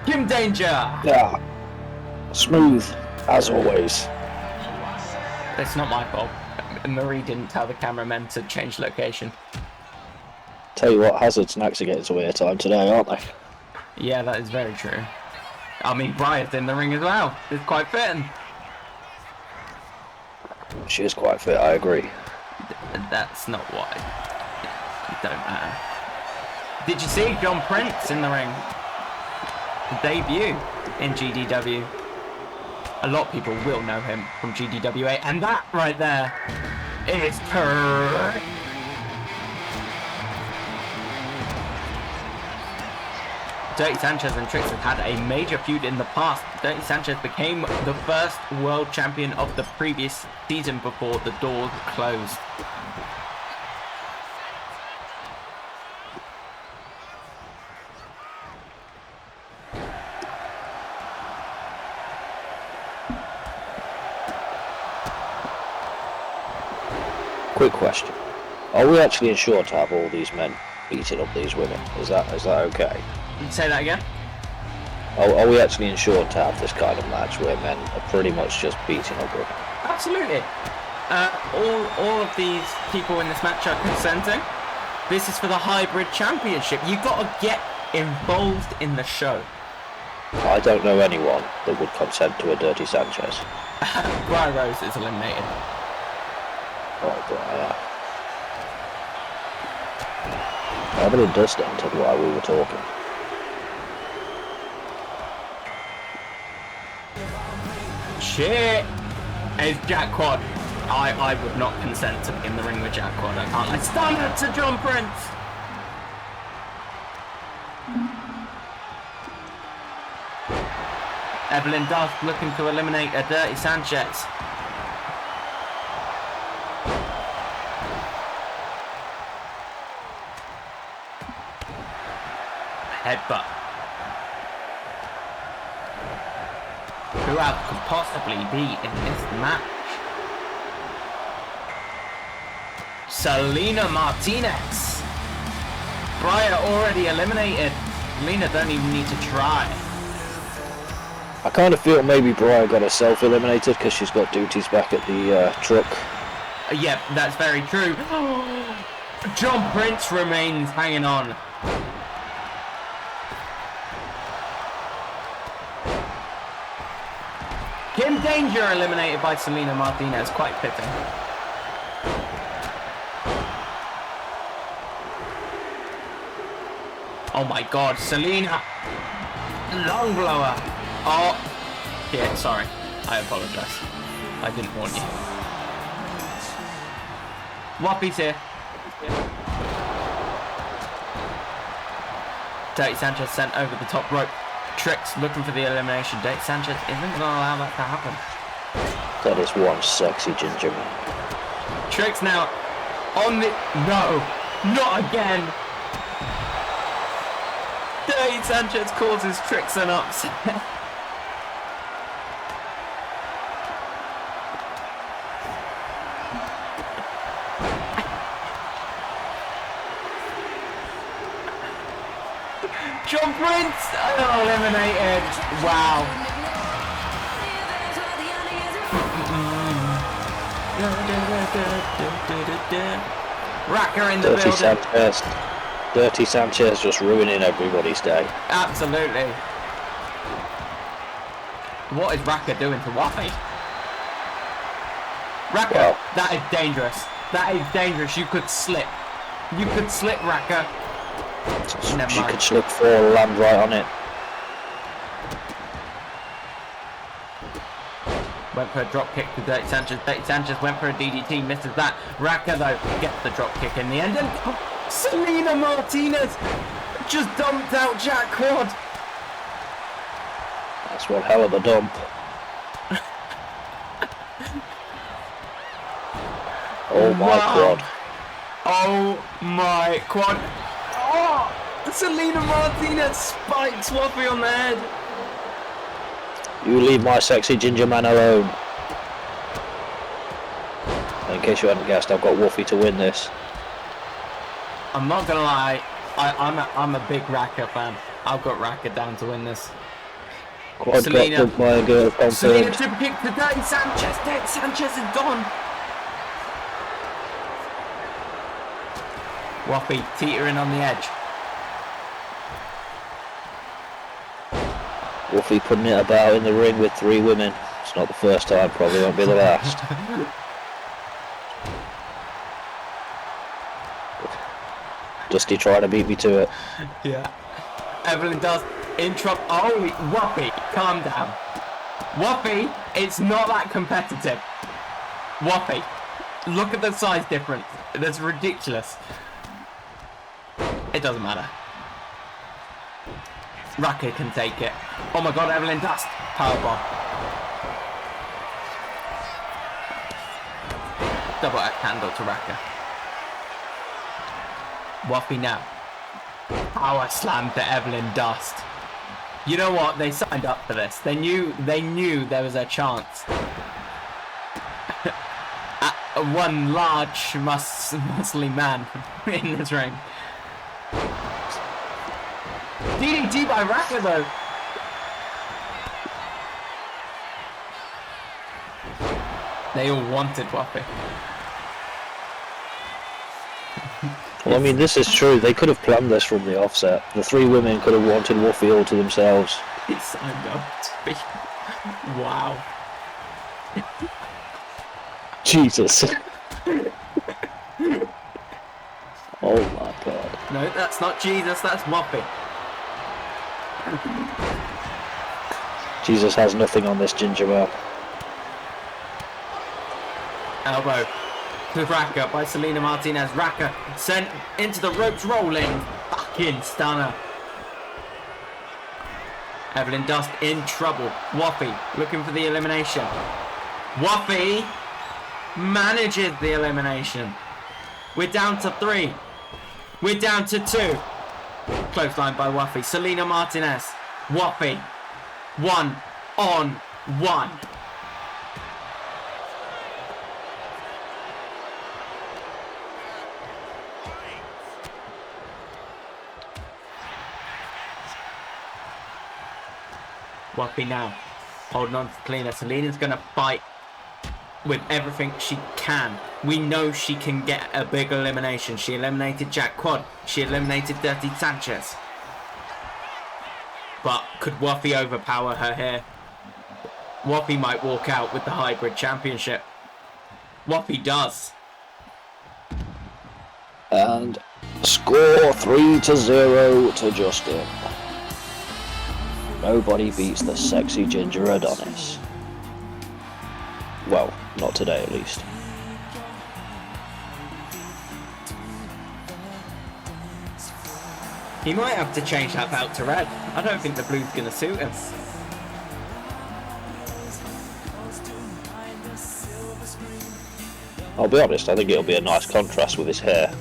Kim Danger! Yeah. Smooth, as always. It's not my fault. Marie didn't tell the cameramen to change location. Tell you what, Hazard Snacks are getting some airtime today, aren't they? Yeah, that is very true. I mean, Bryant's in the ring as well. It's quite fitting. She is quite fit, I agree. That's not why. It don't matter. Did you see John Prince in the ring? Debut in GDW. A lot of people will know him from GDWA, and that right there is correct. Dirty Sanchez and Trix have had a major feud in the past. Dirty Sanchez became the first world champion of the previous season before the doors closed. Quick question. Are we actually insured to have all these men beating up these women? Is that okay? Say that again? Are we actually insured to have this kind of match where men are pretty much just beating up women? Absolutely. All of these people in this match are consenting. This is for the hybrid championship. You've got to get involved in the show. I don't know anyone that would consent to a Dirty Sanchez. Brian Rose is eliminated. Oh, yeah. Evelyn Dust entered while we were talking. Shit! It's Jackquad. I would not consent to be in the ring with Jackquad. I can't. Let's stand up to John Prince! Evelyn Dust looking to eliminate a Dirty Sanchez. Headbutt. Who else could possibly be in this match? Selena Martinez. Briar already eliminated. Selena don't even need to try. I kind of feel maybe Briar got herself eliminated because she's got duties back at the truck. Yep, that's very true. John Prince remains hanging on. Kim Danger eliminated by Selena Martinez. Quite fitting. Oh my god, Selena! Long blower! Oh! Yeah, sorry. I apologise. I didn't warn you. Whoppy's here. Dirty Sanchez sent over the top rope. Trix looking for the elimination. Dirty Sanchez isn't going to allow that to happen. That is one sexy ginger man. Trix now on the... No! Not again! Dirty Sanchez causes Trix an upset. John Prince eliminated. Wow. Racker in the Dirty building. Sanchez. Dirty Sanchez just ruining everybody's day. Absolutely. What is Racker doing to Waffy? Racker, Well, that is dangerous. That is dangerous. You could slip. You could slip, Racker. Never she mind. could slip, fall, land right on it. Went for a drop kick to Dirty Sanchez. Dirty Sanchez went for a DDT, misses that. Racker, though, gets the drop kick in the end. And Selena Martinez just dumped out Jack Quad. That's one hell of a dump. Oh my Wow. god. Oh my quad. Oh, Selena Martinez spikes Waffy on the head. You leave my sexy ginger man alone. In case you hadn't guessed, I've got Woofy to win this. I'm not gonna lie, I'm a big Racker fan. I've got Racker down to win this. Quad Selena. got my girl Selena confirmed. super kick to Dirty Sanchez. Dirty Sanchez is gone. Waffy teetering on the edge. Woofy putting it about in the ring with 3 women. It's not the first time, probably won't be the last. Dusty trying to beat me to it. Yeah. Evelyn does in trouble. Oh, Waffy, calm down. Waffy, it's not that competitive. Waffy, look at the size difference. That's ridiculous. It doesn't matter. Racker can take it. Oh my god, Evelyn Dust. Powerbomb. Double act handle to Racker. Waffy now. Power slam to Evelyn Dust. You know what? They signed up for this. They knew there was a chance. One large, muscly man in this ring. DDT by Racker though. They all wanted Waffy. Well, I mean, this is true. They could have planned this from the offset. The 3 women could have wanted Woofy all to themselves. He signed up to be. Wow. Jesus. Oh my god. No, that's not Jesus, that's Waffy. Jesus has nothing on this ginger man. Elbow to Racker by Selena Martinez. Racker sent into the ropes rolling. Fucking stunner. Evelyn Dust in trouble. Waffy looking for the elimination. Waffy manages the elimination. We're down to 3. We're down to 2. Clothesline by Waffy. Selena Martinez. Waffy. 1-on-1. Waffy now holding on to Selena. Selena's gonna fight with everything she can. We know she can get a big elimination. She eliminated Jack Quad. She eliminated Dirty Sanchez. But could Waffy overpower her here? Waffy might walk out with the hybrid championship. Waffy does. And score 3-0 to Justin. Nobody beats the sexy ginger Adonis. Well, not today at least. He might have to change that belt to red. I don't think the blue's going to suit him. I'll be honest, I think it'll be a nice contrast with his hair.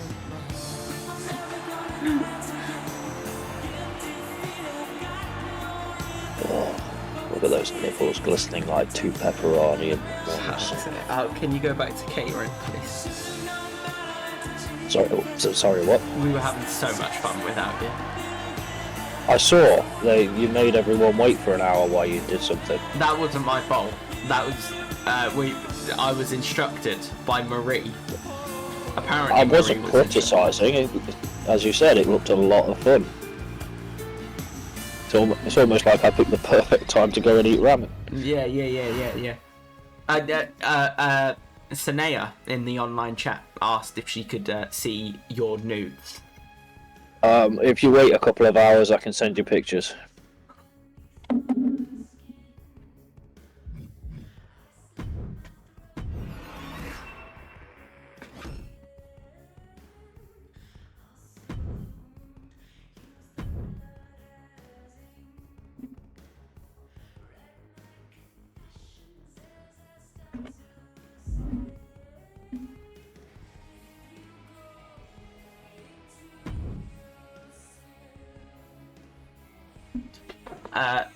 Oh, look at those nipples glistening like 2 pepperoni and Can you go back to catering, please? Sorry, sorry, what? We were having so much fun without you. I saw you made everyone wait for an hour while you did something. That wasn't my fault. That was I was instructed by Marie. Apparently, I wasn't Marie was criticising. As you said, it looked a lot of fun. It's almost like I picked the perfect time to go and eat ramen. Yeah. Sanea in the online chat asked if she could see your nudes. If you wait a couple of hours, I can send you pictures.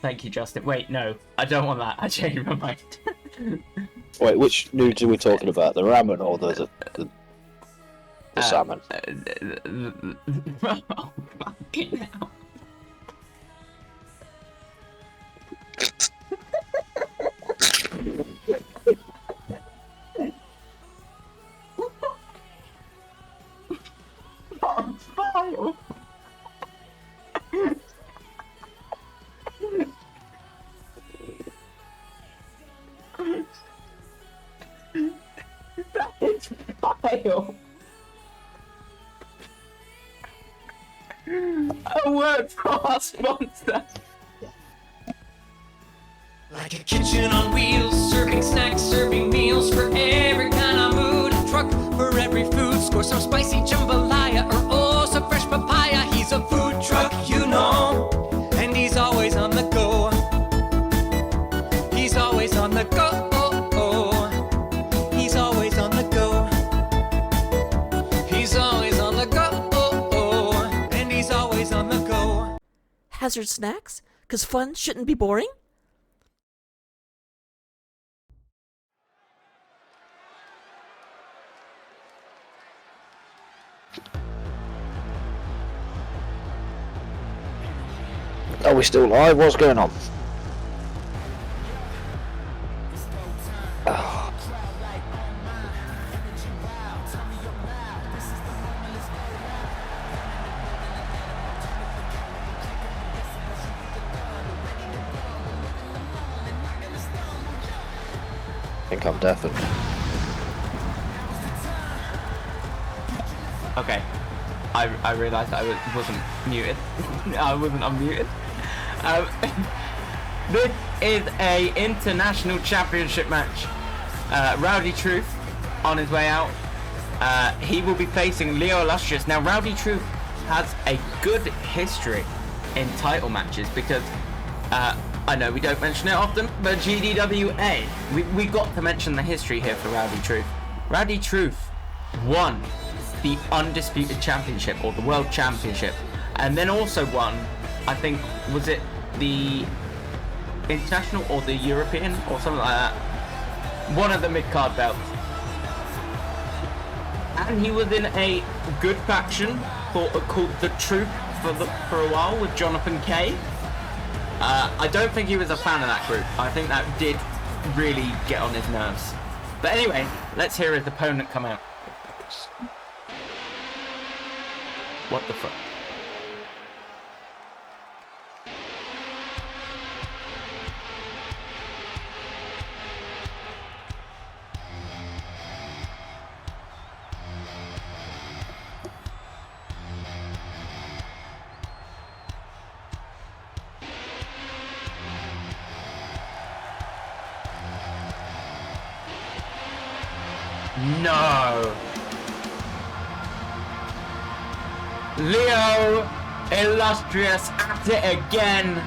Thank you, Justin. Wait, no, I don't want that. I changed my mind. Wait, which nudes are we talking about? The ramen or the salmon? Oh, fucking hell. File. That is file. A word for our sponsor. Like a kitchen on wheels, serving snacks, serving meals for every kind of mood. Truck for every food, score some spicy jambalaya or oh, some fresh papaya. He's a food truck, you know, and he's always on the go. He's always on the go. He's always on the go. He's always on the go. And he's always on the go. Hazard snacks? 'Cause fun shouldn't be boring? Are we still live? What's going on? I think I'm deafened. Okay, I realised I wasn't muted. I wasn't unmuted. This is a international championship match. Rowdy Truth on his way out. He will be facing Leo Illustrious. Now, Rowdy Truth has a good history in title matches because I know we don't mention it often, but GDWA, we got to mention the history here for Rowdy Truth. Rowdy Truth won the Undisputed Championship, or the World Championship, and then also won, I think, was it the International or the European or something like that? One of the mid-card belts. And he was in a good faction called The Truth for a while with Jonathan K. I don't think he was a fan of that group. I think that did really get on his nerves. But anyway, let's hear his opponent come out. What the fuck? No. Leo Illustrious at it again,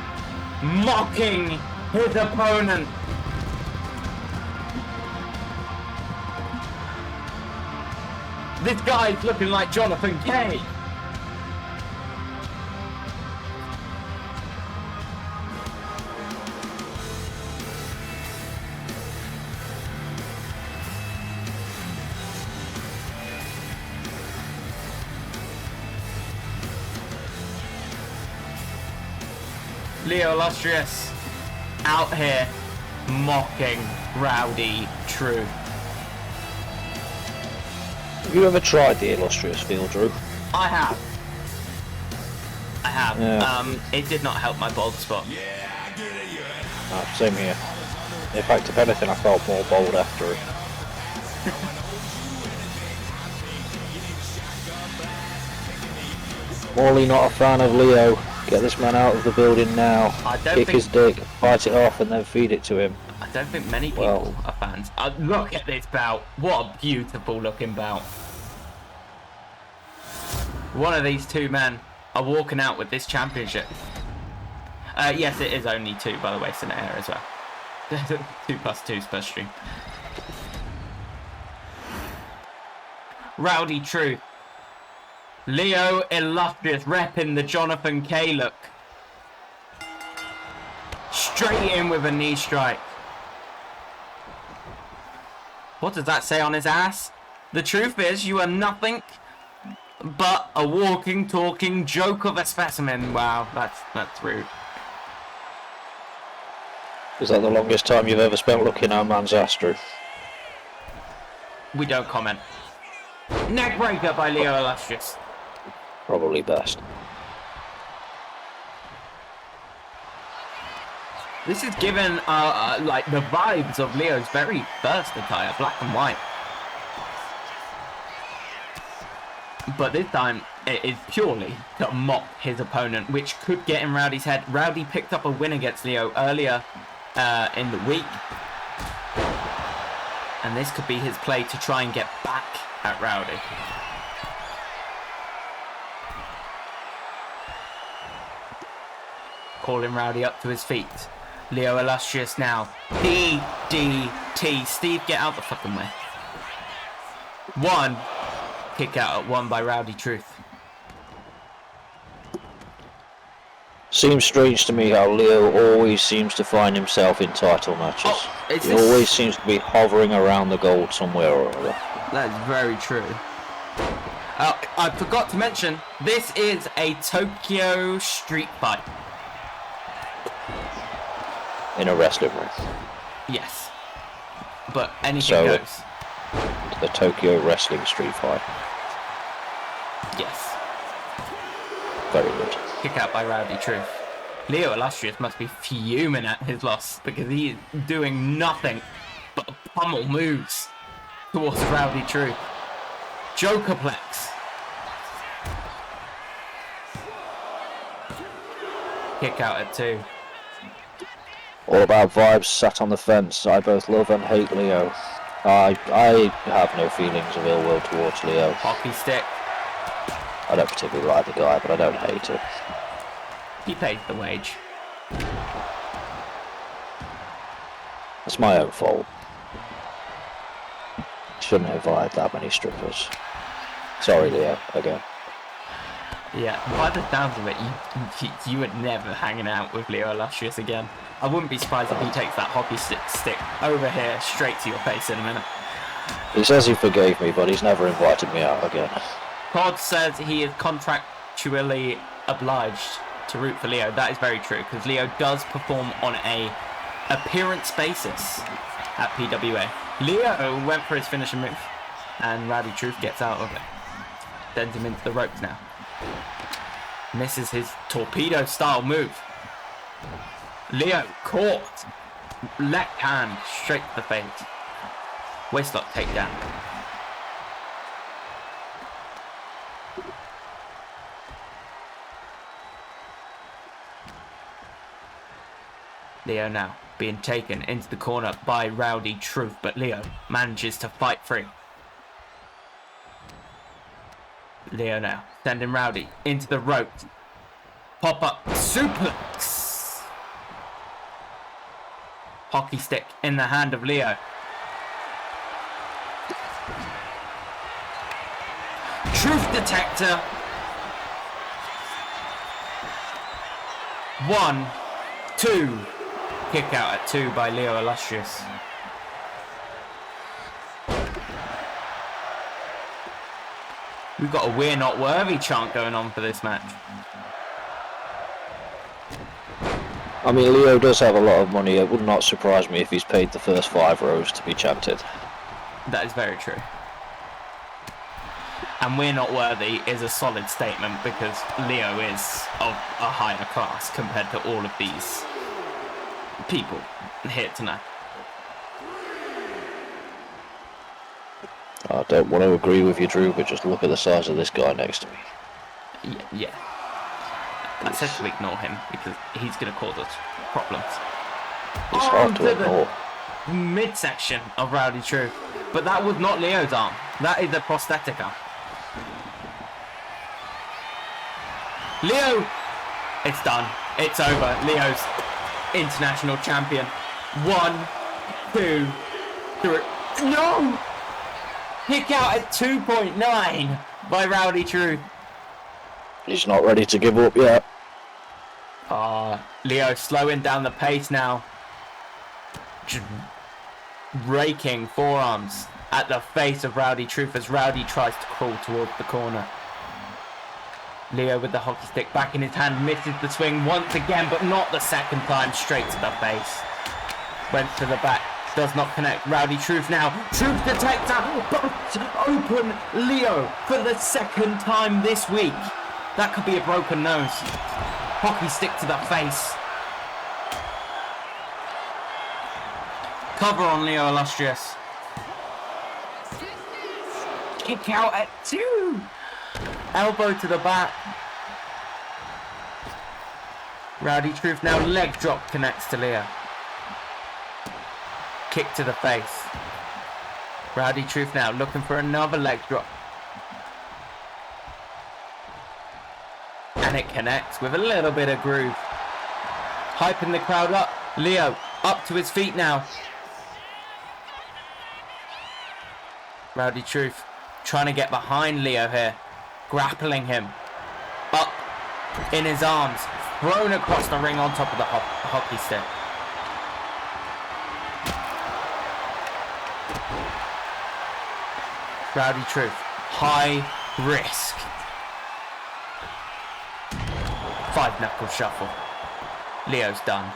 mocking his opponent. This guy's looking like Jonathan K. Leo Illustrious out here mocking Rowdy True. Have you ever tried the illustrious field, Drew? I have. Yeah. It did not help my bald spot. Same here. In fact, if anything, I felt more bold after it. Morley not a fan of Leo. Get this man out of the building now. Kick his dick, bite it off, and then feed it to him. I don't think many people are fans. Look at this bout. What a beautiful looking bout. One of these two men are walking out with this championship. Yes, it is only 2, by the way, Senate Air as well. 2+2 per stream. Rowdy True. Leo Illustrious repping the Jonathan K look. Straight in with a knee strike. What does that say on his ass? The truth is, you are nothing but a walking, talking joke of a specimen. Wow, that's rude. Is that the longest time you've ever spent looking at a man's ass, Drew? We don't comment. Neck breaker by Leo Illustrious. Probably best. This is given like the vibes of Leo's very first attire, black and white. But this time it is purely to mock his opponent, which could get in Rowdy's head. Rowdy picked up a win against Leo earlier in the week, and this could be his play to try and get back at Rowdy. Calling Rowdy up to his feet. Leo Illustrious now. DDT. Steve, get out the fucking way. 1. Kick out at 1 by Rowdy Truth. Seems strange to me how Leo always seems to find himself in title matches. He always seems to be hovering around the gold somewhere or other. That is very true. I forgot to mention, this is a Tokyo street fight. In a wrestling ring. Yes. But anything goes. The Tokyo wrestling street fight. Yes. Very good. Kick out by Rowdy Truth. Leo Illustrious must be fuming at his loss because he is doing nothing but pummel moves towards Rowdy Truth. Jokerplex. Kick out at 2. All about vibes, sat on the fence. I both love and hate Leo. I have no feelings of ill will towards Leo. Hockey stick. I don't particularly like the guy, but I don't hate him. He pays the wage. It's my own fault. Shouldn't have invited that many strippers. Sorry, Leo, again. Yeah, by the sounds of it, you would never hanging out with Leo Illustrious again. I wouldn't be surprised if he takes that hockey stick over here straight to your face in a minute. He says he forgave me, but he's never invited me out again. Pod says he is contractually obliged to root for Leo. That is very true, because Leo does perform on a appearance basis at PWA. Leo went for his finisher move, and Rowdy Truth gets out of it. Sends him into the ropes now. Misses his torpedo style move. Leo caught. Left hand straight to the face. Waistlock takedown. Leo now being taken into the corner by Rowdy Truth, but Leo manages to fight free. Leo now sending Rowdy into the ropes. Pop up suplex. Hockey stick in the hand of Leo. Truth detector. 1, 2. Kick out at 2 by Leo Illustrious. We've got a "we're not worthy" chant going on for this match. I mean, Leo does have a lot of money. It would not surprise me if he's paid the first 5 rows to be chanted. That is very true. And we're not worthy is a solid statement because Leo is of a higher class compared to all of these people here tonight. I don't want to agree with you, Drew, but just look at the size of this guy next to me. Yeah. I said to ignore him because he's going to cause us problems. It's hard to ignore. Midsection of Rowdy Truth. But that was not Leo's arm. That is a prosthetic arm. Leo! It's done. It's over. Leo's international champion. 1, 2, 3. No! Kick out at 2.9 by Rowdy Truth. He's not ready to give up yet. Leo slowing down the pace now. Just raking forearms at the face of Rowdy Truth as Rowdy tries to crawl towards the corner. Leo with the hockey stick back in his hand misses the swing once again, but not the second time, straight to the face. Went to the back, does not connect. Rowdy Truth now. Truth detector, but open Leo for the second time this week. That could be a broken nose. Hockey stick to the face. Cover on Leo Illustrious. Kick out at 2. Elbow to the back. Rowdy Truth now leg drop connects to Leo. Kick to the face. Rowdy Truth now looking for another leg drop. And it connects with a little bit of groove. Hyping the crowd up. Leo up to his feet now. Rowdy Truth trying to get behind Leo here. Grappling him. Up in his arms. Thrown across the ring on top of the hockey stick. Rowdy Truth. High risk. 5-knuckle shuffle. Leo's done.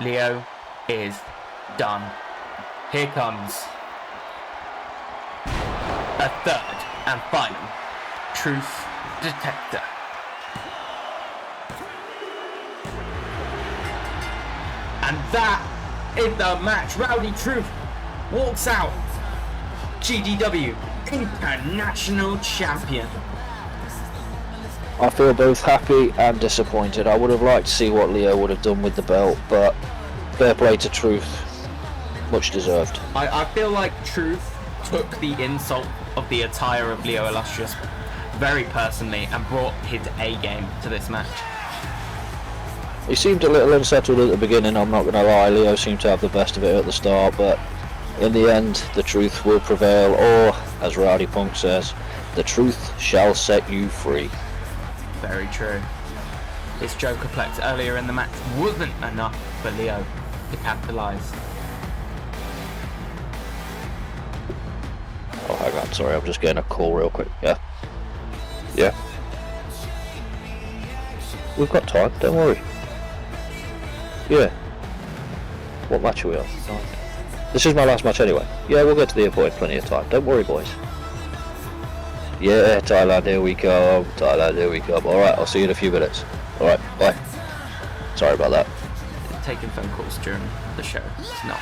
Leo is done. Here comes a third and final truth detector. And that is the match. Rowdy Truth walks out GDW International Champion. I feel both happy and disappointed. I would have liked to see what Leo would have done with the belt, but fair play to Truth. Much deserved. I feel like Truth took the insult of the attire of Leo Illustrious very personally and brought his A game to this match. He seemed a little unsettled at the beginning, I'm not going to lie. Leo seemed to have the best of it at the start, but in the end, the truth will prevail, or, as Rowdy Punk says, the truth shall set you free. Very true. This Jokerplex earlier in the match wasn't enough for Leo to capitalise. Oh, hang on, sorry, I'm just getting a call real quick. Yeah. We've got time, don't worry. Yeah. What match are we on? This is my last match anyway. Yeah, we'll get to the appointed plenty of time. Don't worry, boys. Yeah, Thailand, here we come. Thailand, here we come. Alright, I'll see you in a few minutes. Alright, bye. Sorry about that. Taking phone calls during the show. It's not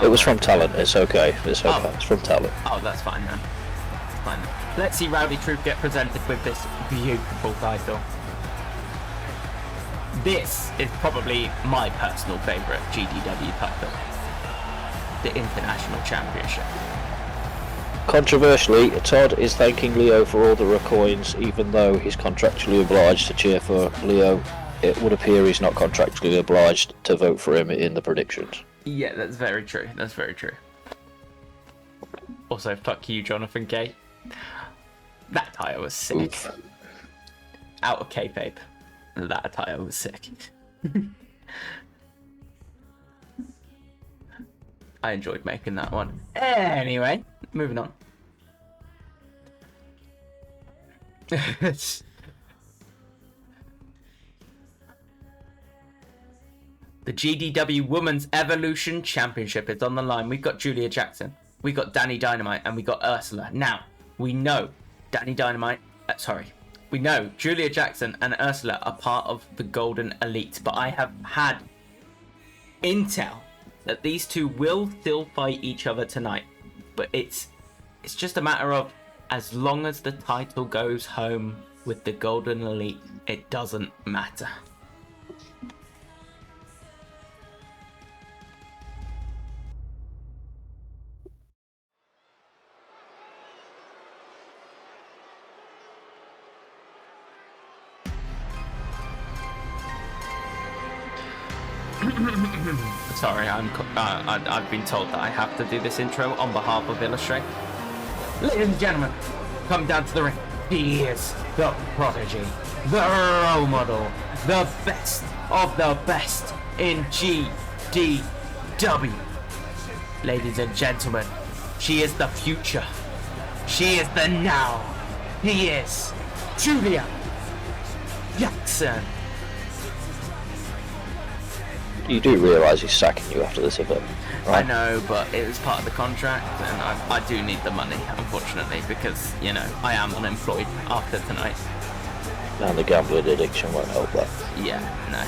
it was from talent, it's okay. It's okay. Oh. It's from talent. Oh, that's fine then. Fine. Let's see Rowdy Truth get presented with this beautiful title. This is probably my personal favourite GDW title. The International Championship. Controversially, Todd is thanking Leo for all the coins, even though he's contractually obliged to cheer for Leo. It would appear he's not contractually obliged to vote for him in the predictions. Yeah, that's very true. That's very true. Also, fuck you, Jonathan K. That attire was sick. Oof. Out of kayfabe. That attire was sick. I enjoyed making that one. Anyway, moving on. The GDW Women's Evolution Championship is on the line. We've got Julia Jackson, we got Danny Dynamite, and we got Ursula. Now, we know we know Julia Jackson and Ursula are part of the Golden Elite, but I have had intel that these two will still fight each other tonight. But it's just a matter of, as long as the title goes home with the Golden Elite, it doesn't matter. Sorry, I've been told that I have to do this intro on behalf of Illustrate. Ladies and gentlemen, come down to the ring. He is the prodigy, the role model, the best of the best in GDW. Ladies and gentlemen, she is the future. She is the now. He is Julia Jackson. You do realise he's sacking you after this event, right? I know, but it was part of the contract, and I do need the money, unfortunately, because, you know, I am unemployed after tonight. And the gambling addiction won't help that. Yeah, no.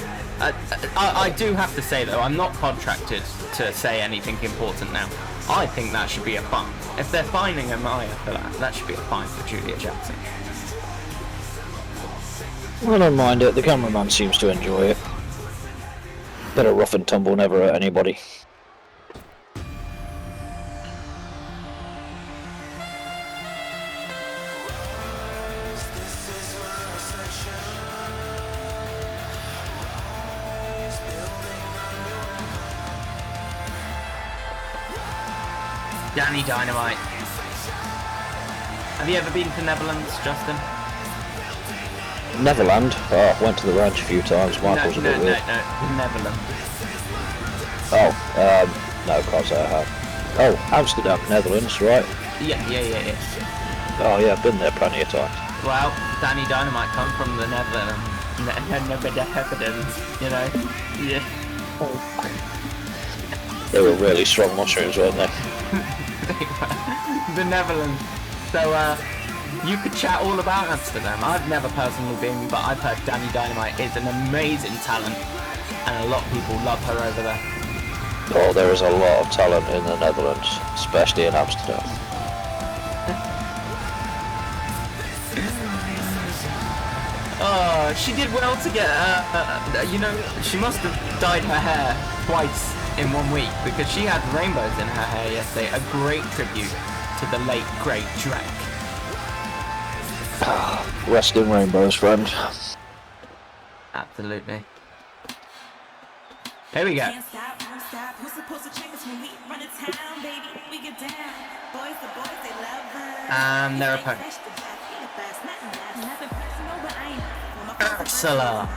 I do have to say, though, I'm not contracted to say anything important now. I think that should be a fine. If they're fining Amaya for that should be a fine for Julia Jackson. I don't mind it, the cameraman seems to enjoy it. Bit of rough and tumble never hurt anybody. Danny Dynamite. Have you ever been to Netherlands, Justin? Neverland? Oh, went to the ranch a few times. Michael's a bit weird. No, Netherlands. Oh, no, can't say I have. Oh, Amsterdam, Netherlands, right? Yeah. Oh yeah, I've been there plenty of times. Well, Danny Dynamite comes from the Netherlands, you know? Yeah. They were really strong mushrooms, weren't they? The Netherlands. So, you could chat all about Amsterdam. I've never personally been, but I've heard Danny Dynamite is an amazing talent, and a lot of people love her over there. Oh, there is a lot of talent in the Netherlands, especially in Amsterdam. Oh, she did well to get, you know, she must have dyed her hair twice in 1 week, because she had rainbows in her hair yesterday. A great tribute to the late, great Drake. Rest in rainbows, friend. Absolutely. Here we go. And their opponent. Ursula.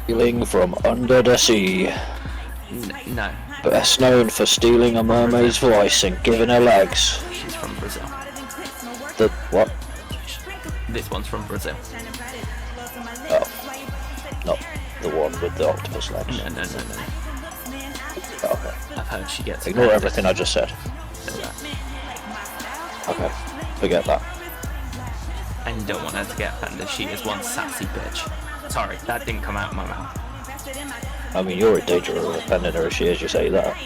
Stealing from under the sea. No. Best known for stealing a mermaid's voice and giving her legs. She's from Brazil. The what? This one's from Brazil. Oh, not the one with the octopus legs. No. Okay. I've heard she gets... Ignore everything I just said. Okay, forget that. And you don't want her to get offended. She is one sassy bitch. Sorry, that didn't come out of my mouth. I mean, you're in danger of offending her if she hears you say that.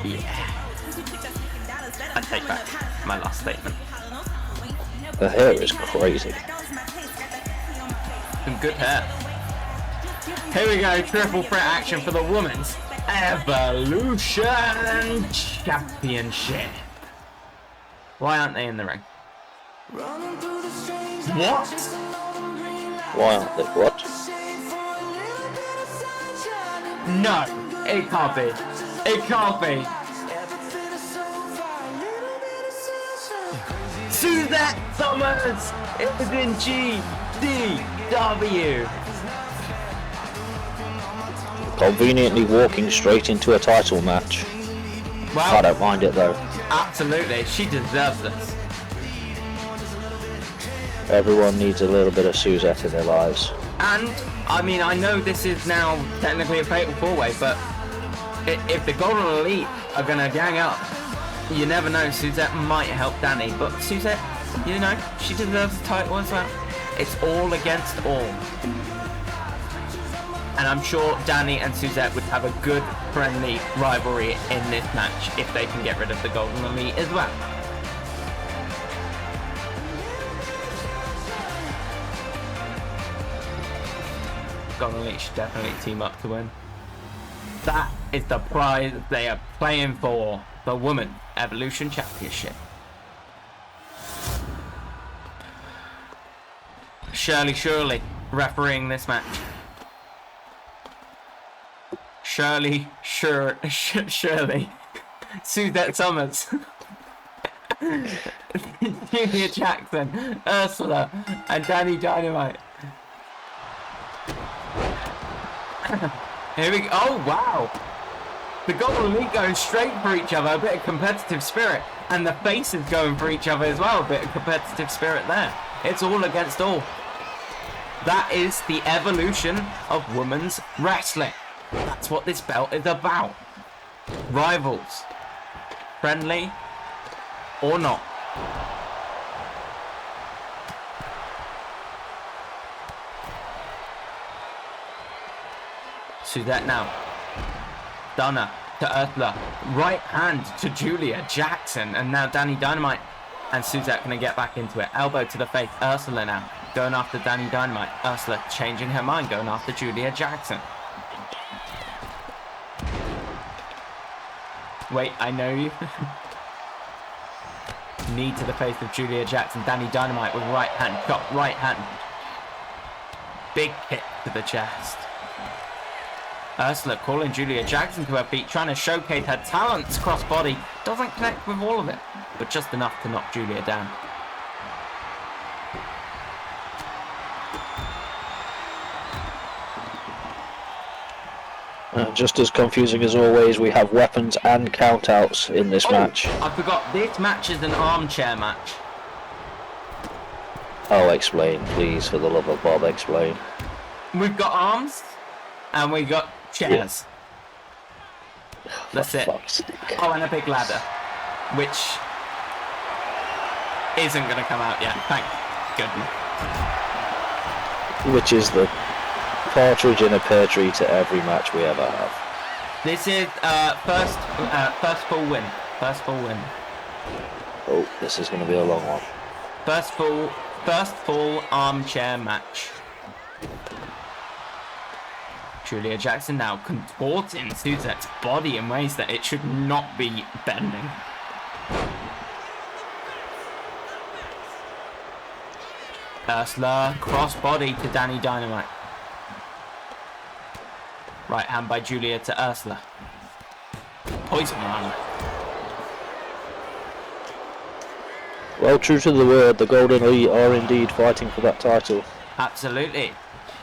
Yeah. I take back my last statement. Her hair is crazy. Some good hair. Here we go, triple threat action for the Women's Evolution Championship. Why aren't they in the ring? What? Why aren't they? What? No, it can't be. It can't be. Suzette Thomas is in GDW. Conveniently walking straight into a title match. Well, I don't mind it though. absolutely, she deserves this. Everyone needs a little bit of Suzette in their lives. And, I mean, I know this is now technically a fatal 4-way, but if the Golden Elite are going to gang up, you never know, Suzette might help Danny, but Suzette, you know, she deserves the title as well. It's all against all. And I'm sure Danny and Suzette would have a good, friendly rivalry in this match if they can get rid of the Golden Elite as well. Golden Elite should definitely team up to win. That is the prize they are playing for, the Women's Evolution Championship. Shirley refereeing this match. Shirley. Suzette Summers. Julia Jackson, Ursula, and Danny Dynamite. Here we go. Oh, wow. The Golden Elite going straight for each other. A bit of competitive spirit. And the faces going for each other as well. A bit of competitive spirit there. It's all against all. That is the evolution of women's wrestling. That's what this belt is about. Rivals. Friendly or not. Suzette now. Donna to Ursula. Right hand to Julia Jackson. And now Danny Dynamite and Suzette going to get back into it. Elbow to the face. Ursula now going after Danny Dynamite. Ursula changing her mind, going after Julia Jackson. Wait, I know you. Knee to the face of Julia Jackson. Danny Dynamite with right hand. Chop, right hand. Big kick to the chest. Ursula calling Julia Jackson to her feet, trying to showcase her talents cross-body. Doesn't connect with all of it, but just enough to knock Julia down. Just as confusing as always, we have weapons and countouts in this match. I forgot, this match is an armchair match. Oh, explain, please, for the love of Bob, explain. We've got arms, and we got chairs. Yeah. That's it. Oh, and a big ladder, which isn't going to come out yet, thank goodness. Which is the partridge in a pear tree to every match we ever have. This is first full win. First full win. Oh, this is going to be a long one. First full armchair match. Julia Jackson now contorting Suzette's body in ways that it should not be bending. Ursula cross-body to Danny Dynamite. Right hand by Julia to Ursula. Poison run. Well, true to the word, the Golden Elite are indeed fighting for that title. Absolutely.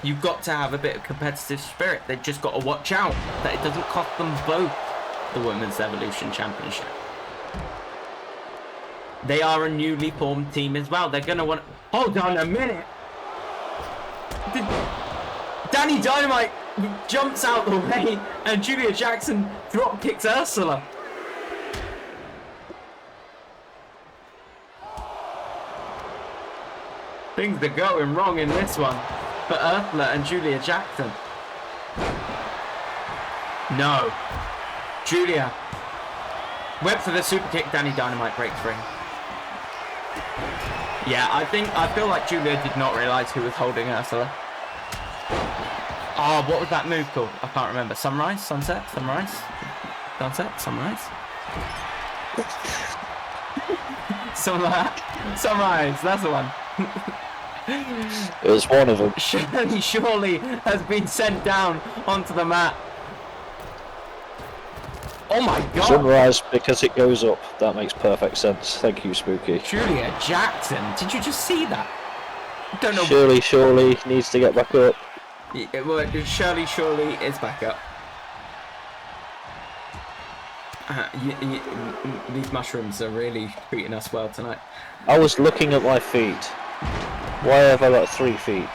You've got to have a bit of competitive spirit. They've just got to watch out that it doesn't cost them both the Women's Evolution Championship. They are a newly formed team as well. They're going to want... Hold on a minute. Danny Dynamite jumps out the way and Julia Jackson drop kicks Ursula. Things are going wrong in this one for Ursula and Julia Jackson. No. Julia. Went for the super kick. Danny Dynamite breaks free. Yeah, I feel like Julia did not realise who was holding Ursula. Oh, what was that move called? I can't remember. Sunrise? Sunset? Sunrise? Sunset? Sunrise? Something like that. Sunrise, that's the one. It was one of them. Surely has been sent down onto the mat. Oh my god. Sunrise because it goes up. That makes perfect sense. Thank you, Spooky. Julia Jackson. Did you just see that? Don't know. Surely needs to get back up. Well, Shirley is back up. These mushrooms are really treating us well tonight. I was looking at my feet. Why have I got 3 feet?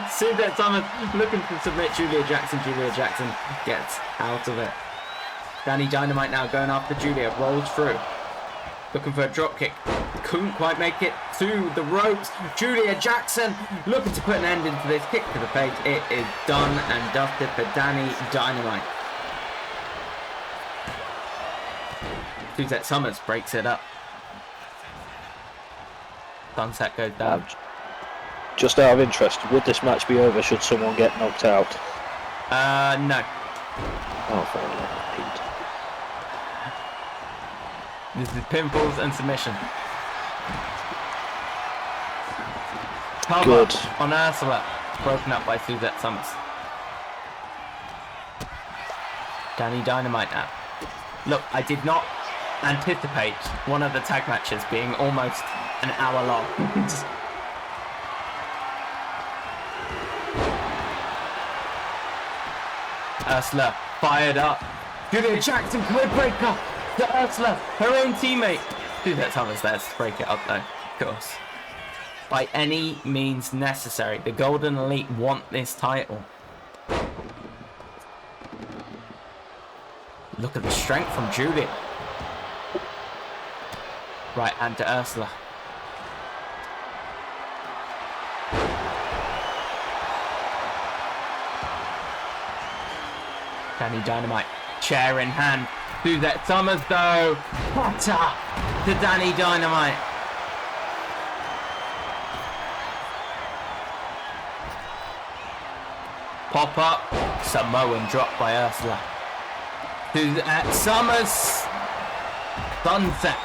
Suzette Summers looking to submit Julia Jackson. Julia Jackson gets out of it. Danny Dynamite now going after Julia. Rolls through. Looking for a drop kick. Couldn't quite make it to the ropes. Julia Jackson looking to put an end into this kick to the face. It is done and dusted for Danny Dynamite. Suzette Summers breaks it up. Sunset goes down. Just out of interest, would this match be over should someone get knocked out? No. Oh, fair enough. This is pinfalls and submission. Cover Good. on Ursula. Broken up by Suzette Summers. Danny Dynamite now. Look, I did not anticipate one of the tag matches being almost an hour long. Ursula fired up. Julia Jackson code breaker to Ursula, her own teammate. Suzette Summers there to break it up though, of course. By any means necessary. The Golden Elite want this title. Look at the strength from Julia. Right hand to Ursula. Danny Dynamite, chair in hand. Suzette Summers though. Potter to Danny Dynamite. Pop up, Samoan drop by Ursula. Suzette Summers. Sunset.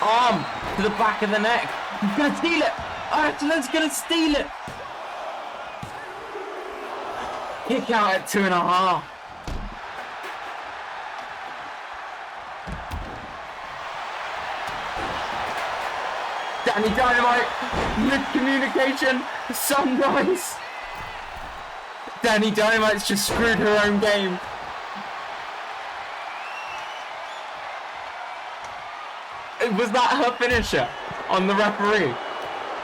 Arm to the back of the neck. He's gonna steal it. Ursula's gonna steal it. Kick out at 2.5. Danny Dynamite, mid-communication, sunrise. Danny Dynamite's just screwed her own game. Was that her finisher on the referee?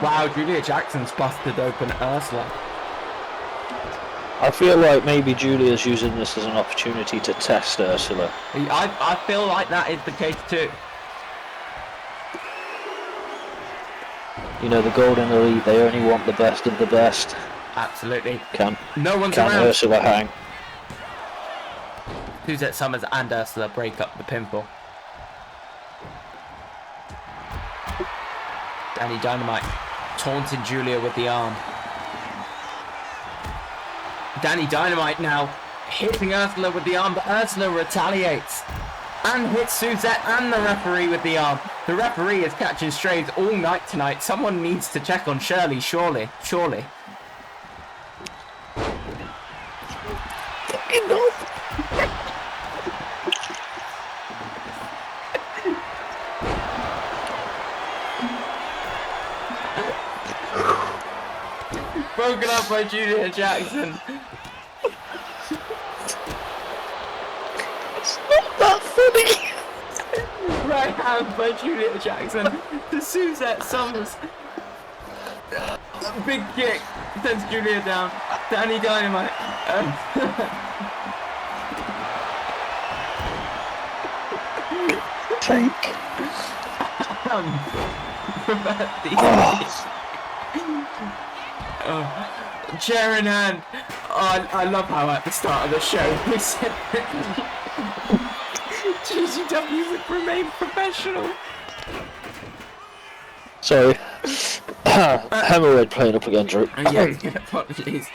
Wow, Julia Jackson's busted open Ursula. I feel like maybe Julia's using this as an opportunity to test Ursula. I feel like that is the case too. You know, the Golden Elite, they only want the best of the best. Absolutely. No one's can around. Ursula hang? Suzette Summers and Ursula break up the pinfall. Danny Dynamite taunting Julia with the arm. Danny Dynamite now hitting Ursula with the arm, but Ursula retaliates and hits Suzette and the referee with the arm. The referee is catching strays all night tonight. Someone needs to check on Shirley, surely. Broken up by Julia Jackson. It's not that funny. Right hand by Julia Jackson to Suzette Summers. Big kick sends Julia down. Danny Dynamite. Take. Chair in hand. Oh, I love how at the start of the show we said GDW would remain professional. Sorry. Hemorrhoid playing up again, Drew. Yeah, apologies.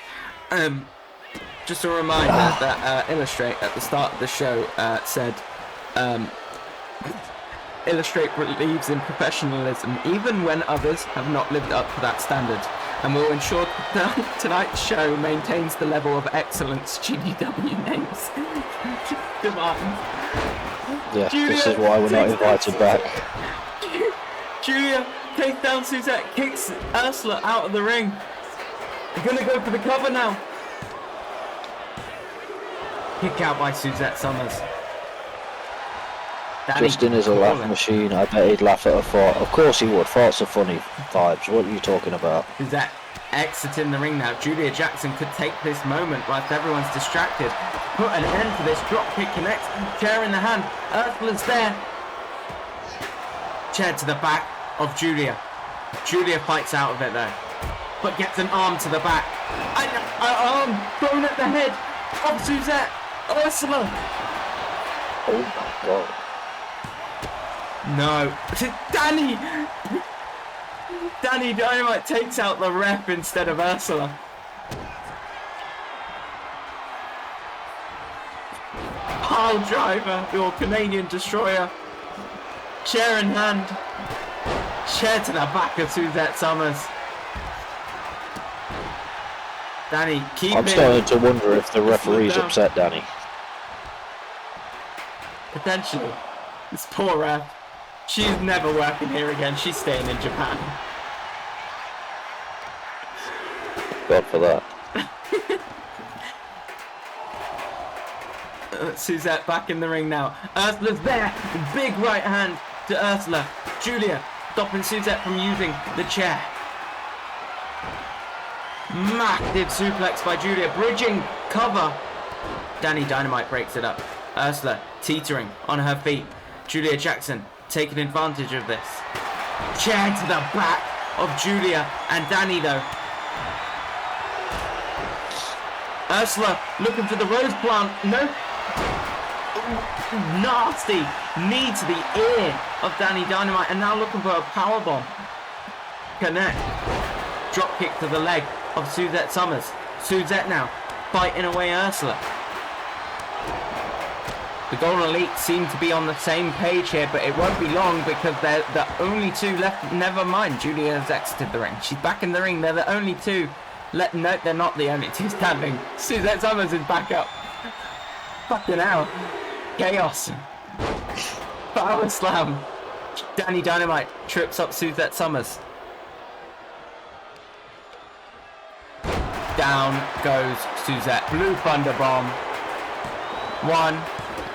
Just a reminder that Illustrate at the start of the show said Illustrate believes in professionalism even when others have not lived up to that standard, and will ensure that tonight's show maintains the level of excellence GDW names demand. Yeah, this is why we're not invited back. Julia takes down Suzette, kicks Ursula out of the ring. They're gonna go for the cover now. Kick out by Suzette Summers. Justin is a laugh machine. I bet he'd laugh at a fart. Of course he would. Farts are funny vibes. What are you talking about? Suzette exiting the ring now. Julia Jackson could take this moment whilst everyone's distracted. Put an end to this. Dropkick connects. Chair in the hand. Ursula's there. Chair to the back of Julia. Julia fights out of it though, but gets an arm to the back. An arm thrown at the head of Suzette. Ursula. Oh my god. No. Danny Dynamite takes out the ref instead of Ursula. Pile driver, your Canadian destroyer. Chair in hand. Chair to the back of Suzette Summers. Danny, keep I'm starting to wonder if the referee's upset Danny. Potentially. This poor ref. She's never working here again. She's staying in Japan. God for that. Suzette back in the ring now. Ursula's there. Big right hand to Ursula. Julia stopping Suzette from using the chair. Massive suplex by Julia. Bridging cover. Danny Dynamite breaks it up. Ursula teetering on her feet. Julia Jackson taking advantage of this. Chair to the back of Julia and Danny though. Ursula looking for the rose plant. No. Nasty knee to the ear of Danny Dynamite, and now looking for a powerbomb. Connect. Drop kick to the leg of Suzette Summers. Suzette now fighting away Ursula. The Golden Elite seem to be on the same page here, but it won't be long because they're the only two left. Never mind, Julia has exited the ring. She's back in the ring. They're the only two. No, they're not the only two standing. Suzette Summers is back up. Fucking hell. Chaos. Power slam. Danny Dynamite trips up Suzette Summers. Down goes Suzette. Blue Thunder Bomb. 1,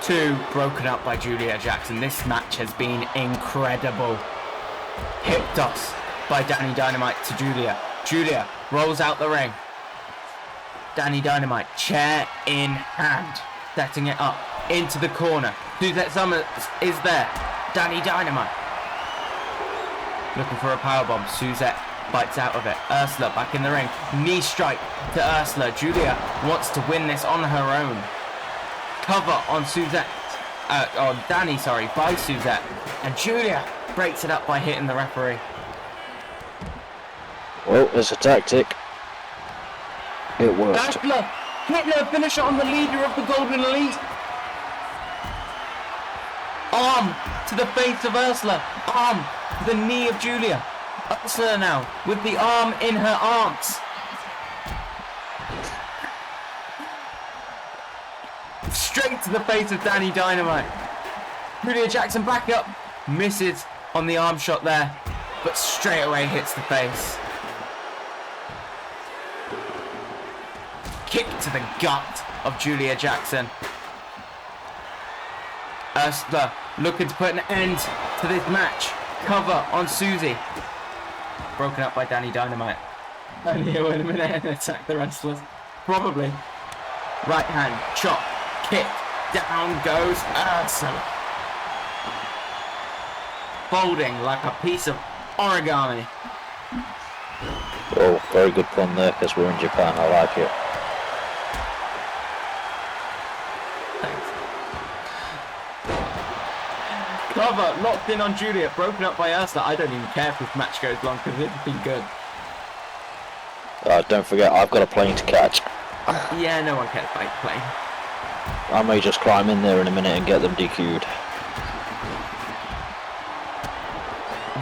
2, broken up by Julia Jackson. This match has been incredible. Hip toss by Danny Dynamite to Julia. Julia rolls out the ring. Danny Dynamite, chair in hand, setting it up into the corner. Suzette Summers is there. Danny Dynamite looking for a powerbomb. Suzette bites out of it. Ursula back in the ring. Knee strike to Ursula. Julia wants to win this on her own. Cover on Suzette. On Danny, sorry, by Suzette. And Julia breaks it up by hitting the referee. Well, it's a tactic. It worked. Ursula hitting her finisher on the leader of the Golden Elite. Arm to the face of Ursula. Arm to the knee of Julia. Ursula now with the arm in her arms. Straight to the face of Danny Dynamite. Julia Jackson back up. Misses on the arm shot there, but straight away hits the face. Kick to the gut of Julia Jackson. Ursula looking to put an end to this match. Cover on Susie. Broken up by Danny Dynamite. Only here in a minute and attack the wrestlers. Probably. Right hand, chop, kick. Down goes Ursula. Folding like a piece of origami. Oh, very good pun there because we're in Japan. I like it. Cover locked in on Julia, broken up by Ursula. I don't even care if this match goes long because it's been good. Don't forget, I've got a plane to catch. Yeah, no one cares about the plane. I may just climb in there in a minute and get them DQ'd.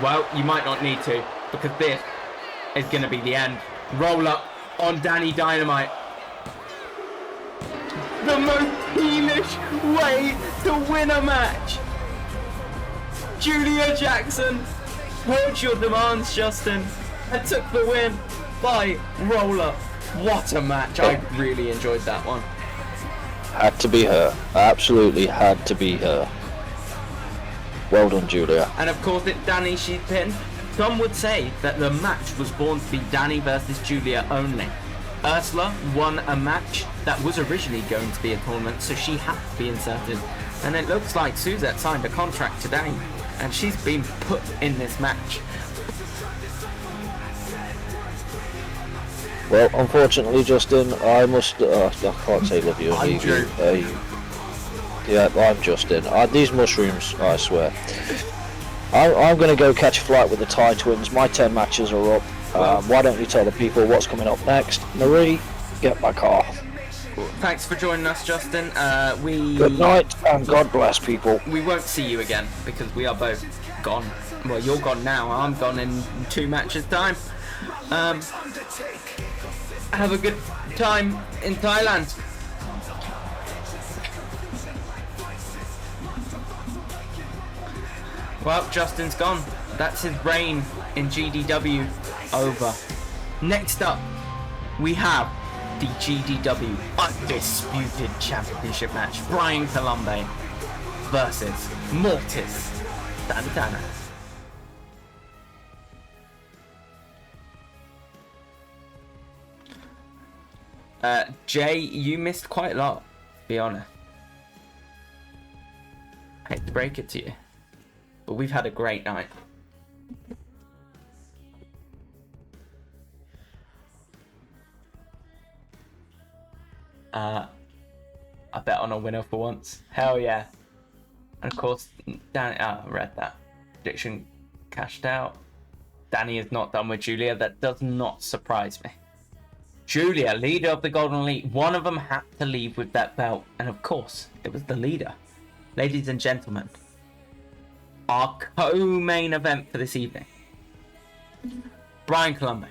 Well, you might not need to because this is going to be the end. Roll up on Danny Dynamite. The most heelish way to win a match. Julia Jackson heard your demands, Justin, and took the win by roll-up. What a match. I really enjoyed that one. Had to be her. Absolutely had to be her. Well done, Julia. And of course it's Danny she's pinned. Some would say that the match was born to be Danny versus Julia only. Ursula won a match that was originally going to be a tournament, so she had to be inserted. And it looks like Suzette signed a contract today, and she's been put in this match. Well, unfortunately, Justin, I must. I can't say love you. I'm Drew. Yeah, I'm Justin. These mushrooms, I swear. I'm going to go catch a flight with the Thai twins. My 10 matches are up. Why don't you tell the people what's coming up next? Marie, get my car. Thanks for joining us, Justin. Good night, and God bless people. We won't see you again because we are both gone. Well, you're gone now. I'm gone in 2 matches' time. Have a good time in Thailand. Well, Justin's gone. That's his reign in GDW over. Next up, we have the GDW Undisputed Championship match. Brian Colombe versus Mortis Santana. Jay, you missed quite a lot, to be honest. I hate to break it to you, but we've had a great night. I bet on a winner for once. Hell yeah. And of course, Danny, I read that. Prediction cashed out. Danny is not done with Julia. That does not surprise me. Julia, leader of the Golden Elite. One of them had to leave with that belt. And of course, it was the leader. Ladies and gentlemen, our co-main event for this evening. Brian Colombe,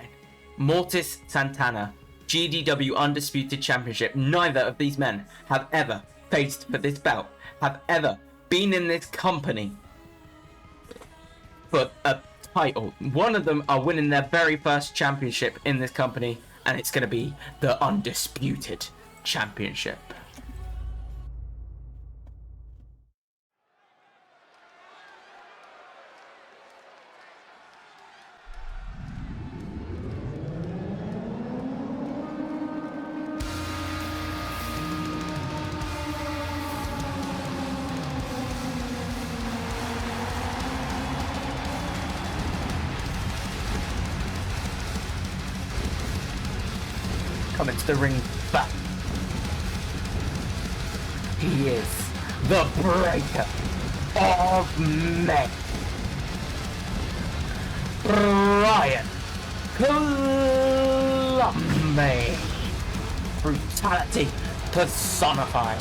Mortis Santana, GDW Undisputed Championship. Neither of these men have ever faced for this belt, have ever been in this company for a title. One of them are winning their very first championship in this company, and it's going to be the Undisputed Championship. Coming to the ring back. He is the breaker of men. Brian Colombe. Brutality personified.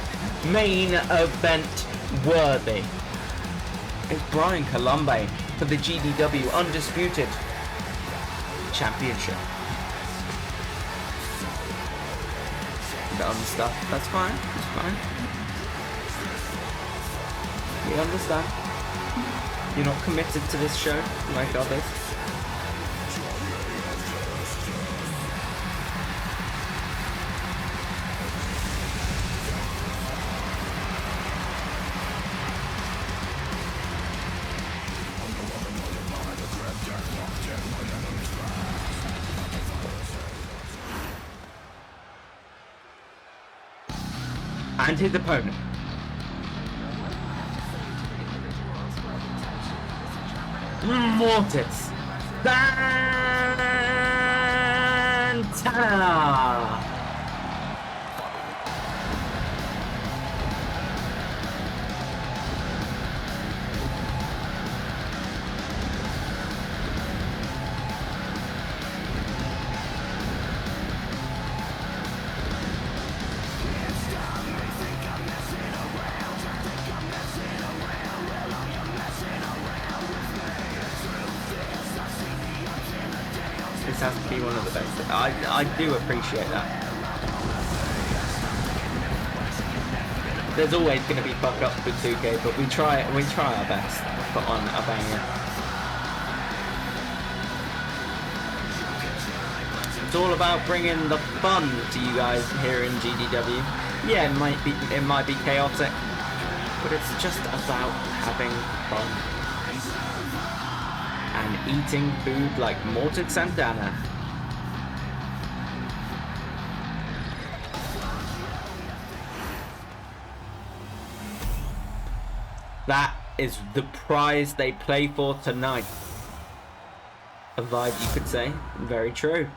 Main event worthy. It's Brian Colombe for the GDW Undisputed Championship. Other stuff, that's fine, it's fine. We understand. You're not committed to this show like others. And his opponent. Mortis Santana. This has to be one of the best. I do appreciate that. There's always going to be fuck ups with 2K, but we try our best to put on a banger. It's all about bringing the fun to you guys here in GDW. Yeah, it might be chaotic, but it's just about having fun. and eating food like Morton Santana. That is the prize they play for tonight. A vibe, you could say. Very true.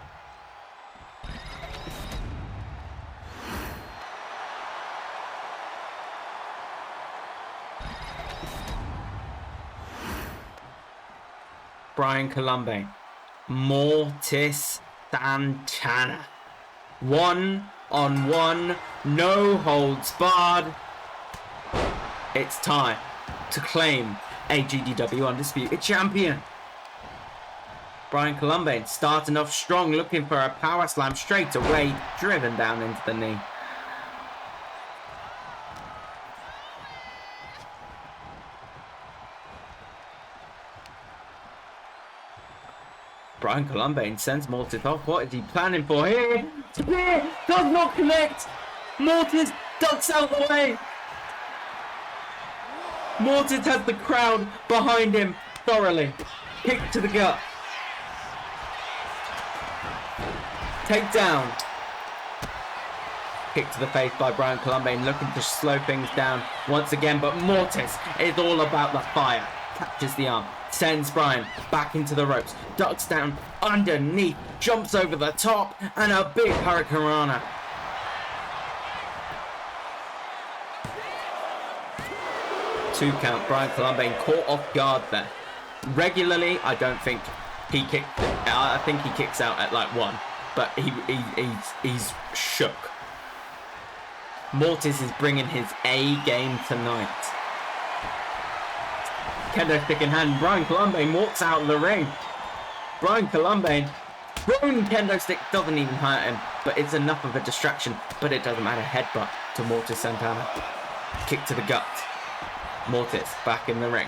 Brian Colombe. Mortis Santana. 1-on-1, no holds barred. It's time to claim a GDW Undisputed Champion. Brian Colombe starting off strong, looking for a power slam straight away, driven down into the knee. Brian Colombe sends Mortis off. What is he planning for here? Spear does not connect. Mortis ducks out the way. Mortis has the crowd behind him thoroughly. Kick to the gut. Take down. Kick to the face by Brian Colombe, looking to slow things down once again, but Mortis is all about the fire. Catches the arm, sends Brian back into the ropes, ducks down underneath, jumps over the top, and a big hurricanrana. Two count. Brian Colombe caught off guard there. Regularly, I don't think he kicked. I think he kicks out at like 1, but he's shook. Mortis is bringing his A game tonight. Kendo stick in hand. Brian Colombe walks out of the ring. Brian Colombe throwing kendo stick doesn't even hurt him, but it's enough of a distraction. But it doesn't matter. Headbutt to Mortis Santana. Kick to the gut. Mortis back in the ring.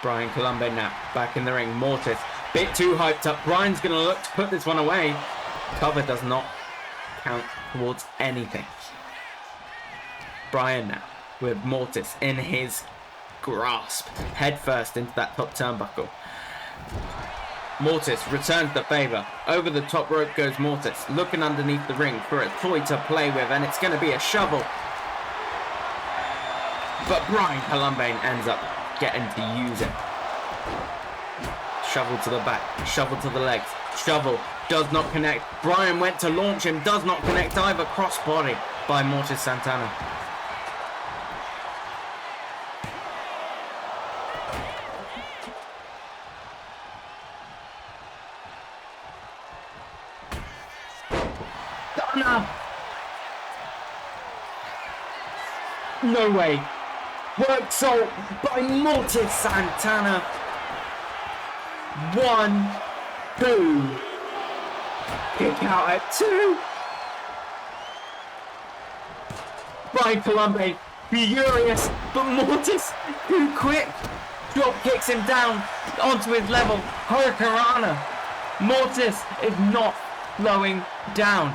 Brian Colombe now back in the ring. Mortis bit too hyped up. Brian's gonna look to put this one away. Cover does not count towards anything. Brian now with Mortis in his grasp, head first into that top turnbuckle. Mortis returns the favour. Over the top rope goes Mortis, looking underneath the ring for a toy to play with, and it's going to be a shovel. But Brian Colombe ends up getting to use it. Shovel to the back, shovel to the legs, shovel does not connect. Brian went to launch him, does not connect either. Crossbody by Mortis Santana. No way. Work salt by Mortis Santana. 1, 2. Kick out at 2. Brian Colombe furious, but Mortis too quick. Drop kicks him down onto his level. Hurricanrana. Mortis is not slowing down.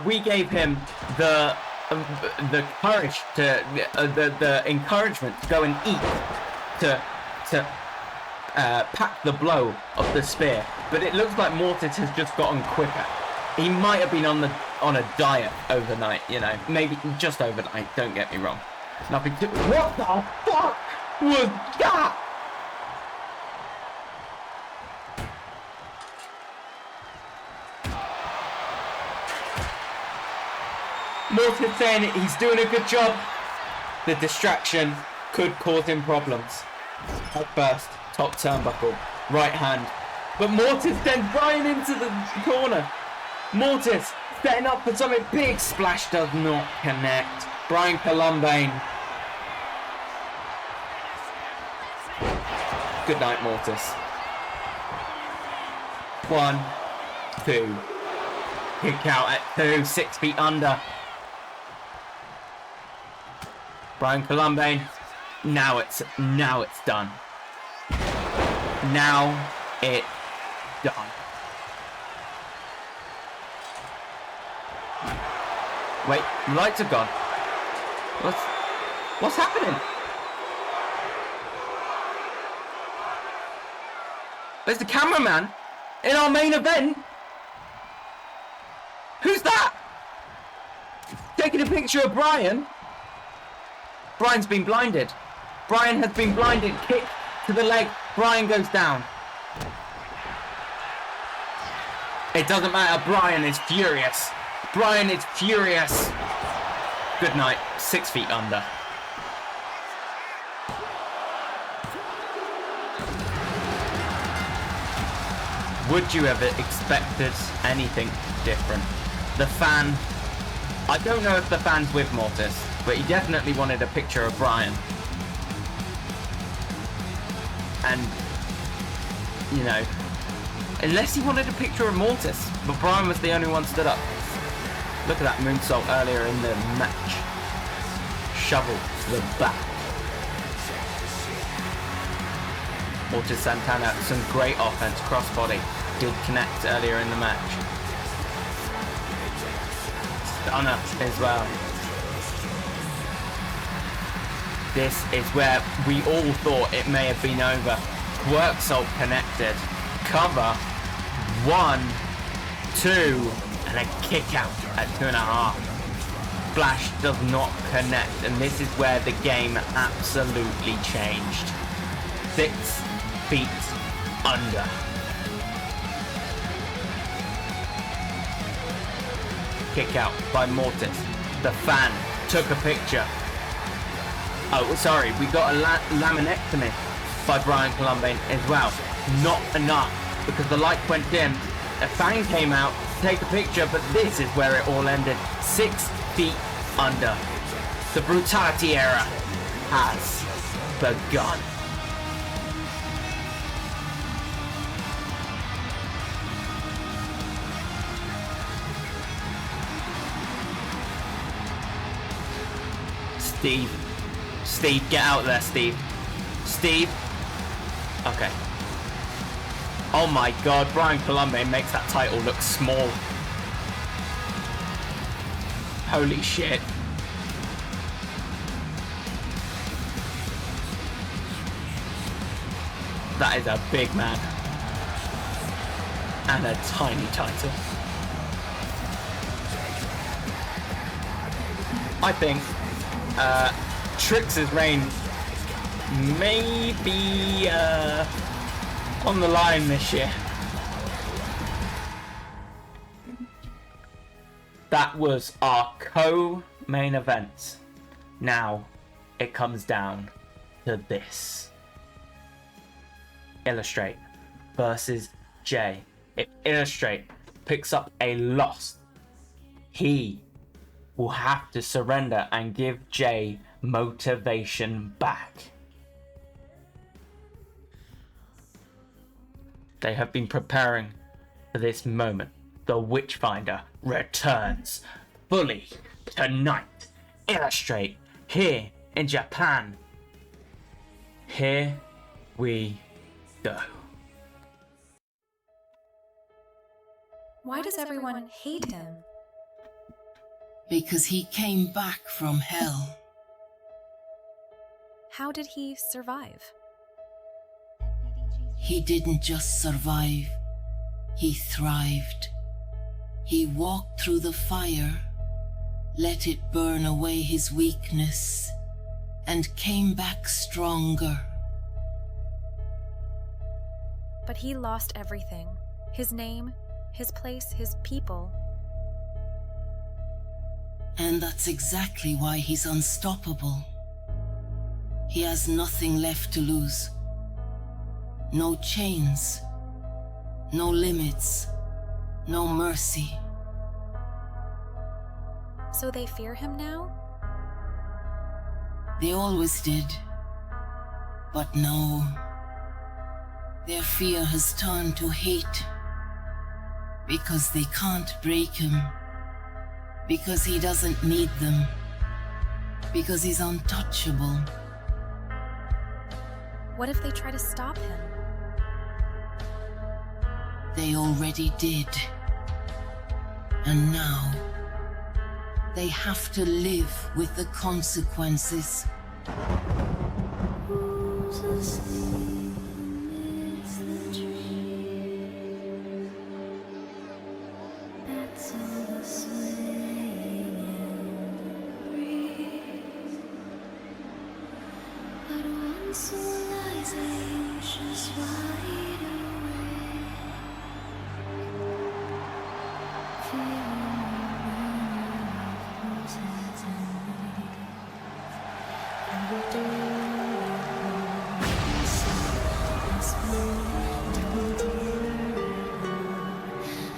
We gave him the courage to the encouragement to go and eat, to pack the blow of the spear, but it looks like Mortis has just gotten quicker. He might have been on a diet overnight, you know, maybe just overnight. Don't get me wrong. Nothing to. What the fuck was that? Mortis saying he's doing a good job. The distraction could cause him problems. Head first, top turnbuckle, right hand. But Mortis sends Brian into the corner. Mortis setting up for something big. Splash does not connect. Brian Colombe. Good night, Mortis. 1, 2. Kick out at 2, 6 feet under. Brian Colombe, now it's done. Now it's done. Wait, the lights are gone. What's happening? There's the cameraman in our main event. Who's that? Taking a picture of Brian. Brian's been blinded. Brian has been blinded. Kick to the leg. Brian goes down. It doesn't matter. Brian is furious. Brian is furious. Good night. 6 feet under. Would you have expected anything different? The fan, I don't know if the fan's with Mortis, but he definitely wanted a picture of Brian. And, you know, unless he wanted a picture of Mortis, but Brian was the only one stood up. Look at that moonsault earlier in the match. Shovel to the back. Mortis Santana, some great offense, crossbody. Did connect earlier in the match. Stunner as well. This is where we all thought it may have been over. Work salt connected. Cover. 1, 2, and a kick out at 2.5. Flash does not connect, and this is where the game absolutely changed. 6 feet under. Kick out by Mortis. The fan took a picture. Oh, sorry, we got a laminectomy by Brian Columbine as well. Not enough, because the light went dim. A fan came out to take a picture, but this is where it all ended. 6 feet under. The brutality era has begun. Steve, get out there, Steve. Okay. Oh my god, Brian Columbine makes that title look small. Holy shit. That is a big man. And a tiny title. I think Trix's reign may be on the line this year. That was our co-main event. Now it comes down to this. Illustrate versus Jay. If Illustrate picks up a loss, he will have to surrender and give Jay motivation back. They have been preparing for this moment. The Witchfinder returns fully tonight. Illustrate here in Japan. Here we go. Why does everyone hate him? Because he came back from hell. How did he survive? He didn't just survive, he thrived. He walked through the fire, let it burn away his weakness, and came back stronger. But he lost everything. His name, his place, his people. And that's exactly why he's unstoppable. He has nothing left to lose. No chains, no limits, no mercy. So they fear him now? They always did. But no. Their fear has turned to hate. Because they can't break him. Because he doesn't need them. Because he's untouchable. What if they try to stop him? They already did. And now, they have to live with the consequences.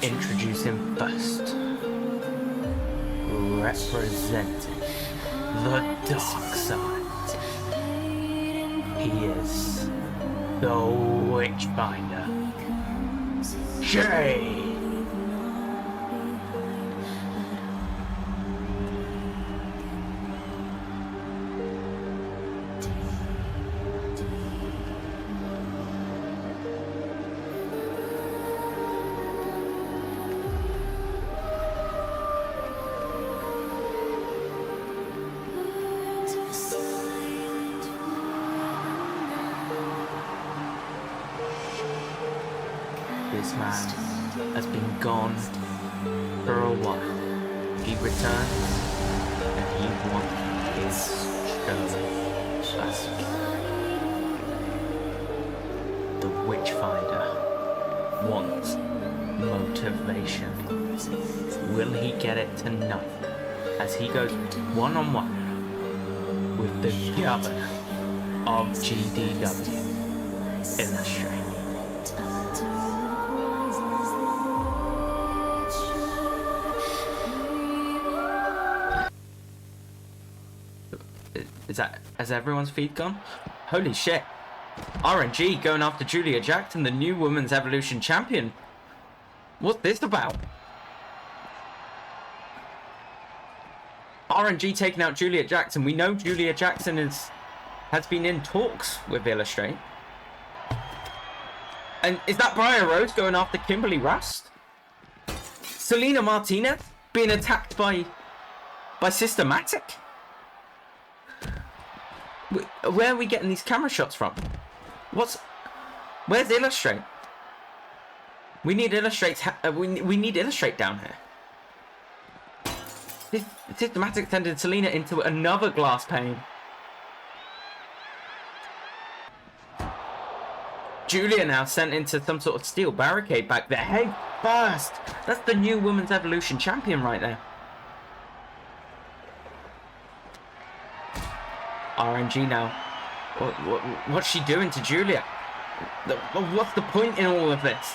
Introduce him first. Representing the dark side. He is the Witchfinder. Jay! This man has been gone for a while. He returns and he wants his show back. The Witchfinder wants motivation. Will he get it tonight as he goes one-on-one with the governor of GDW, Illustrate? Has everyone's feed gone? Holy shit. RNG going after Julia Jackson, the new Women's Evolution Champion. What's this about? RNG taking out Julia Jackson. We know Julia Jackson has been in talks with Illustrate. And is that Briar Rose going after Kimberly Rust? Selena Martinez being attacked by Systematic? Where are we getting these camera shots from? Where's Illustrate? We need Illustrate. We need Illustrate down here. Systematic sending Selena into another glass pane. Julia now sent into some sort of steel barricade back there. Hey, first! That's the new Women's Evolution Champion right there. RNG now. What's she doing to Julia? What's the point in all of this?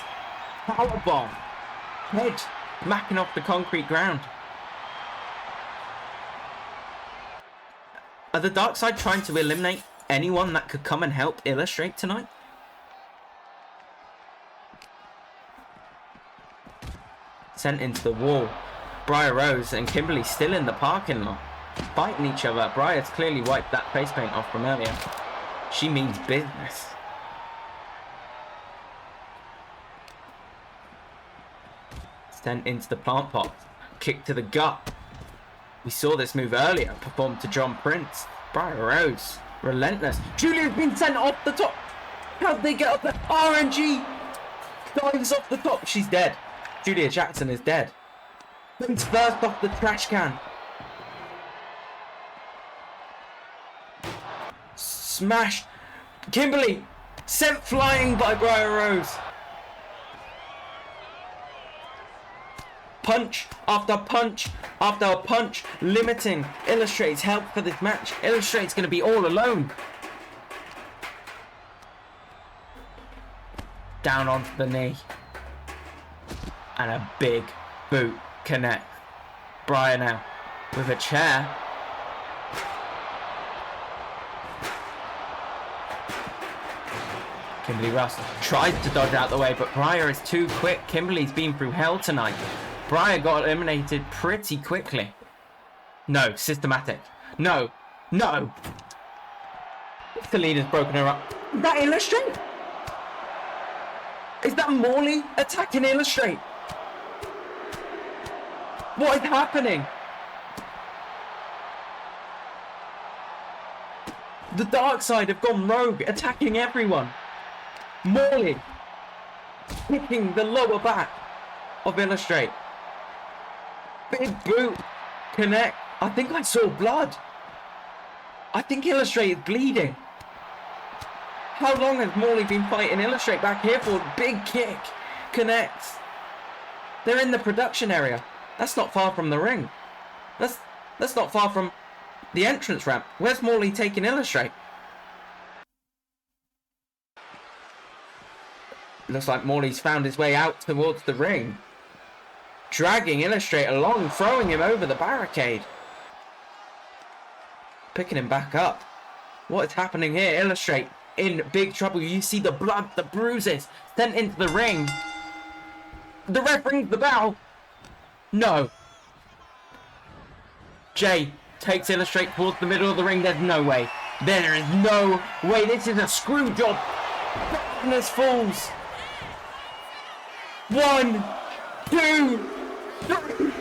Powerbomb. Head smacking off the concrete ground. Are the Dark Side trying to eliminate anyone that could come and help Illustrate tonight? Sent into the wall. Briar Rose and Kimberly still in the parking lot, fighting each other. Briar's clearly wiped that face paint off from earlier. She means business. Sent into the plant pot. Kick to the gut. We saw this move earlier, performed to John Prince. Briar Rose, relentless. Julia's been sent off the top. How'd they get up there? RNG dives off the top. She's dead. Julia Jackson is dead. Prince first off the trash can. Smash. Kimberly sent flying by Briar Rose. Punch after punch after punch, limiting Illustrate's help for this match. Illustrate's going to be all alone. Down onto the knee. And a big boot connect. Briar now with a chair. Kimberly Rust tried to dodge out the way, but Briar is too quick. Kimberly's been through hell tonight. Briar got eliminated pretty quickly. No, Systematic. No, no. The leader's broken her up. Is that Illustrate? Is that Morley attacking Illustrate? What is happening? The dark side have gone rogue, attacking everyone. Morley kicking the lower back of Illustrate. Big boot. Connect. I think I saw blood. I think Illustrate is bleeding. How long has Morley been fighting Illustrate back here for? Big kick. Connects. They're in the production area. That's not far from the ring. That's not far from the entrance ramp. Where's Morley taking Illustrate? Looks like Morley's found his way out towards the ring. Dragging Illustrate along, throwing him over the barricade. Picking him back up. What is happening here? Illustrate in big trouble. You see the blood, the bruises sent into the ring. The ref rings the bell. No. Jay takes Illustrate towards the middle of the ring. There's no way. There is no way. This is a screw job. Darkness falls. 1, 2, 3.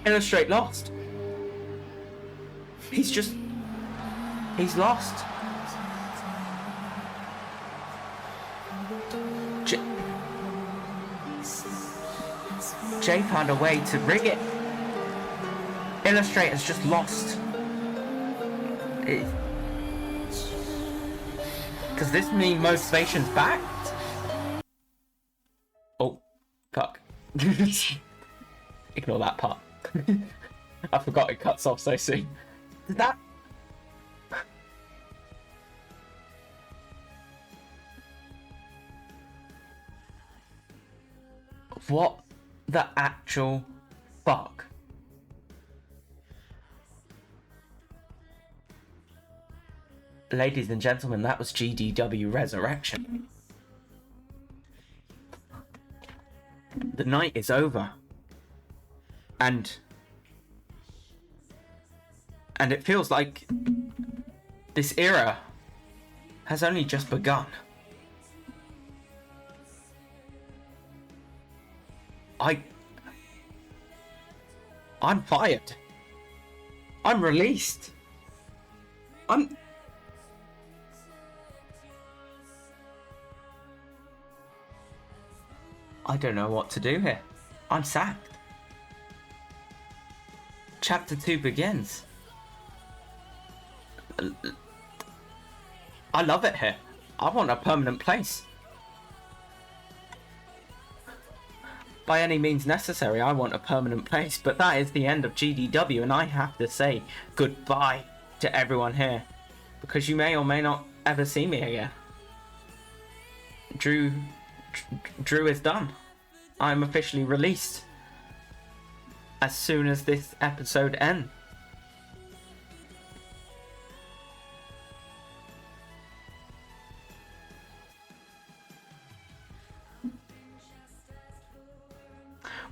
Illustrate lost. He's lost. Jay found a way to rig it. Illustrate has just lost. Does this mean motivation's back? Oh, fuck. Ignore that part. I forgot it cuts off so soon. Did that? What the actual fuck? Ladies and gentlemen, that was GDW Resurrection. The night is over. And it feels like this era has only just begun. I'm fired. I'm released. I don't know what to do here. I'm sacked. Chapter 2 begins. I love it here. I want a permanent place. By any means necessary, I want a permanent place, but that is the end of GDW, and I have to say goodbye to everyone here, because you may or may not ever see me again. Drew is done. I'm officially released as soon as this episode ends.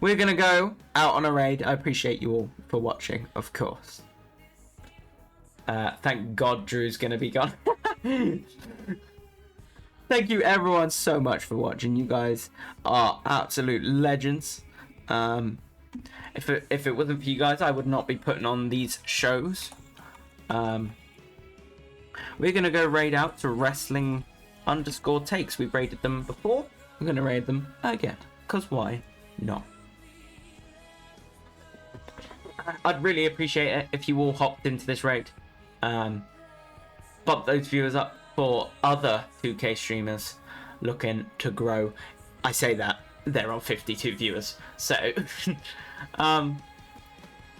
We're gonna go out on a raid. I appreciate you all for watching, of course. Thank God Drew's gonna be gone. Thank you everyone so much for watching. You guys are absolute legends. If it wasn't for you guys, I would not be putting on these shows. We're gonna go raid out to wrestling_takes. We've raided them before. We're gonna raid them again, cause why not? I'd really appreciate it if you all hopped into this raid. Bump those viewers up for other 2K streamers looking to grow. I say that, they're on 52 viewers. So, thank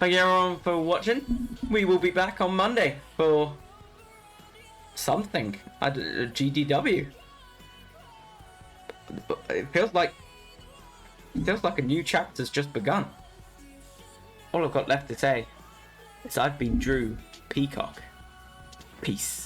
you everyone for watching. We will be back on Monday for something. GDW. It feels like a new chapter's just begun. All I've got left to say is I've been Drew Peacock. Peace.